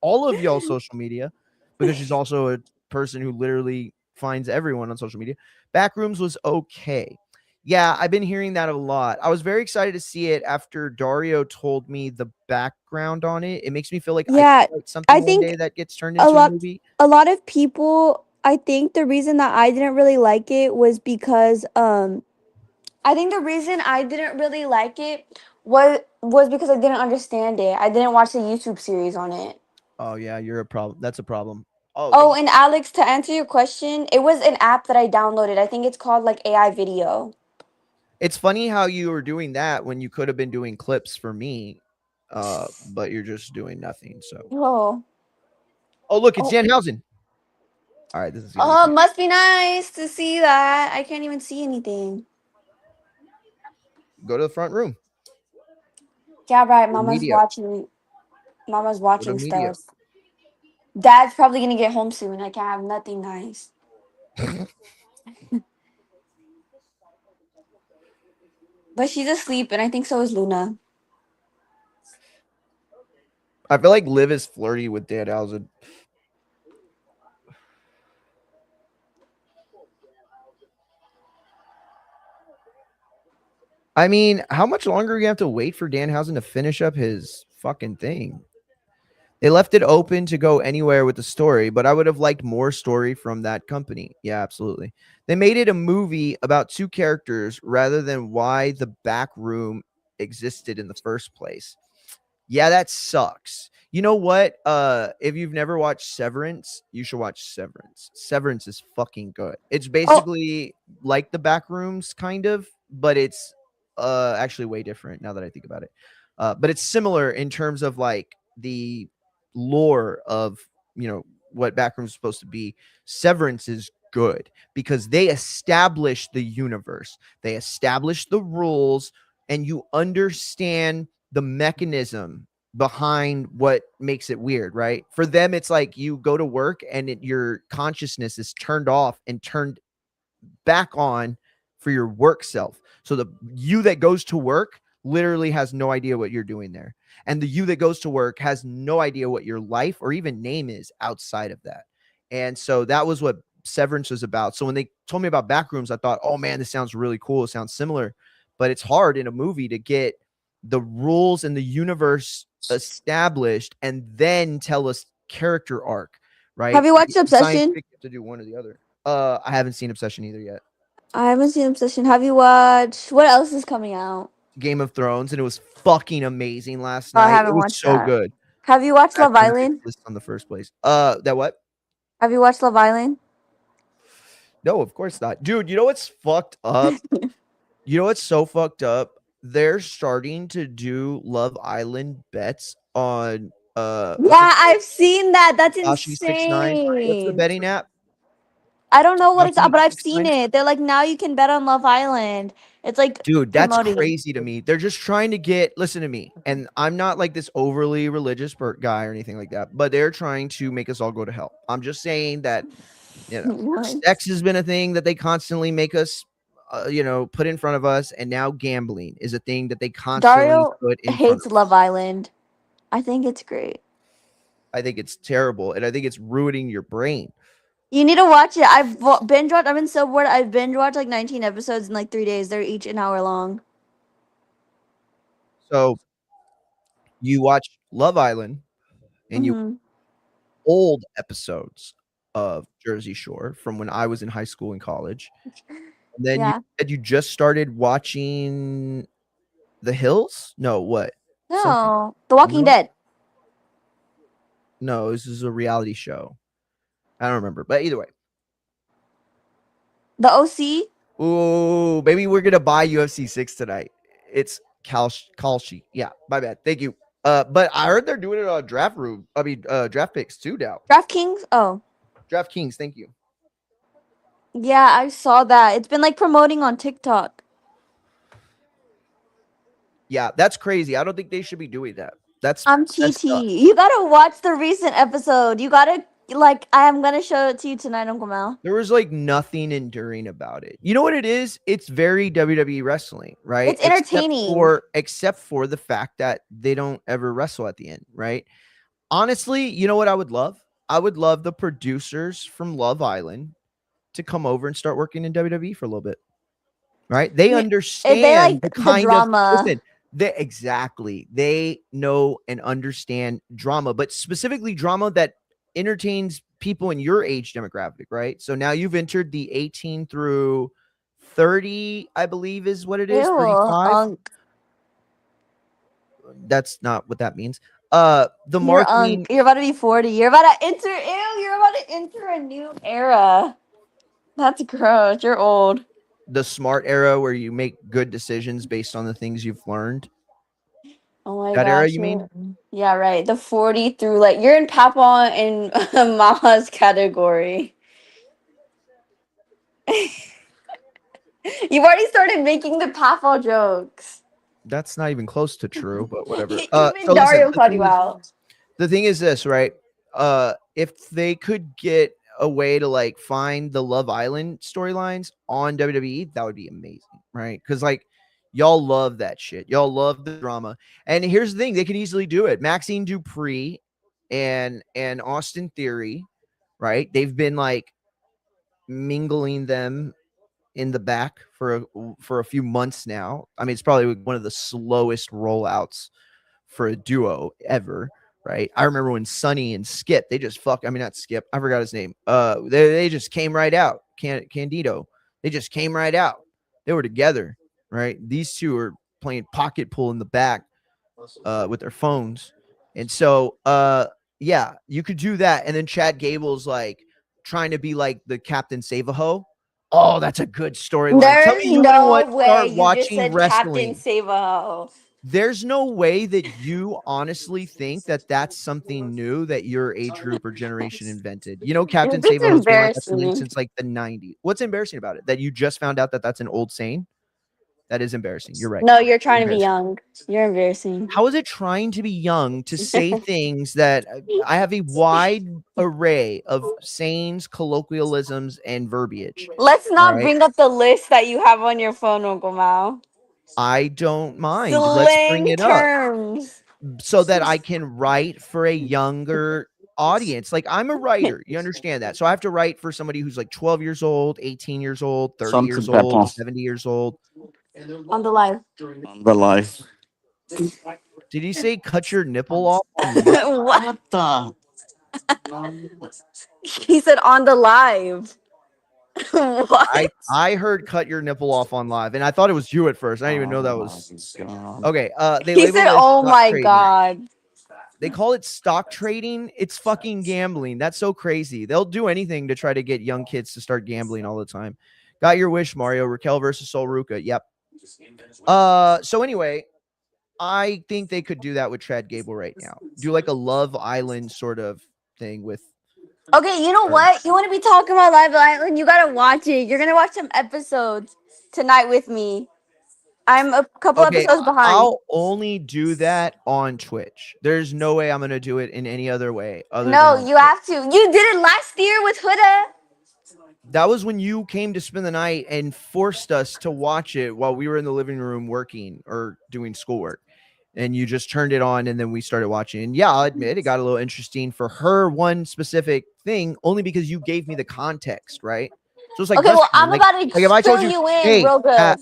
all of y'all social media because she's also a person who literally finds everyone on social media. Backrooms was okay. Yeah, I've been hearing that a lot. I was very excited to see it after Dario told me the background on it. It makes me feel like I Yeah, could write something I one think day that gets turned a into a lot movie. a lot of people, I think the reason that I didn't really like it was because I think the reason I didn't really like it was because I didn't understand it. I didn't watch the YouTube series on it. Oh yeah, you're a problem. That's a problem. Oh, Oh, and Alex, to answer your question, it was an app that I downloaded. I think it's called like AI Video. it's funny how you were doing that when you could have been doing clips for me, but you're just doing nothing. So, Oh. oh look, it's Oh, Danhausen. All right, this is gonna be oh, fun. must be nice to see that. I can't even see anything. Go to the front room. Yeah, right. Go to Mama's media. watching. Mama's Go to watching media. stuff. Dad's probably gonna get home soon. I can't have nothing nice. But she's asleep, and I think so is Luna. I feel like Liv is flirty with Danhausen. I mean, how much longer are you have to wait for Danhausen to finish up his fucking thing? They left it open to go anywhere with the story, but I would have liked more story from that company. Yeah, absolutely. They made it a movie about two characters rather than why the back room existed in the first place. Yeah, that sucks. You know what? If you've never watched Severance, you should watch Severance. Severance is fucking good. It's Oh, basically like the back rooms, kind of, but it's actually way different now that I think about it. But it's similar in terms of like the lore of what backrooms is supposed to be. Severance is good because they establish the universe, they establish the rules, and you understand the mechanism behind what makes it weird, right? For them, it's like you go to work and your consciousness is turned off and turned back on for your work self. So the you that goes to work literally has no idea what you're doing there. And the you that goes to work has no idea what your life or even name is outside of that. And so that was what Severance was about. So when they told me about Backrooms, I thought, oh man, this sounds really cool. It sounds similar, but it's hard in a movie to get the rules and the universe established and then tell us character arc, have right? you watched Science Obsession? fiction to do one or the other. I haven't seen Obsession either yet. I haven't seen Obsession. Have you watched? What else is coming out? Game of Thrones, and it was fucking amazing last Oh, I night. It haven't was watched so that. good. Have you watched Back Love to make Island? the list on the first place. That what? Have you watched Love Island? No, of course not, dude. You know what's fucked up? You know what's so fucked up? They're starting to do Love Island bets on what's it Yeah, called? I've seen that. That's Dashi 69. What's the insane. betting app? I don't know what it's, Dashi but I've seen 69. it. They're like now you can bet on Love Island. It's like Dude, that's promoting. crazy to me. They're just trying to get, listen to me, and I'm not like this overly religious guy or anything like that, but they're trying to make us all go to hell. I'm just saying that, What? sex has been a thing that they constantly make us, put in front of us, and now gambling is a thing that they constantly Dario put in front hates of Love us. Island. I think it's great. I think it's terrible, and I think it's ruining your brain. You need to watch it. Binge watched. I've been so bored. I've binge watched like 19 episodes in like 3 days. They're each an hour long. So you watch Love Island, and you Hmm. old episodes of Jersey Shore from when I was in high school and college. And then you Yeah. said you just started watching The Hills? No, what? Something. No, The Walking No, Dead. no, this is a reality show. I don't remember, but either way. The OC. Ooh, maybe we're gonna buy UFC 6 tonight. It's Kalshi. Yeah, my bad. Thank you. But I heard they're doing it on draft room. I mean, draft picks too now. DraftKings. Oh, DraftKings, thank you. yeah, I saw that. It's been like promoting on TikTok. Yeah, that's crazy. I don't think they should be doing that. That's I'm messed up. TT. You gotta watch the recent episode. You gotta like. I am gonna show it to you tonight, Uncle Mel. There was like nothing enduring about it. You know what it is? It's very WWE wrestling, right? It's entertaining. Except for the fact that they don't ever wrestle at the end, right? Honestly, you know what I would love? I would love the producers from Love Island to come over and start working in WWE for a little bit. Right? They You, if they understand like the the kind of, drama. listen, they know and understand drama, but specifically drama that entertains people in your age demographic, right? So now you've entered the 18 through 30, I believe is what it is, Ew, 35. Unk. That's not what that means. The You're marketing, Unk. You're about to be 40. You're about to enter. Ew, you're about to enter a new era. That's gross. You're old. the smart era where you make good decisions based on the things you've learned. Oh my That era, gosh. you mean? Yeah, right. The 40 through like you're in Papa and Mama's category. You've already started making the Papa jokes. That's not even close to true, but whatever. Even So listen, Dario called you out. the thing is this, right? If they could get a way to like find the Love Island storylines on WWE, that would be amazing, right? Because like Y'all love that shit. Y'all love the drama. And here's the thing: they could easily do it. Maxine Dupree and Austin Theory, right? They've been like mingling them in the back for a few months now. I mean, it's probably one of the slowest rollouts for a duo ever, right? I remember when Sonny and Skip, they just I mean, not Skip, I forgot his name. They just came right out. Candido, they just came right out. They were together, right? These two are playing pocket pool in the back with their phones, and so yeah, you could do that. And then Chad Gable's like trying to be like the Captain Save-A-Ho. Oh, that's a good storyline. Tell me There's you wouldn't want no to way start you just watching said Captain wrestling. Save-A-Ho. There's no way that you honestly think that that's something new that your age group or generation invented. You know, Captain This is Save-A-Ho's been like a thing embarrassing. since like the 90s. What's embarrassing about it? That you just found out that that's an old saying? That is embarrassing. You're right. No, you're trying to be Embarrassing. young. You're embarrassing. How is it trying to be young to say things that I have a wide array of sayings, colloquialisms, and verbiage? Let's All not right. bring up the list that you have on your phone, Uncle Mao. I don't mind. Let's bring Slang it up terms. so that I can write for a younger audience. Like I'm a writer. You understand that. So I have to write for somebody who's like 12 years old, 18 years old, 30 Salt years and old, pepper 70 years old. On the live. on the life. Did you say cut your nipple off on live? What? What the? He said on the live. What? I heard cut your nipple off on live, and I thought it was you at first. I didn't even know that was God. okay. They He said, label it as "Oh stock my trading. god." They call it stock trading. It's fucking gambling. That's so crazy. They'll do anything to try to get young kids to start gambling all the time. Got your wish, Mario. Raquel versus Sol Ruca. Yep. So anyway, I think they could do that with Chad Gable right now. Do like a Love Island sort of thing with. Okay, you know what? You want to be talking about Live Island? You gotta watch it. You're gonna watch some episodes tonight with me. I'm a couple Okay, episodes behind. I'll only do that on Twitch. There's no way I'm gonna do it in any other way other than No, on you Twitch. have to. You did it last year with Huda. That was when you came to spend the night and forced us to watch it while we were in the living room working or doing schoolwork. And you just turned it on and then we started watching. And yeah, I'll admit it got a little interesting for her one specific thing, only because you gave me the context, right? So it's like Okay, well, wrestling. I'm about to Like if I told fill you, you in hey, real good.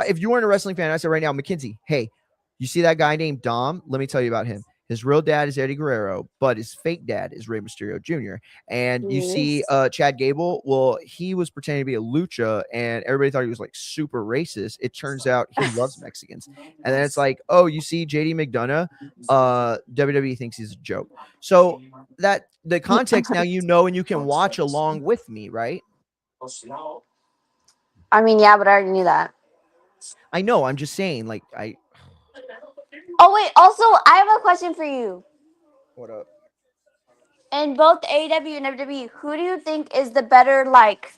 if you weren't a wrestling fan, I said right now, Mackenzie, hey, you see that guy named Dom? Let me tell you about him. His real dad is Eddie Guerrero, but his fake dad is Rey Mysterio Jr. And you see Chad Gable, well, he was pretending to be a lucha and everybody thought he was like super racist. It turns out he loves Mexicans. And then it's like, oh, you see JD McDonough, WWE thinks he's a joke. So that the context now you know and you can watch along with me, right? I mean, yeah, but I already knew that. I know, I'm just saying, like Oh wait, also, I have a question for you. what up? In both AEW and WWE, who do you think is the better, like,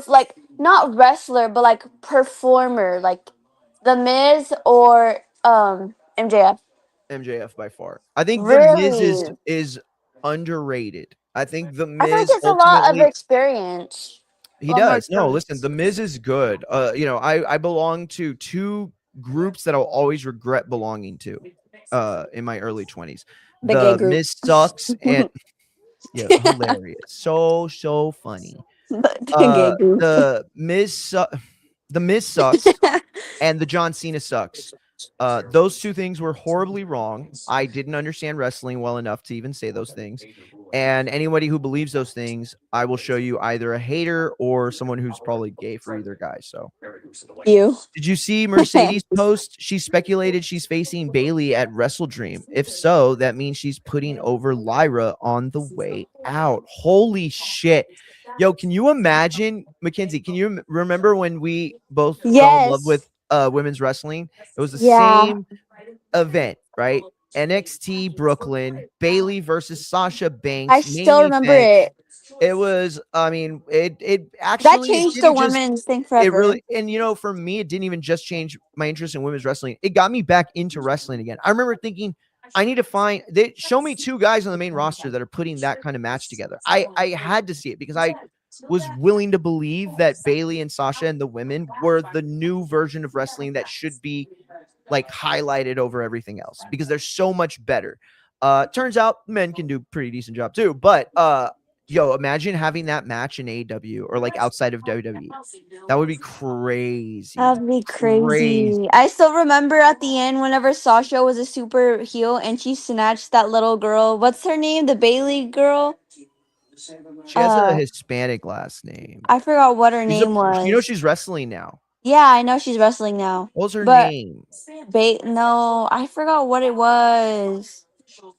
like not wrestler, but like performer, like The Miz or MJF? MJF by far. I think the Miz Really? is underrated. I think the I feel like Miz it's a lot of ultimately experience. A he lot more does. No, experience. listen, the Miz is good. You know, I belong to two groups that I'll always regret belonging to in my early 20s. The gay The group. Miz sucks and yeah, hilarious. So funny. The gay group. The Miz sucks and the John Cena sucks. Those two things were horribly wrong. I didn't understand wrestling well enough to even say those things. And anybody who believes those things, I will show you either a hater or someone who's probably gay for either guy. So, You. did you see Mercedes post? She speculated she's facing Bailey at Wrestle Dream. If so, that means she's putting over Lyra on the way out. Holy shit. Yo, can you imagine, Mackenzie? Can you remember when we both fell in love Yes. with women's wrestling? It was the Yeah. same event, right? NXT Brooklyn, Bailey versus Sasha Banks, I main still remember event. it. It was, I mean, it That actually it changed the didn't just women's thing it forever. really, and you know, for me, it didn't even just change my interest in women's wrestling. It got me back into wrestling again. I remember thinking, I need to find they show me two guys on the main roster that are putting that kind of match together. I had to see it because was willing to believe that Bailey and Sasha and the women were the new version of wrestling that should be like highlighted over everything else because they're so much better. Turns out men can do a pretty decent job too, but yo, imagine having that match in AEW or like outside of WWE. That would be crazy. That'd be Crazy. crazy. I still remember at the end whenever Sasha was a super heel and she snatched that little girl. What's her name? The Bailey girl? She has a Hispanic last name. I forgot what her She's name was. you know she's wrestling now. Yeah, I know she's wrestling now. What's her But name? no, I forgot what it was.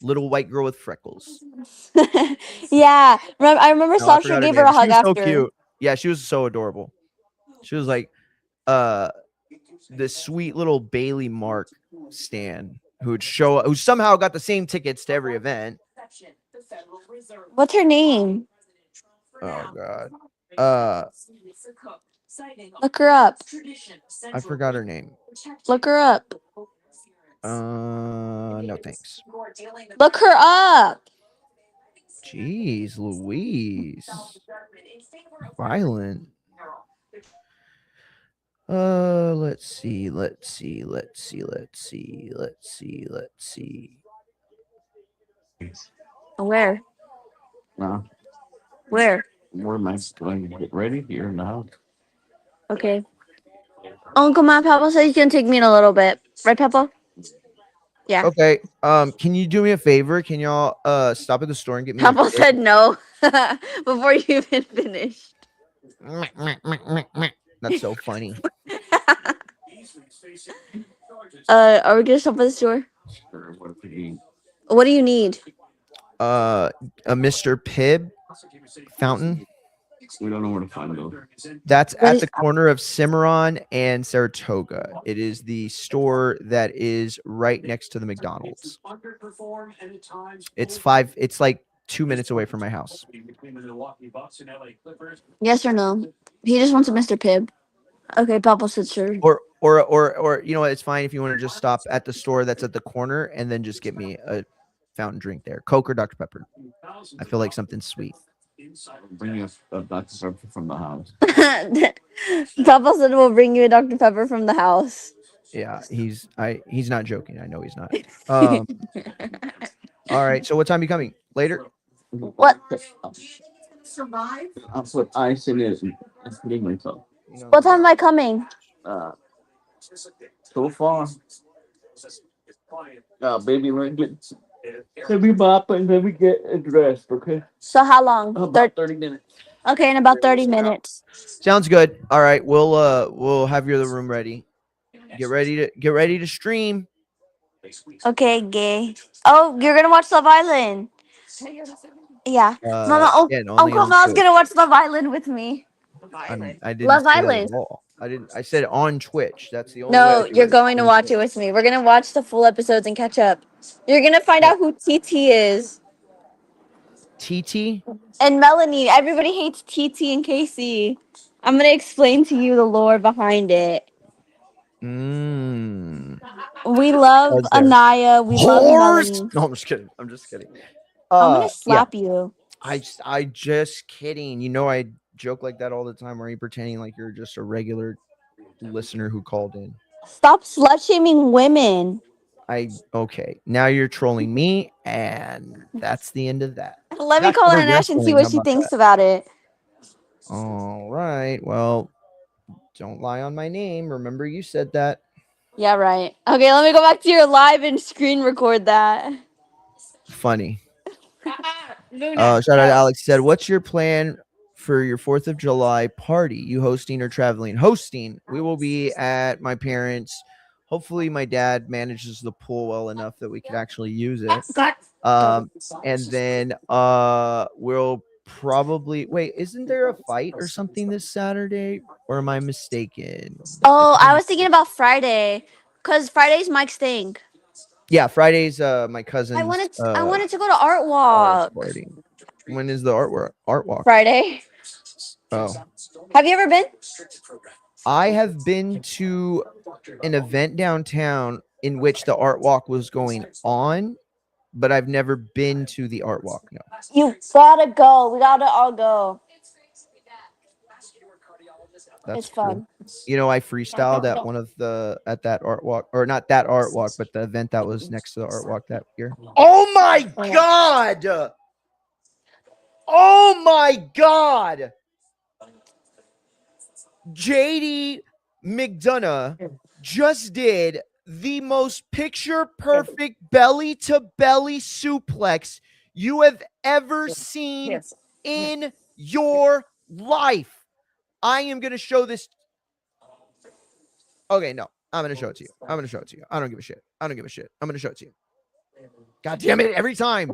Little white girl with freckles. Yeah, I remember No, I Sasha forgot her gave her name. a She hug was so after. cute. Yeah, she was so adorable. She was like this sweet little Bailey Mark stan who somehow got the same tickets to every event. What's her name? Oh god. Look her up. I forgot her name. Look her up. No thanks. Look her up. Jeez, Louise. Violent. Let's see. Where? No. Where? Where am I going to get ready? You're in the house. Okay. Uncle Matt, Papa said he's gonna take me in a little bit. Right, Papa? Yeah. Okay. Can you do me a favor? Can y'all stop at the store and get me Papa said no before you even finished. That's so funny. Are we gonna stop at the store? Sure, what to eat. What do you need? A Mr. Pibb fountain. We don't know where to find those. That's What at is- the corner of Cimarron and Saratoga. It is the store that is right next to the McDonald's. It's like 2 minutes away from my house. Yes or no? He just wants a Mr. Pibb. Okay, Papa said sure. Or you know what? It's fine if you want to just stop at the store that's at the corner and then just get me a fountain drink there, Coke or Dr. Pepper. I feel like something sweet. Bring you a Dr. Pepper from the house. Papa said we'll bring you a Dr. Pepper from the house. Yeah, he's not joking. I know he's not. All right. So what time are you coming? Later? What? I'll put ice in it and feed myself. What time am I coming? So far. Baby, let me mop and let me get dressed, okay? So how long? About 30 minutes. Okay, in about 30 minutes. Sounds good. All right. We'll have your room ready. Get ready to stream. Okay, gay. Oh, you're gonna watch Love Island. Yeah. Mama, Again, only Uncle on Mal's Twitch. gonna watch Love Island with me. I didn't Love say that Island. at all. I said on Twitch. That's the only way. No, you're going to watch it with me. We're gonna watch the full episodes and catch up. You're gonna find out who TT is. TT? And Melanie. Everybody hates TT and Casey. I'm gonna explain to you the lore behind it. We love Was there? Anaya. We love Horse? Melanie. No, I'm just kidding. I'm gonna Yeah. slap you. I just kidding. You know I joke like that all the time. Are you pretending like you're just a regular listener who called in? Stop slut shaming women. Okay. Now you're trolling me, and that's the end of that. Let me Back call to the Aunt Ash and see wrestling. what How she about thinks that? about it. All right. Well, don't lie on my name. Remember you said that. Yeah, right. Okay, let me go back to your live and screen record that. Funny. Shout out to Alex. He said, "What's your plan for your 4th of July party? You hosting or traveling?" Hosting. We will be at my parents'. Hopefully, my dad manages the pool well enough that we could actually use it. And then we'll probably wait. Isn't there a fight or something this Saturday? Or am I mistaken? Oh, I was thinking about Friday, cause Friday's Mike's thing. Yeah, Friday's my cousin's. I wanted to go to Art Walk. Party. When is the art walk? Friday. Oh. Have you ever been? I have been to an event downtown in which the art walk was going on, but I've never been to the art walk. No. You gotta go. We gotta all go. That's It's cool. fun. You know, I freestyled at that art walk, or not that art walk, but the event that was next to the art walk that year. Oh my god! Oh my god! JD McDonough just did the most picture perfect belly to belly suplex you have ever seen in your life. I am going to show this. Okay, no, I'm going to show it to you. I'm going to show it to you. I don't give a shit. I don't give a shit. I'm going to show it to you. God damn it, every time.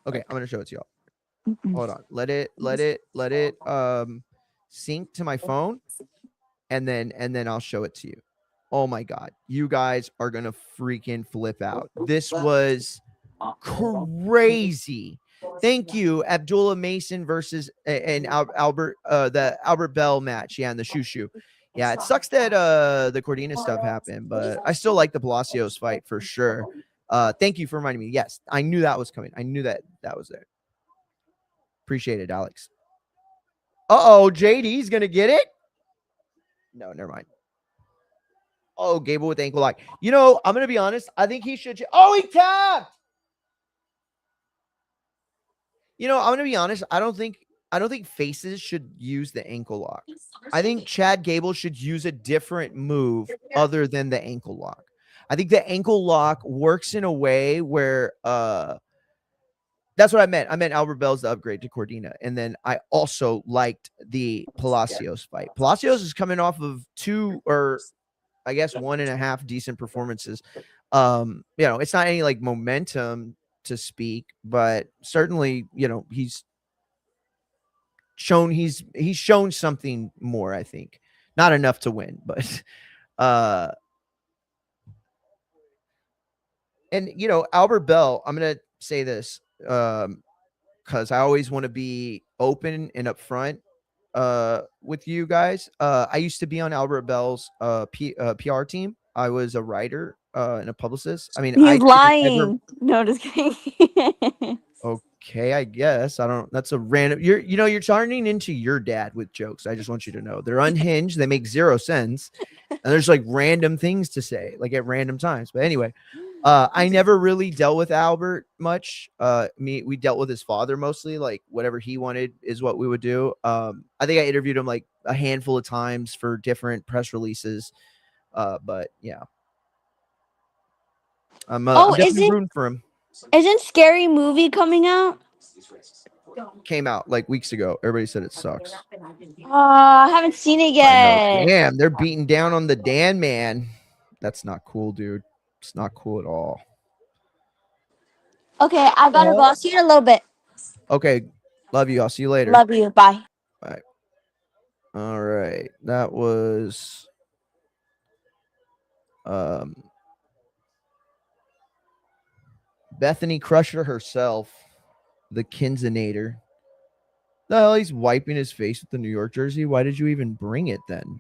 Okay, I'm going to show it to y'all. Hold on. Let it sync to my phone, and then I'll show it to you. Oh my god, you guys are gonna freaking flip out. This was crazy. Thank you, Abdullah Mason versus and Albert the Albert Bell match. Yeah, and the shoo. Yeah, it sucks that the Cordina stuff happened, but I still like the Palacios fight for sure. Thank you for reminding me. Yes, I knew that was coming. I knew that was there. Appreciate it, Alex. Uh-oh, JD's gonna get it. No, never mind. Oh, Gable with ankle lock. You know, I'm going to be honest. I think he should. Oh, he tapped. You know, I'm going to be honest. I don't think faces should use the ankle lock. I think Chad Gable should use a different move other than the ankle lock. I think the ankle lock works in a way where that's what I meant. I meant Albert Bell's the upgrade to Cordina. And then I also liked the Palacios fight. Palacios is coming off of 2 or I guess 1.5 decent performances. You know, it's not any like momentum to speak, but certainly, you know, he's shown something more, I think. Not enough to win, but and you know, Albert Bell, I'm gonna say this because I always want to be open and upfront with you guys. I used to be on Albert Bell's PR team. I was a writer and a publicist. I mean, I He's didn't ever. lying. No, just kidding. Okay, I guess I don't. That's a random. You're turning into your dad with jokes. I just want you to know they're unhinged. They make 0 sense, and there's like random things to say, like at random times. But anyway, I never really dealt with Albert much. We dealt with his father mostly. Like whatever he wanted is what we would do. I think I interviewed him like a handful of times for different press releases. But yeah, I'm definitely rooting for him. Isn't Scary Movie coming out? Came out like weeks ago. Everybody said it sucks. I haven't seen it I know. yet. Damn, they're beating down on the Dan man. That's not cool, dude. It's not cool at all. Okay, I gotta go. I'll see you in a little bit. Okay. Love you. I'll see you later. Love you. Bye. Bye. All right. That was Bethany Crusher herself, the Kinzinator. The hell, he's wiping his face with the New York jersey. Why did you even bring it then?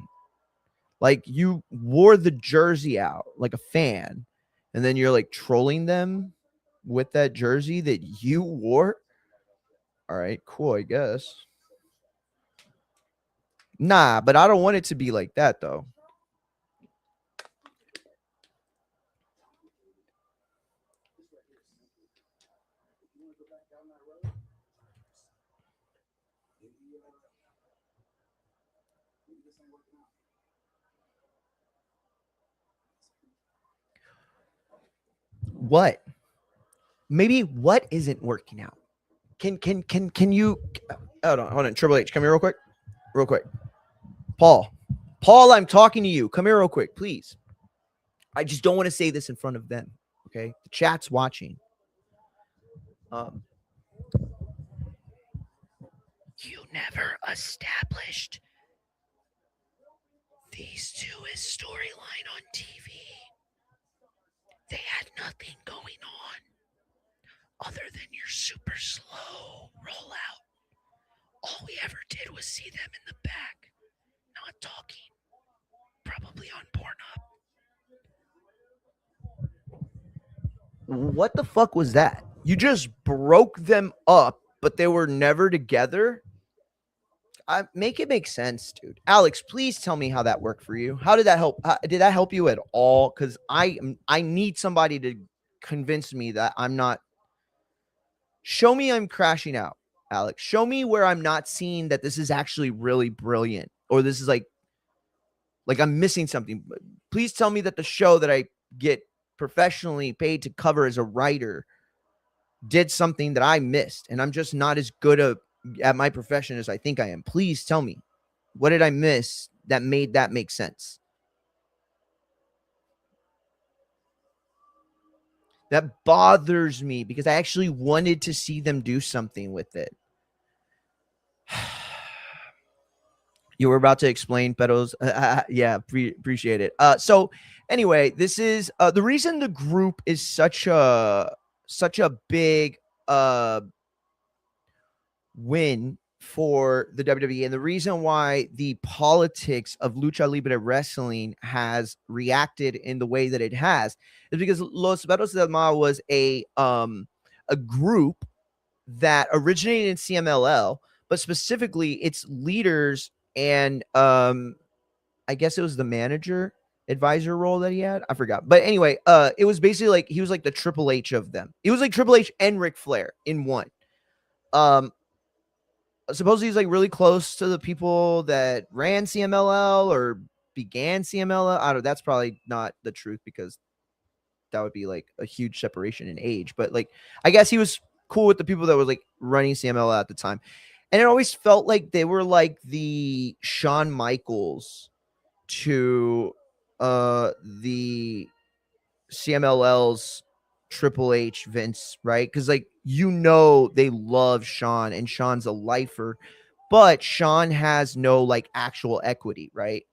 Like, you wore the jersey out like a fan, and then you're like trolling them with that jersey that you wore. All right, cool, I guess. Nah, but I don't want it to be like that though. What? Maybe what isn't working out? Can you hold on. Triple H, come here real quick. Paul, I'm talking to you. Come here real quick, please. I just don't want to say this in front of them. Okay, the chat's watching. You never established these two as storyline on TV. They had nothing going on other than your super slow rollout. All we ever did was see them in the back, not talking, probably on Pornhub. What the fuck was that? You just broke them up, but they were never together? make it make sense, dude. Alex, please tell me how that worked for you. How did that help? Did that help you at all? Because I need somebody to convince me that I'm not. Show me I'm crashing out, Alex. Show me where I'm not seeing that this is actually really brilliant, or this is like I'm missing something. Please tell me that the show that I get professionally paid to cover as a writer did something that I missed, and I'm just not as good at my profession as I think I am. Please tell me, what did I miss that made that make sense? That bothers me because I actually wanted to see them do something with it. You were about to explain, Pedros. Yeah, appreciate it. So anyway, this is the reason the group is such a big win for the WWE, and the reason why the politics of lucha libre wrestling has reacted in the way that it has is because Los Perros del Mal was a group that originated in CMLL, but specifically its leaders and I guess it was the manager advisor role that he had. I forgot. But anyway, it was basically like he was like the Triple H of them. He was like Triple H and Ric Flair in one. Supposedly he's like really close to the people that ran CMLL or began CMLL. I don't know. That's probably not the truth because that would be like a huge separation in age. But like, I guess he was cool with the people that were like running CMLL at the time. And it always felt like they were like the Shawn Michaels to the CMLL's Triple H, Vince, right? Because like they love Shawn and Shawn's a lifer, but Shawn has no like actual equity, right?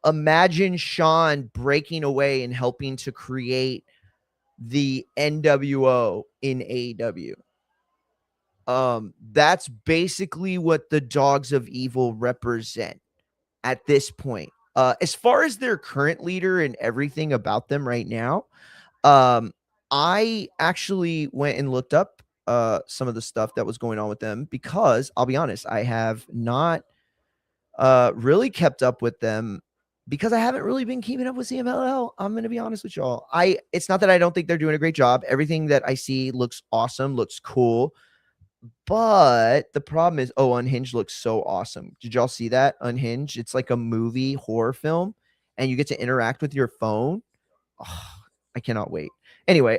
Imagine Shawn breaking away and helping to create the NWO in AEW. That's basically what the Dogs of Evil represent at this point. As far as their current leader and everything about them right now, I actually went and looked up some of the stuff that was going on with them because I'll be honest, I have not really kept up with them because I haven't really been keeping up with CMLL. I'm going to be honest with y'all. It's not that I don't think they're doing a great job. Everything that I see looks awesome, looks cool. But the problem is, Unhinged looks so awesome. Did y'all see that? Unhinged. It's like a movie horror film, and you get to interact with your phone. Oh, I cannot wait. Anyway,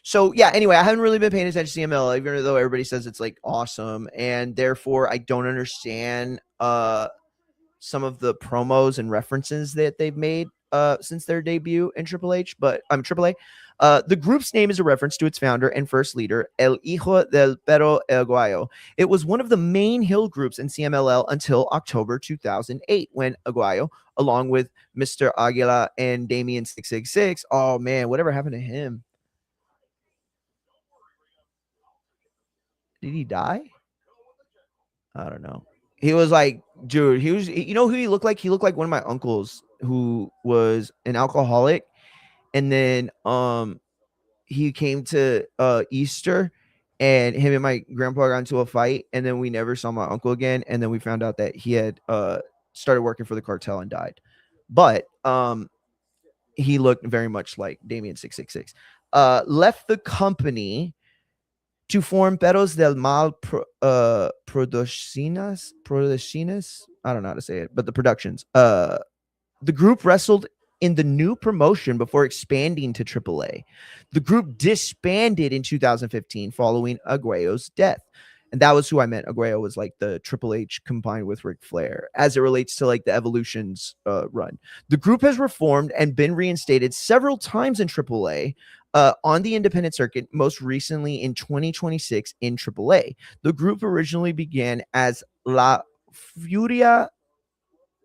so yeah, anyway, I haven't really been paying attention to CML, even though everybody says it's like awesome, and therefore I don't understand some of the promos and references that they've made since their debut in Triple H, but I'm AAA. The group's name is a reference to its founder and first leader, El Hijo del Perro Aguayo. It was one of the main heel groups in CMLL until October 2008, when Aguayo, along with Mr. Aguila and Damien 666, oh man, whatever happened to him? Did he die? I don't know. He was like, dude, you know who he looked like? He looked like one of my uncles who was an alcoholic. And then he came to Easter and him and my grandpa got into a fight. And then we never saw my uncle again. And then we found out that he had started working for the cartel and died. But he looked very much like Damien 666. Left the company to form Perros del Mal Producciones. I don't know how to say it, but the productions. The group wrestled in the new promotion before expanding to AAA. The group disbanded in 2015 following Aguayo's death. And that was who I meant. Aguayo was like the Triple H combined with Ric Flair as it relates to like the Evolution's run. The group has reformed and been reinstated several times in AAA on the independent circuit, most recently in 2026 in AAA. The group originally began as La Furia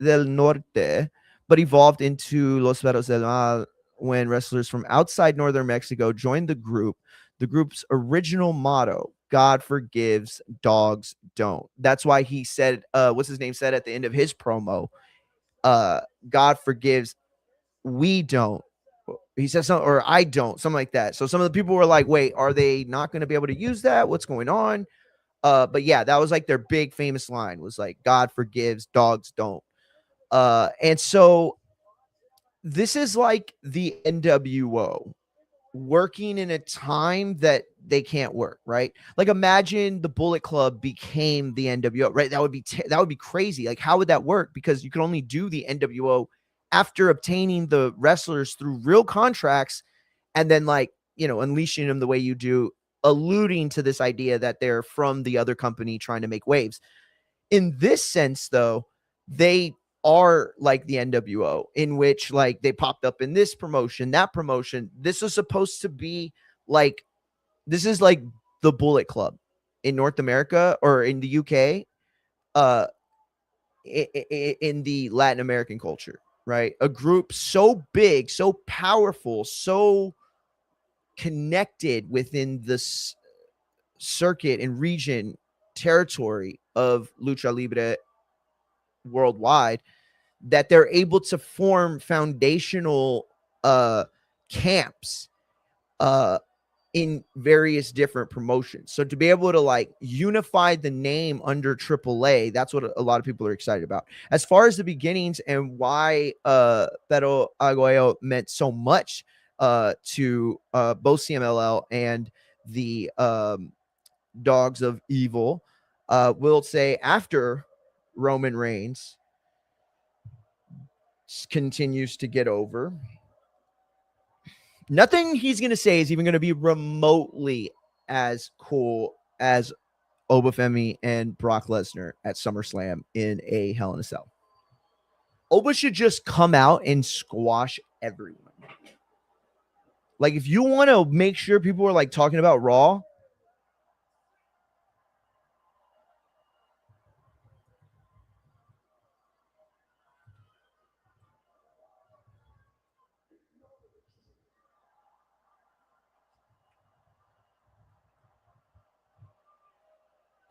del Norte, but evolved into Los Perros del Mal when wrestlers from outside northern Mexico joined the group. The group's original motto, God forgives, dogs don't. That's why he said, what's his name said at the end of his promo, God forgives, we don't. He said something, or I don't, something like that. So some of the people were like, wait, are they not going to be able to use that? What's going on? But yeah, that was like their big famous line was like, God forgives, dogs don't. And so this is like the NWO working in a time that they can't work, right? Like imagine the Bullet Club became the NWO, right? That would be crazy. Like how would that work? Because you could only do the NWO after obtaining the wrestlers through real contracts and then like, unleashing them the way you do, alluding to this idea that they're from the other company trying to make waves. In this sense though, they are like the NWO, in which like they popped up in this promotion, that promotion. This was supposed to be like, this is like the Bullet Club in North America or in the UK, uh, in the Latin American culture, right? A group so big, so powerful, so connected within this circuit and region territory of Lucha Libre worldwide, that they're able to form foundational camps uh in various different promotions. So to be able to like unify the name under AAA, that's what a lot of people are excited about. As far as the beginnings and why Pero Aguayo meant so much to both CMLL and the Dogs of Evil, we'll say after Roman Reigns continues to get over, nothing he's going to say is even going to be remotely as cool as Obafemi and Brock Lesnar at SummerSlam in a Hell in a Cell. Oba should just come out and squash everyone. Like, if you want to make sure people are like talking about Raw,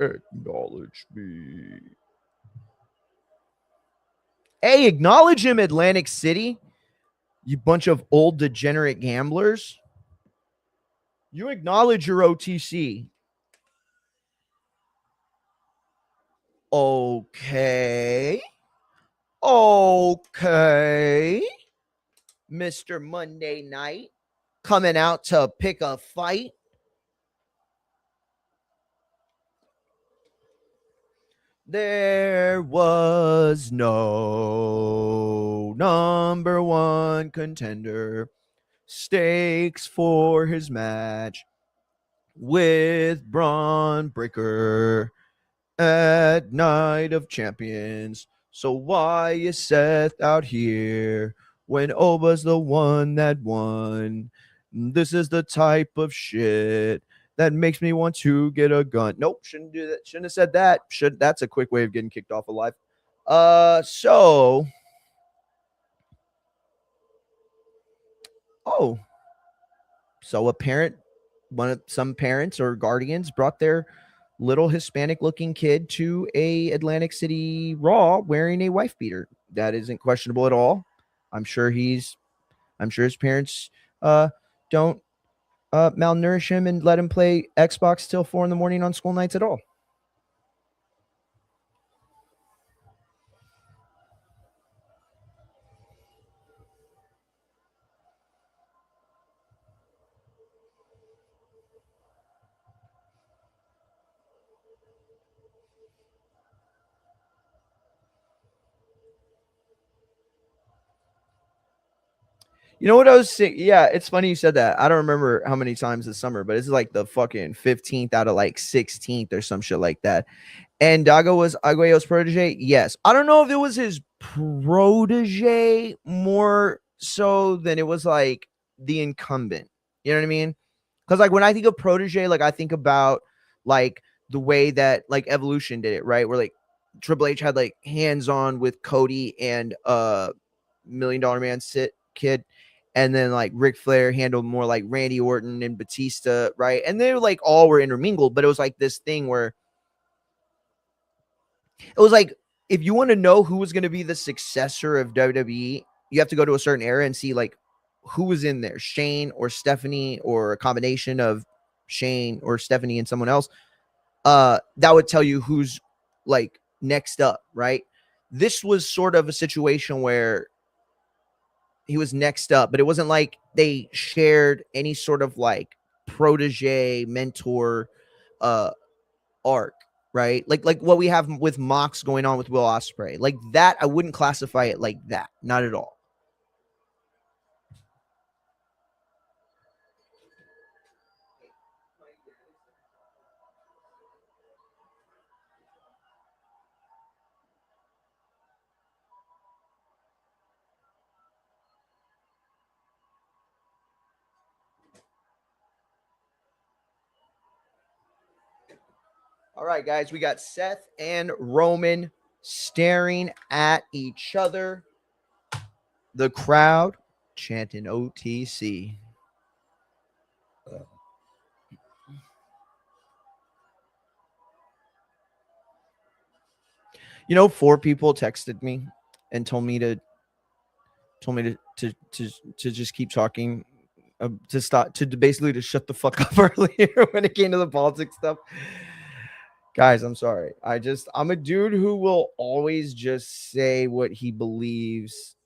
acknowledge me. Hey, acknowledge him, Atlantic City. You bunch of old degenerate gamblers. You acknowledge your OTC. Okay. Okay. Mr. Monday Night coming out to pick a fight. There was no number one contender. Stakes for his match with Braun Breaker at Night of Champions. So why is Seth out here when Oba's the one that won? This is the type of shit that makes me want to get a gun. Nope, shouldn't do that. Shouldn't have said that. That's a quick way of getting kicked off of live. So a parent, some parents or guardians brought their little Hispanic looking kid to a Atlantic City Raw wearing a wife beater. That isn't questionable at all. I'm sure his parents don't malnourish him and let him play Xbox till 4 a.m. on school nights at all. You know what I was saying? Yeah, it's funny you said that. I don't remember how many times this summer, but it's like the fucking 15th out of like 16th or some shit like that. And Dago was Aguayo's protege? Yes. I don't know if it was his protege more so than it was like the incumbent. You know what I mean? Because like when I think of protege, like I think about like the way that like Evolution did it, right? Where like Triple H had like hands-on with Cody and $1 Million Man Kid. And then like Ric Flair handled more like Randy Orton and Batista, right? And they were like all were intermingled, but it was like this thing where it was like, if you want to know who was going to be the successor of WWE, you have to go to a certain era and see like who was in there, Shane or Stephanie or a combination of Shane or Stephanie and someone else. that would tell you who's like next up, right? This was sort of a situation where he was next up, but it wasn't like they shared any sort of like protege mentor uh arc, right? Like what we have with Mox going on with Will Ospreay. Like that, I wouldn't classify it like that. Not at all. All right, guys, we got Seth and Roman staring at each other. The crowd chanting OTC. You know, 4 people texted me and told me to just keep talking, to stop, to basically to shut the fuck up earlier when it came to the politics stuff. Guys, I'm sorry. I'm a dude who will always just say what he believes.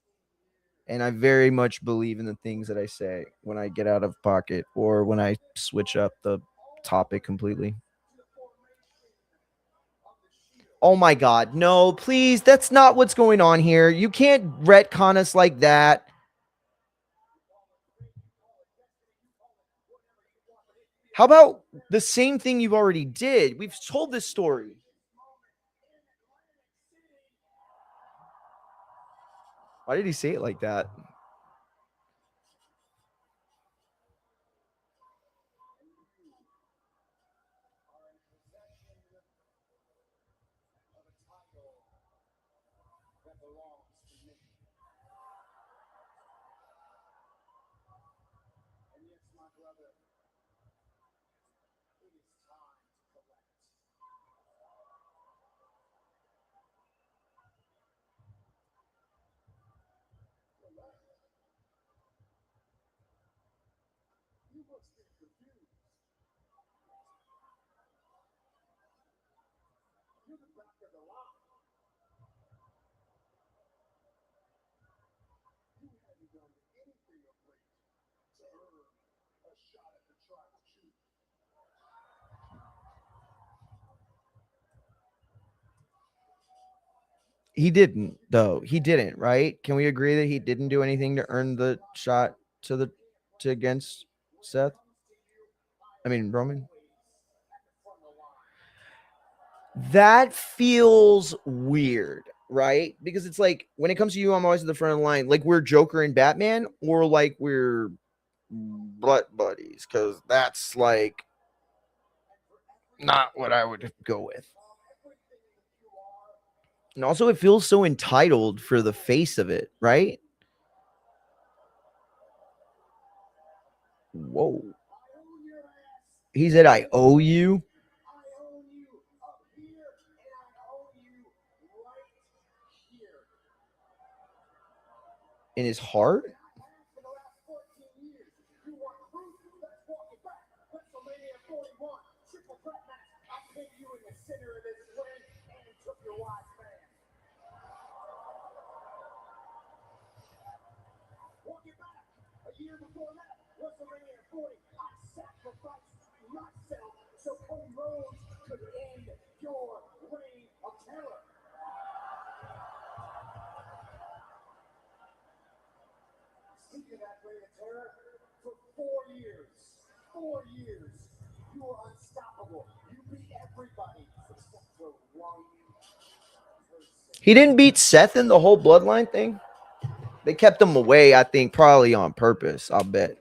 And I very much believe in the things that I say when I get out of pocket or when I switch up the topic completely. Oh my God. No, please. That's not what's going on here. You can't retcon us like that. How about the same thing you already did? We've told this story. Why did he say it like that? He didn't, though. He didn't, right? Can we agree that he didn't do anything to earn the shot to against Seth? I mean, Roman. That feels weird, right? Because it's like when it comes to you, I'm always at the front of the line. Like we're Joker and Batman, or like we're butt buddies, because that's like not what I would go with. And also, it feels so entitled for the face of it, right? Whoa. He said, I owe you. In his heart? He didn't beat Seth in the whole bloodline thing. They kept him away, I think, probably on purpose, I'll bet.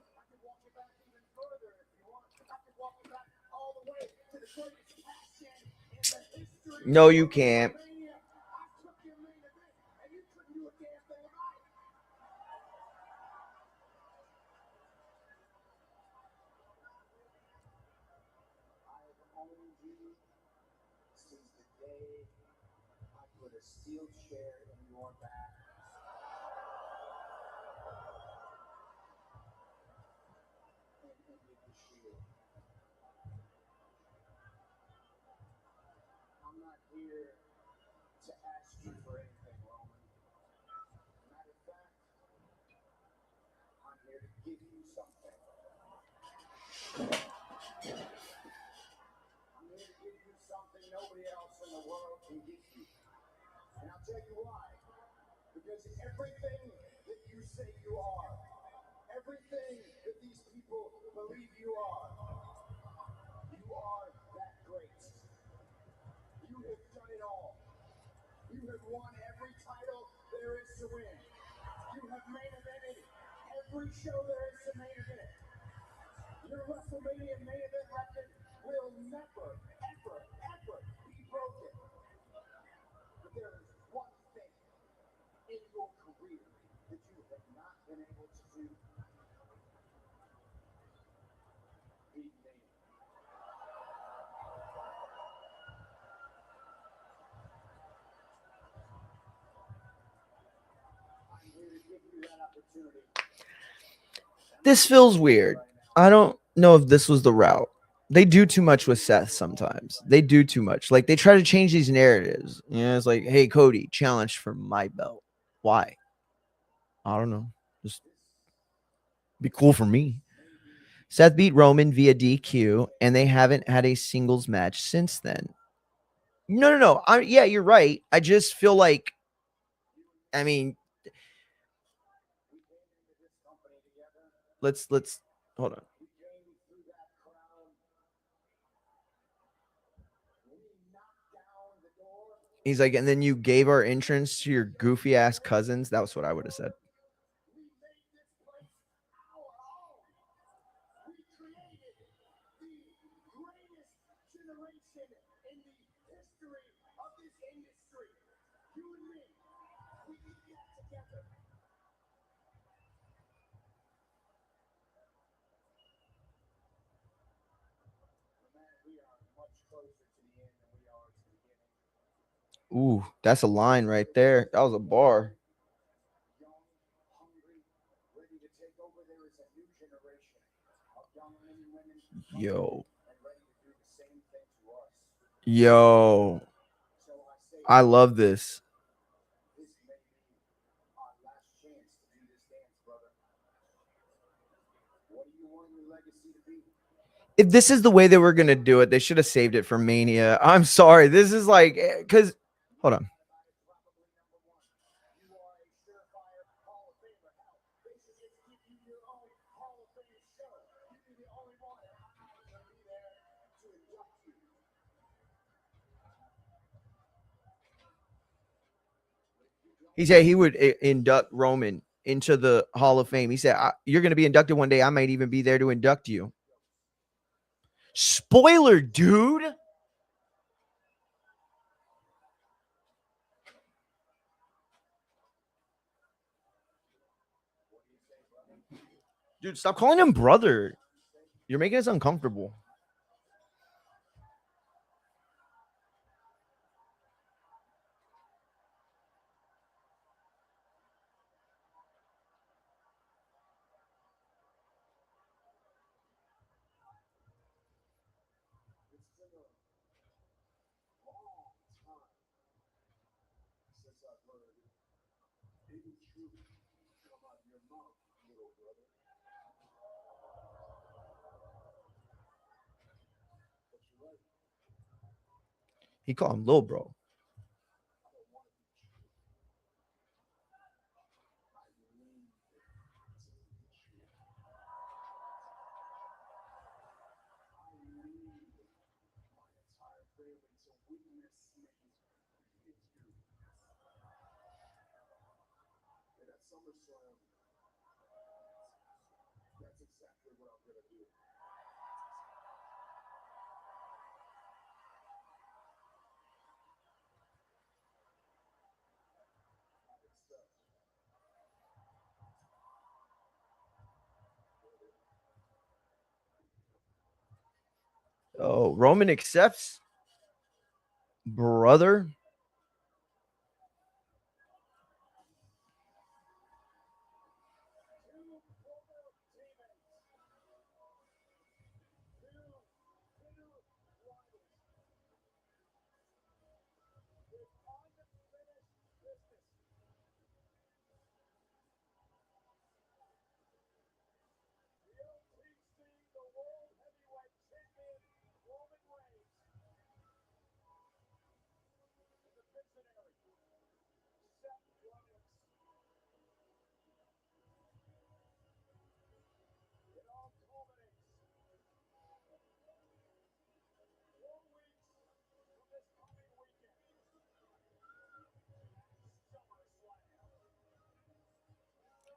No, you can't. This feels weird. I don't know if this was the route. They do too much with Seth sometimes. They do too much. Like they try to change these narratives. You know, it's like, hey, Cody, challenge for my belt. Why? I don't know. Just be cool for me. Seth beat Roman via DQ, and they haven't had a singles match since then. No. Yeah, you're right. I just feel like, I mean, let's hold on. He's like, and then you gave our entrance to your goofy ass cousins. That was what I would have said. Ooh, that's a line right there. That was a bar. Yo. Yo. I love this. If this is the way they were going to do it, they should have saved it for Mania. I'm sorry. This is like, because, hold on. He said he would induct Roman into the Hall of Fame. He said, you're going to be inducted one day. I might even be there to induct you. Spoiler, dude. Dude, stop calling him brother. You're making us uncomfortable. He called him little bro. Oh, Roman accepts brother.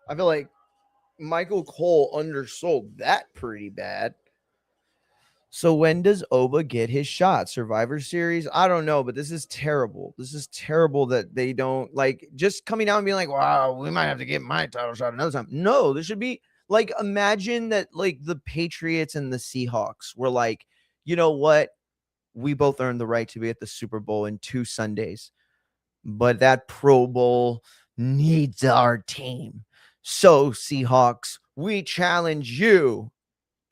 I feel like Michael Cole undersold that pretty bad. So when does Oba get his shot? Survivor Series? I don't know, but this is terrible. This is terrible that they don't like just coming out and being like, wow, we might have to get my title shot another time. No, this should be like, imagine that like the Patriots and the Seahawks were like, you know what? We both earned the right to be at the Super Bowl in 2 Sundays, but that Pro Bowl needs our team. So, Seahawks, we challenge you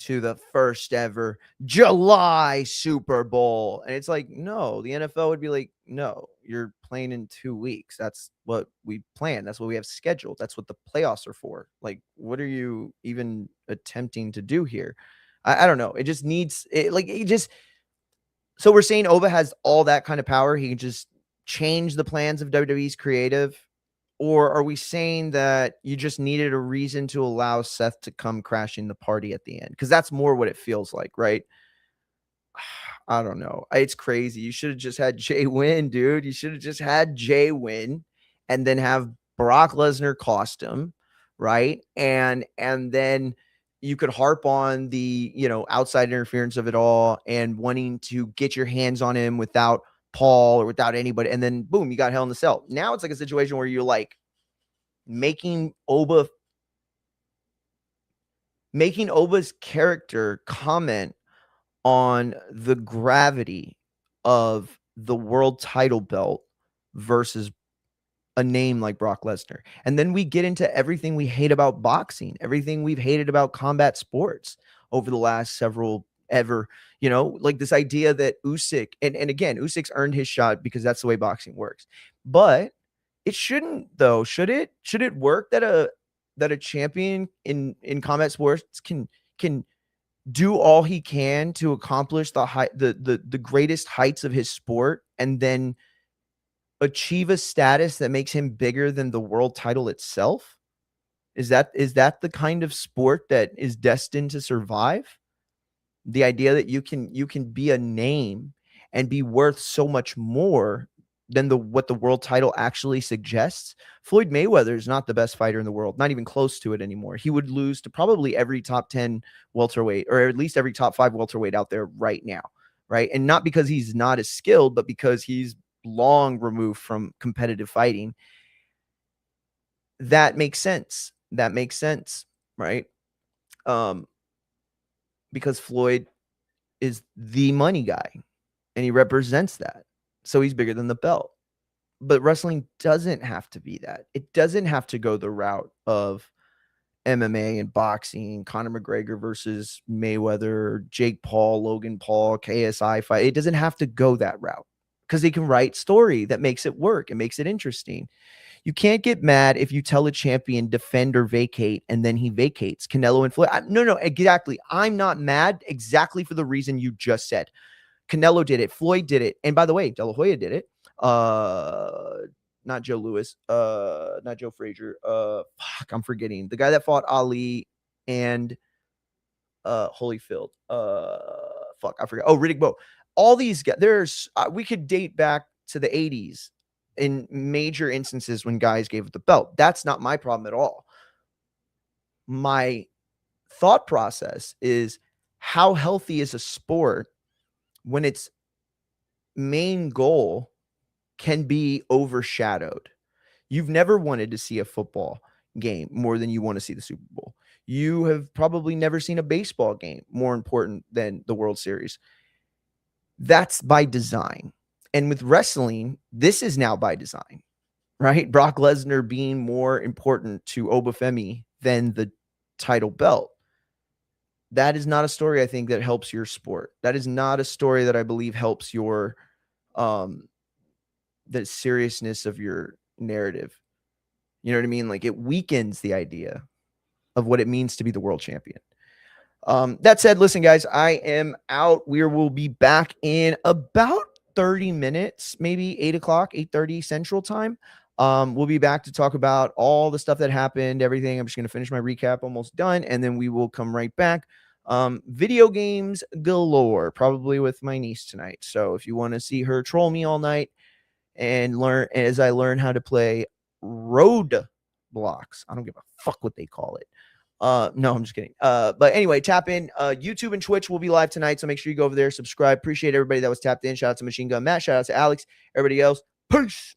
to the first ever July Super Bowl. And it's like, no, the NFL would be like, no, you're playing in 2 weeks. That's what we planned. That's what we have scheduled. That's what the playoffs are for. Like, what are you even attempting to do here? I don't know. It just needs it, like, it just, so we're saying Oba has all that kind of power. He can just change the plans of WWE's creative. Or are we saying that you just needed a reason to allow Seth to come crashing the party at the end? Because that's more what it feels like, right? I don't know. It's crazy. You should have just had Jay win, dude. You should have just had Jay win and then have Brock Lesnar cost him, right? And then you could harp on the, outside interference of it all and wanting to get your hands on him without Paul or without anybody. And then boom, you got Hell in the Cell. Now it's like a situation where you're like making Oba's character comment on the gravity of the world title belt versus a name like Brock Lesnar. And then we get into everything we hate about boxing, everything we've hated about combat sports over the last several ever, like this idea that Usyk, and again, Usyk's earned his shot because that's the way boxing works. But it shouldn't, though, should it? Should it work that a champion in combat sports can do all he can to accomplish the greatest heights of his sport and then achieve a status that makes him bigger than the world title itself? Is that the kind of sport that is destined to survive? The idea that you can be a name and be worth so much more than what the world title actually suggests. Floyd Mayweather is not the best fighter in the world, not even close to it anymore. He would lose to probably every top 10 welterweight, or at least every top 5 welterweight out there right now, right? And not because he's not as skilled, but because he's long removed from competitive fighting. That makes sense. Right? Because Floyd is the money guy and he represents that. So he's bigger than the belt. But wrestling doesn't have to be that. It doesn't have to go the route of MMA and boxing, Conor McGregor versus Mayweather, Jake Paul, Logan Paul, KSI fight. It doesn't have to go that route because they can write story that makes it work. It makes it interesting. You can't get mad if you tell a champion defend or vacate and then he vacates. Canelo and Floyd. No, exactly. I'm not mad exactly for the reason you just said. Canelo did it. Floyd did it. And by the way, De La Hoya did it. Not Joe Louis. Not Joe Frazier. I'm forgetting. The guy that fought Ali and Holyfield. I forgot. Oh, Riddick Bowe. All these guys, we could date back to the 80s in major instances when guys gave it the belt. That's not my problem at all. My thought process is, how healthy is a sport when its main goal can be overshadowed? You've never wanted to see a football game more than you want to see the Super Bowl. You have probably never seen a baseball game more important than the World Series. That's by design. And with wrestling, this is now by design, right? Brock Lesnar being more important to Obafemi than the title belt. That is not a story I think that helps your sport. That is not a story that I believe helps your the seriousness of your narrative. You know what I mean? Like it weakens the idea of what it means to be the world champion. That said, listen, guys, I am out. We will be back in about 30 minutes, maybe 8 o'clock, 8:30 Central Time. We'll be back to talk about all the stuff that happened, everything. I'm just going to finish my recap, almost done, and then we will come right back. Video games galore, probably with my niece tonight. So if you want to see her troll me all night and learn as I learn how to play road blocks, I don't give a fuck what they call it. No, I'm just kidding. But anyway, tap in. YouTube and Twitch will be live tonight, so make sure you go over there, subscribe. Appreciate everybody that was tapped in. Shout out to Machine Gun Matt. Shout out to Alex. Everybody else, peace.